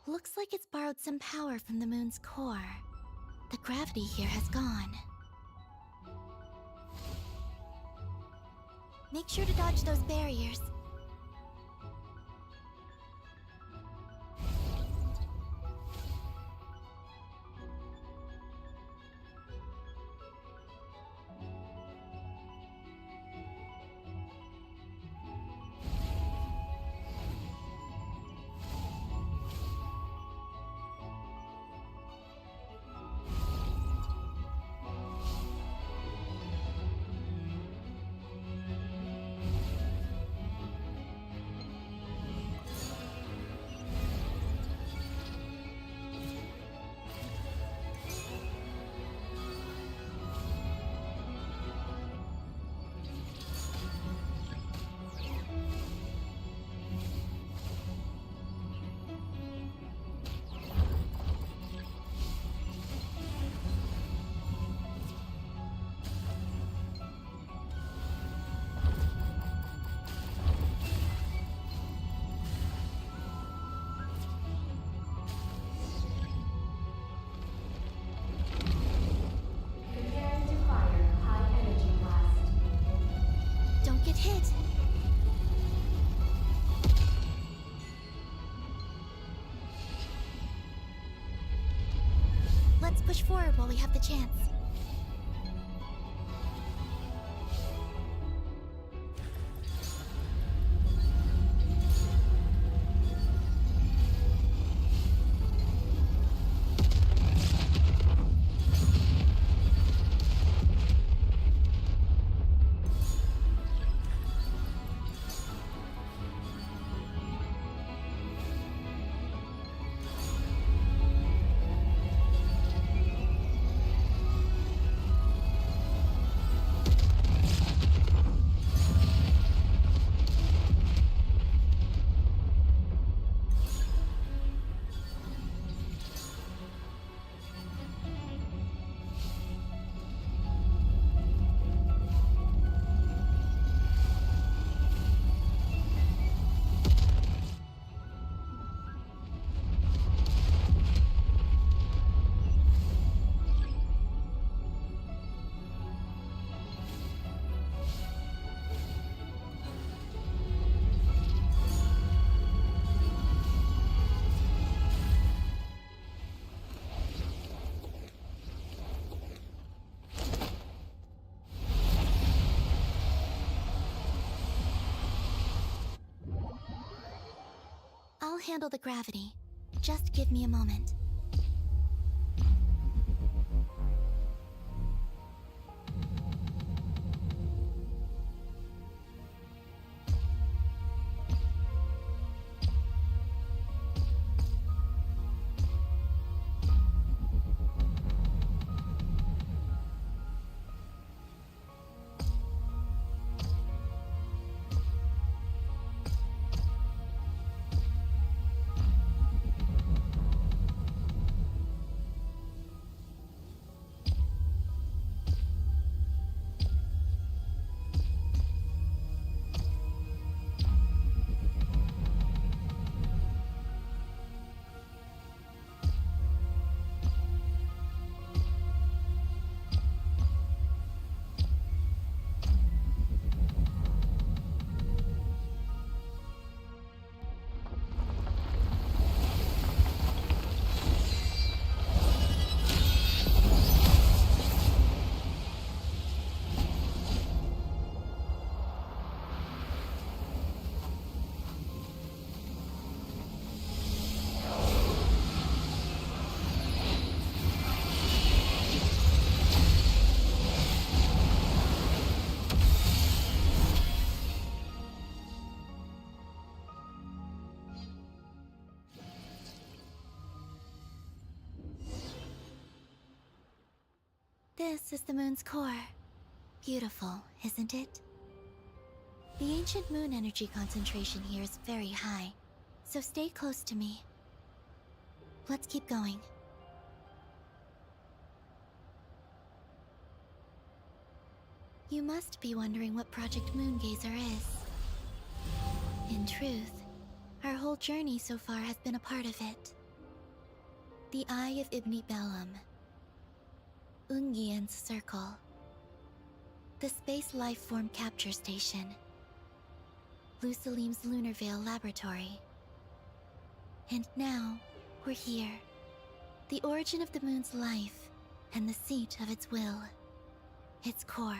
Looks like it's borrowed some power from the moon's core. The gravity here has gone. Make sure to dodge those barriers. Preparing to fire high energy blast. Don't get hit. Let's push forward while we have the chance. I'll handle the gravity. Just give me a moment. This is the moon's core. Beautiful, isn't it? The ancient moon energy concentration here is very high, so stay close to me. Let's keep going. You must be wondering what Project Moongazer is. In truth, our whole journey so far has been a part of it. The Eye of Ibni Bellum, Ungien's Circle, the Space Lifeform Capture Station, Lusalim's Lunar Veil Laboratory. And now, we're here. The origin of the moon's life, and the seat of its will. Its core.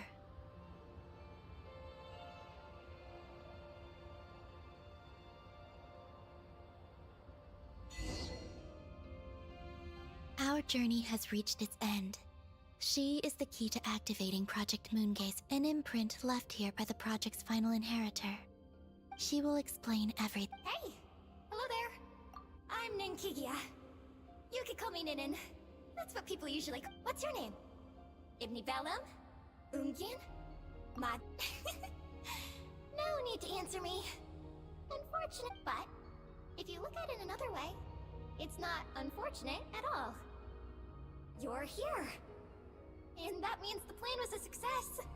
Our journey has reached its end. She is the key to activating Project Moongaze, an imprint left here by the project's final inheritor. She will explain everything. Hey! Hello there. I'm Ninkigia. You could call me Ninin. That's what people usually call. What's your name? Ibni Bellum? Ungin? Mod. No need to answer me. Unfortunate, but if you look at it another way, it's not unfortunate at all. You're here. And that means the plan was a success.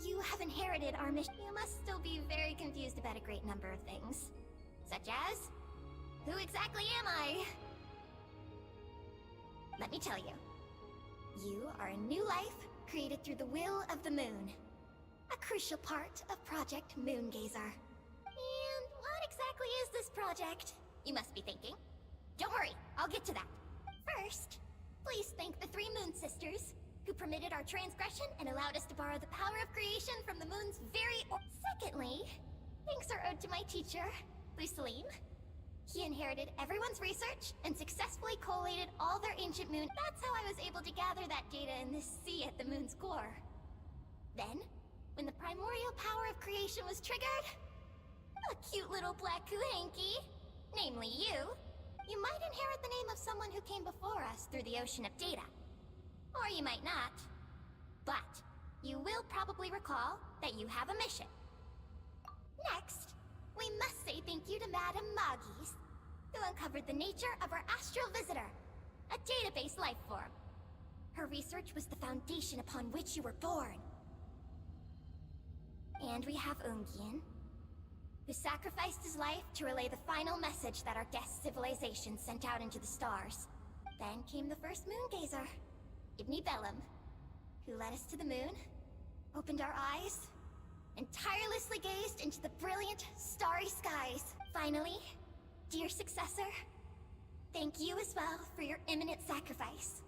You have inherited our mission. You must still be very confused about a great number of things. Such as, who exactly am I? Let me tell you. You are a new life created through the will of the moon. A crucial part of Project Moongazer. And what exactly is this project? You must be thinking. Don't worry, I'll get to that. First, please thank the three Moon Sisters, who permitted our transgression and allowed us to borrow the power of creation from the moon's very Secondly, thanks are owed to my teacher, Lusalim. He inherited everyone's research and successfully collated all their ancient moon. That's how I was able to gather that data in this sea at the moon's core. Then, when the primordial power of creation was triggered, a cute little black kuhanky, namely you might inherit the name of someone who came before us through the ocean of data. Or you might not. But, you will probably recall that you have a mission. Next, we must say thank you to Madame Magis, who uncovered the nature of our astral visitor, a database life form. Her research was the foundation upon which you were born. And we have Ungien, who sacrificed his life to relay the final message that our guest civilization sent out into the stars. Then came the first Moongazer, Ibni Bellum, who led us to the moon, opened our eyes, and tirelessly gazed into the brilliant, starry skies. Finally, dear successor, thank you as well for your imminent sacrifice,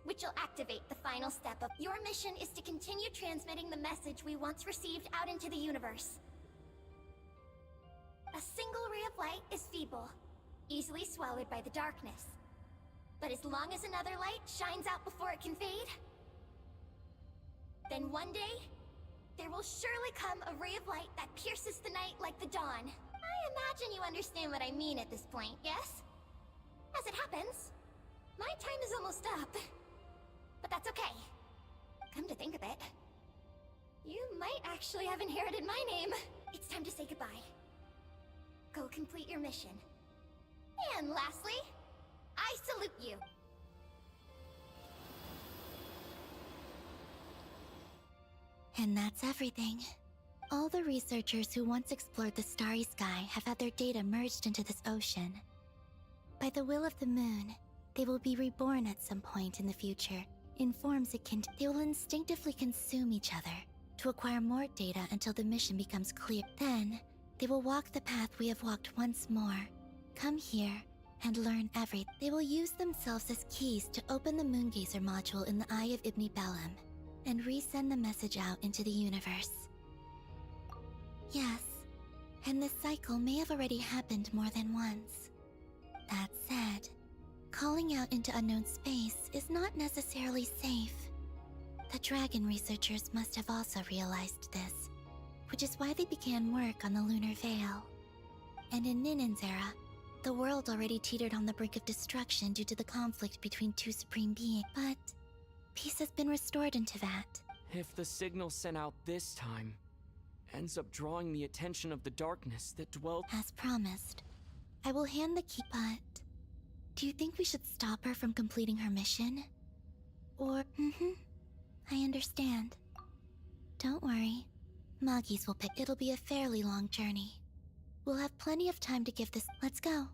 which will activate the final step of your mission is to continue transmitting the message we once received out into the universe. A single ray of light is feeble, easily swallowed by the darkness. But as long as another light shines out before it can fade, then one day, there will surely come a ray of light that pierces the night like the dawn. I imagine you understand what I mean at this point, yes? As it happens, my time is almost up. But that's okay. Come to think of it, you might actually have inherited my name. It's time to say goodbye. Go complete your mission. And lastly, I salute you. And that's everything. All the researchers who once explored the starry sky have had their data merged into this ocean. By the will of the moon, they will be reborn at some point in the future, in forms akin to. They will instinctively consume each other to acquire more data until the mission becomes clear. Then, they will walk the path we have walked once more, come here, and learn everything. They will use themselves as keys to open the Moongazer module in the Eye of Ibni Bellum, and resend the message out into the universe. Yes, and this cycle may have already happened more than once. That said, calling out into unknown space is not necessarily safe. The dragon researchers must have also realized this, which is why they began work on the Lunar Veil. And in Ninin's era, the world already teetered on the brink of destruction due to the conflict between two supreme beings. But Peace has been restored into that. If the signal sent out this time ends up drawing the attention of the darkness that dwelt... As promised, I will hand the key, but... Do you think we should stop her from completing her mission? Or... I understand. Don't worry. Magis will pick. It'll be a fairly long journey. We'll have plenty of time to give this... Let's go.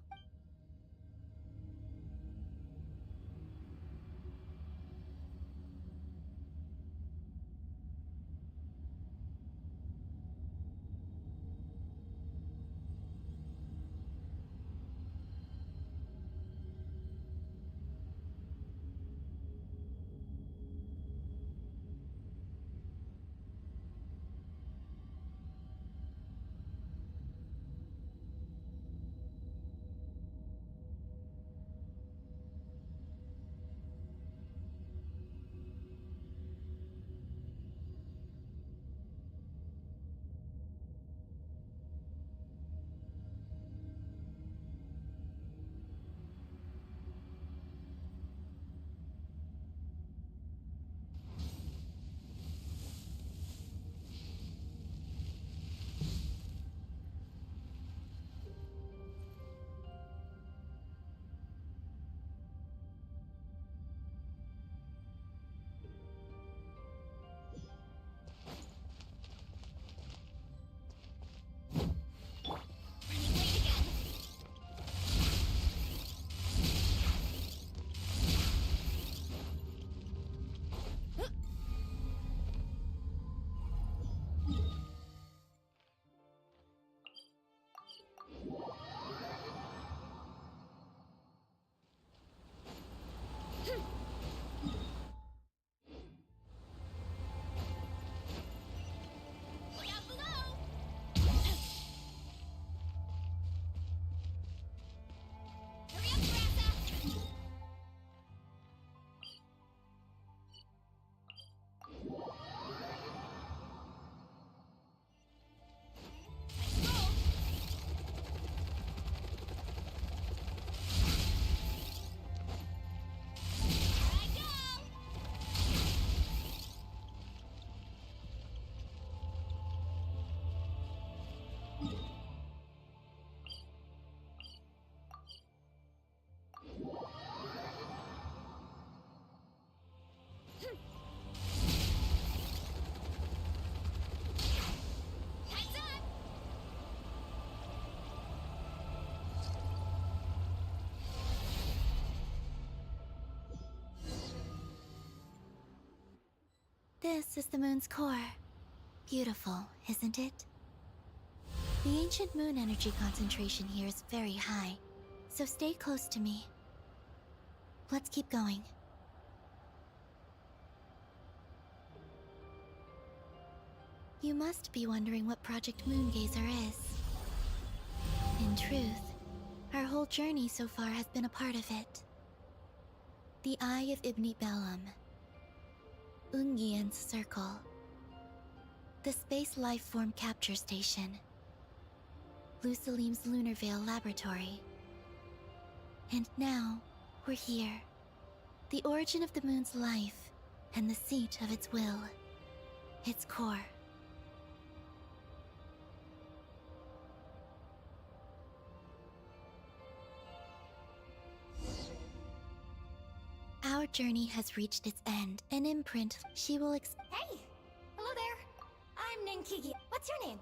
This is the moon's core. Beautiful, isn't it? The ancient moon energy concentration here is very high, so stay close to me. Let's keep going. You must be wondering what Project Moongazer is. In truth, our whole journey so far has been a part of it. The Eye of Ibni Bellum, Ungien's Circle, the Space Lifeform Capture Station, Lusalim's Lunar Veil Laboratory. And now, we're here. The origin of the moon's life, and the seat of its will. Its core. Our journey has reached its end. An imprint she will Hey! Hello there. I'm Ninkigi. What's your name?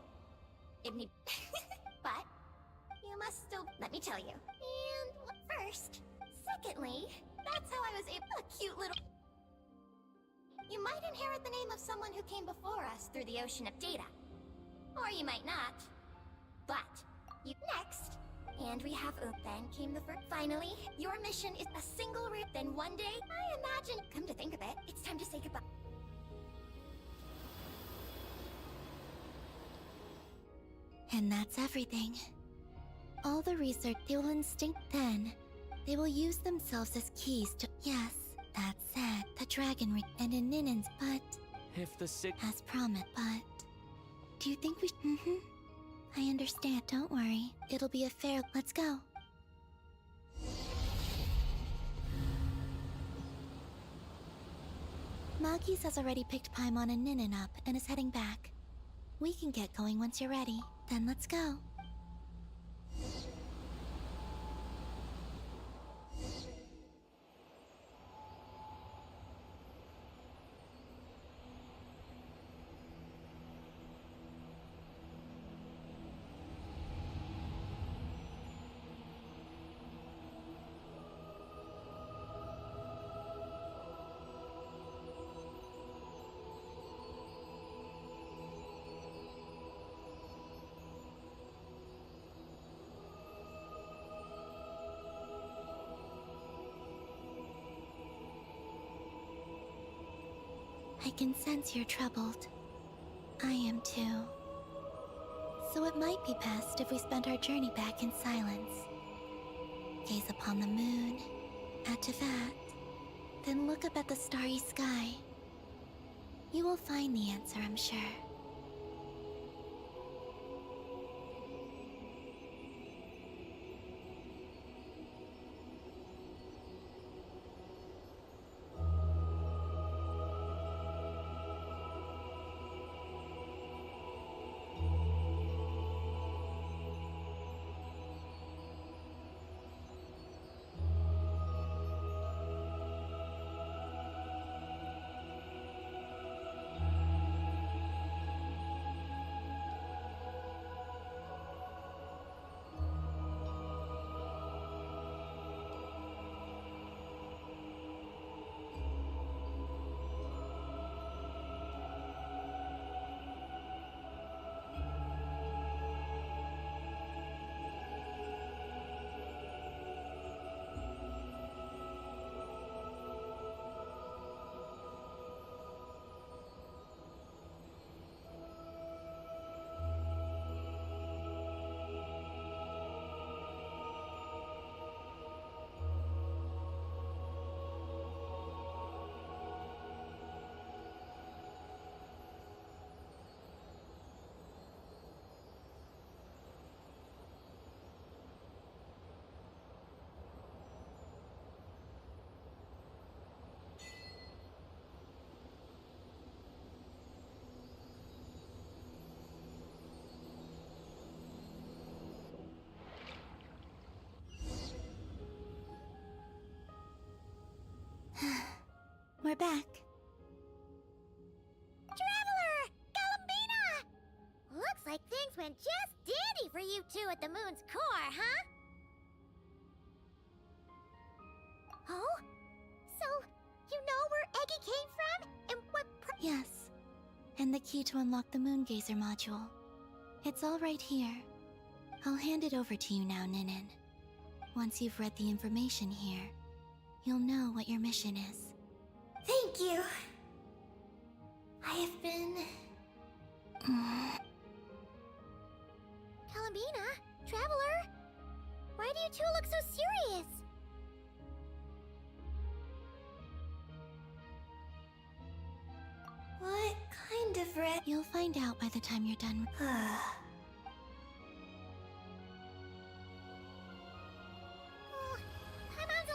Ibni. But you must still let me tell you. And first, secondly, that's how I was able. A cute little. You might inherit the name of someone who came before us through the ocean of data, or you might not. But you next. And we have then came the first. Finally, your mission is a single route. Then one day, I imagine. Come to think of it, it's time to say goodbye. And that's everything. All the research they will instinct then. They will use themselves as keys to. Yes, that said, the dragon and in Ninen's, but. If the sick. As promised, but. Do you think we. I understand. Don't worry. It'll be a fair. Let's go. Magis has already picked Paimon and Ninin up and is heading back. We can get going once you're ready. Then let's go. I can sense you're troubled. I am too. So it might be best if we spend our journey back in silence. Gaze upon the moon, add to that, then look up at the starry sky. You will find the answer, I'm sure. We're back. Traveler! Galambina! Looks like things went just dandy for you two at the moon's core, huh? Oh? So, you know where Eggy came from? And what Yes. And the key to unlock the Moongazer module. It's all right here. I'll hand it over to you now, Ninin. Once you've read the information here, you'll know what your mission is. Thank you. I have been... Galambina? Traveler? Why do you two look so serious? What kind of red... You'll find out by the time you're done. Paimon's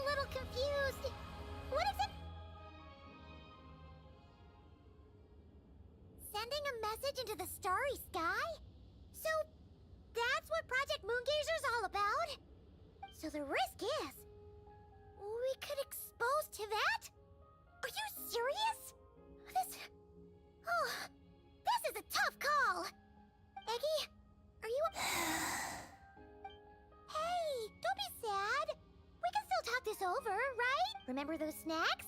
a little confused. What is it? Sending a message into the starry sky? So, that's what Project Moongazer's all about? So the risk is... we could expose to that? Are you serious? This... oh... this is a tough call! Eggy, are you... hey, don't be sad. We can still talk this over, right? Remember those snacks?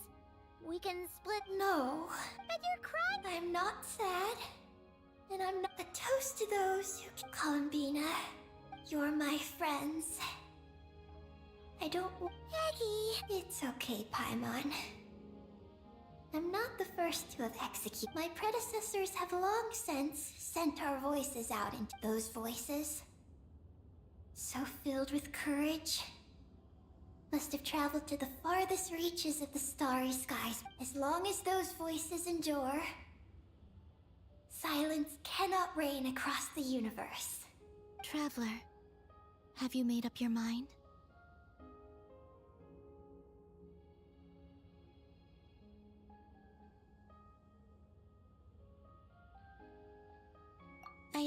We can split... No. But you're crying... I'm not sad. And I'm not... A toast to those who... Galambina, you're my friends. I don't... Eggy... It's okay, Paimon. I'm not the first to have executed. My predecessors have long since sent our voices out into those voices. So filled with courage. Must have traveled to the farthest reaches of the starry skies. As long as those voices endure, silence cannot reign across the universe. Traveler, have you made up your mind?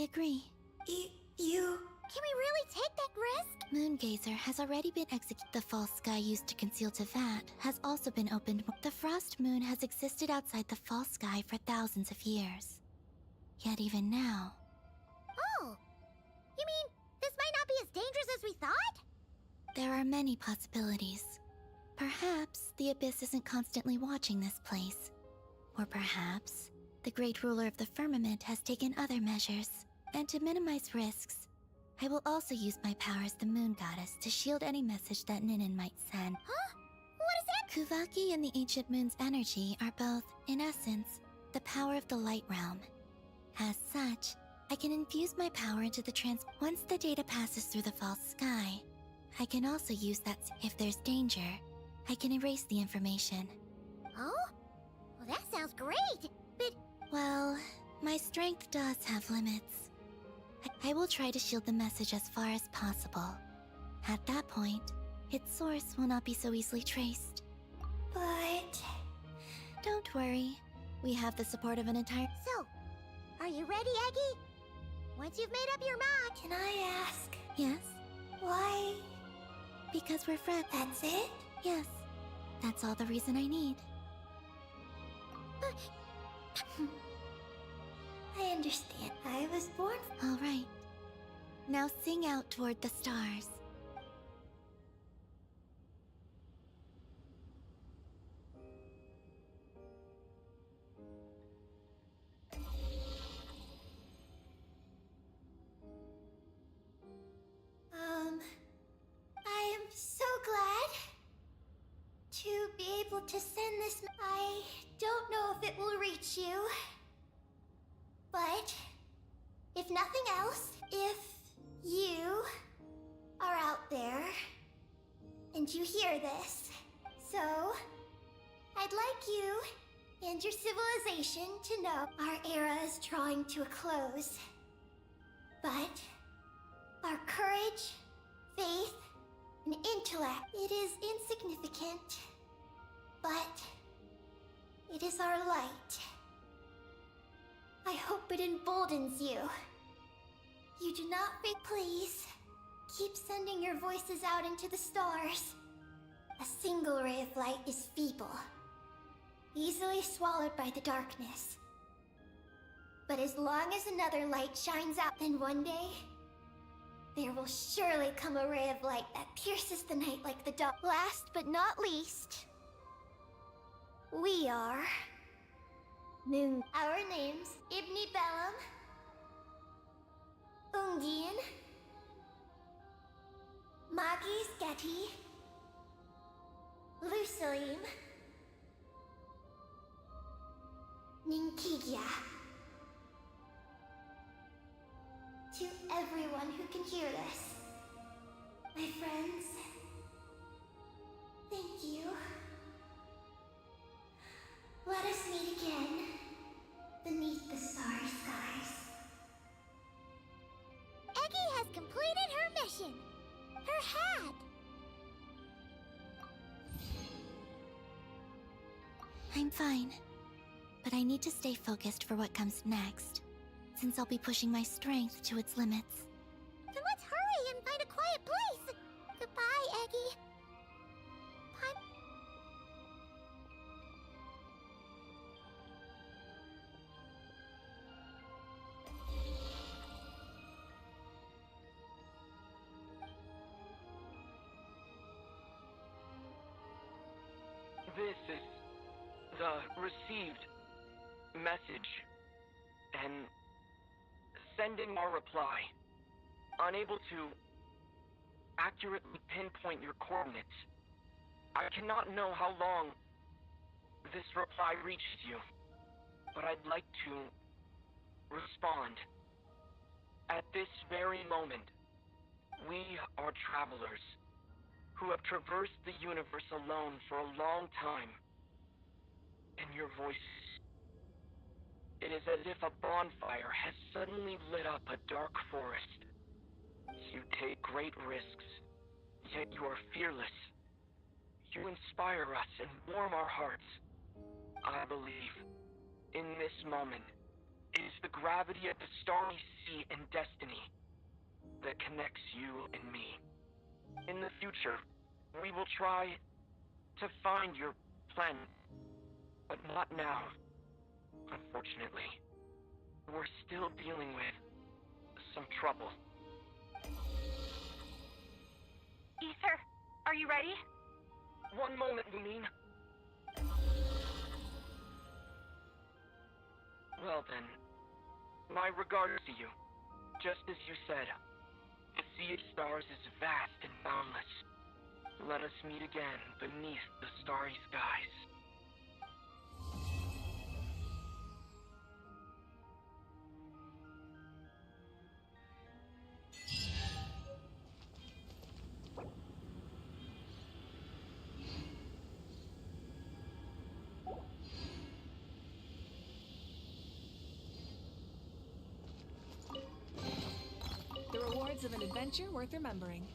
agree. You... Can we really take that risk? Moongazer has already been executed. The false sky used to conceal Tevat has also been opened. The Frost Moon has existed outside the false sky for thousands of years. Yet even now... Oh! You mean, this might not be as dangerous as we thought? There are many possibilities. Perhaps the Abyss isn't constantly watching this place. Or perhaps the Great Ruler of the Firmament has taken other measures. And to minimize risks, I will also use my power as the Moon Goddess to shield any message that Ninin might send. Huh? What is that? Kuvaki and the Ancient Moon's energy are both, in essence, the power of the Light Realm. As such, I can infuse my power into the Once the data passes through the false sky, I can also use that. If there's danger, I can erase the information. Oh? Well, that sounds great, but... Well, my strength does have limits. I will try to shield the message as far as possible. At that point, its source will not be so easily traced. But... Don't worry. We have the support of an entire... So, are you ready, Eggy? Once you've made up your mind... Can I ask, Yes? why... Because we're friends. That's it? Yes. That's all the reason I need. I understand. I was born... All right. Now sing out toward the stars. I am so glad to be able to send this... I don't know if it will reach you. But, if nothing else, if you are out there and you hear this, so I'd like you and your civilization to know our era is drawing to a close. But our courage, faith, and intellect, it is insignificant, but it is our light. I hope it emboldens you. You do not be... Please, keep sending your voices out into the stars. A single ray of light is feeble, easily swallowed by the darkness. But as long as another light shines out, then one day, there will surely come a ray of light that pierces the night like the dawn. Last but not least, we are... Moon. Our names, Ibni Bellum, Ungian, Magi Sketi, Lucilim, Ninkigia. To everyone who can hear this, my friends, thank you. Let us meet again beneath the starry skies. Eggy has completed her mission. Her hat. I'm fine. But I need to stay focused for what comes next, since I'll be pushing my strength to its limits. Then let's hurry and find a quiet place. Goodbye, Eggy. I'm... This is the received message, and sending our reply. Unable to accurately pinpoint your coordinates. I cannot know how long this reply reaches you, but I'd like to respond. At this very moment, we are travelers who have traversed the universe alone for a long time. And your voices. It is as if a bonfire has suddenly lit up a dark forest. You take great risks, yet you are fearless. You inspire us and warm our hearts. I believe, in this moment, It is the gravity of the starry sea and destiny that connects you and me. In the future, we will try to find your planet, but not now. Unfortunately, we're still dealing with some trouble. Ether, are you ready? One moment, Lumine. Well then, my regards to you. Just as you said, the sea of stars is vast and boundless. Let us meet again beneath the starry skies. The rewards of an adventure worth remembering.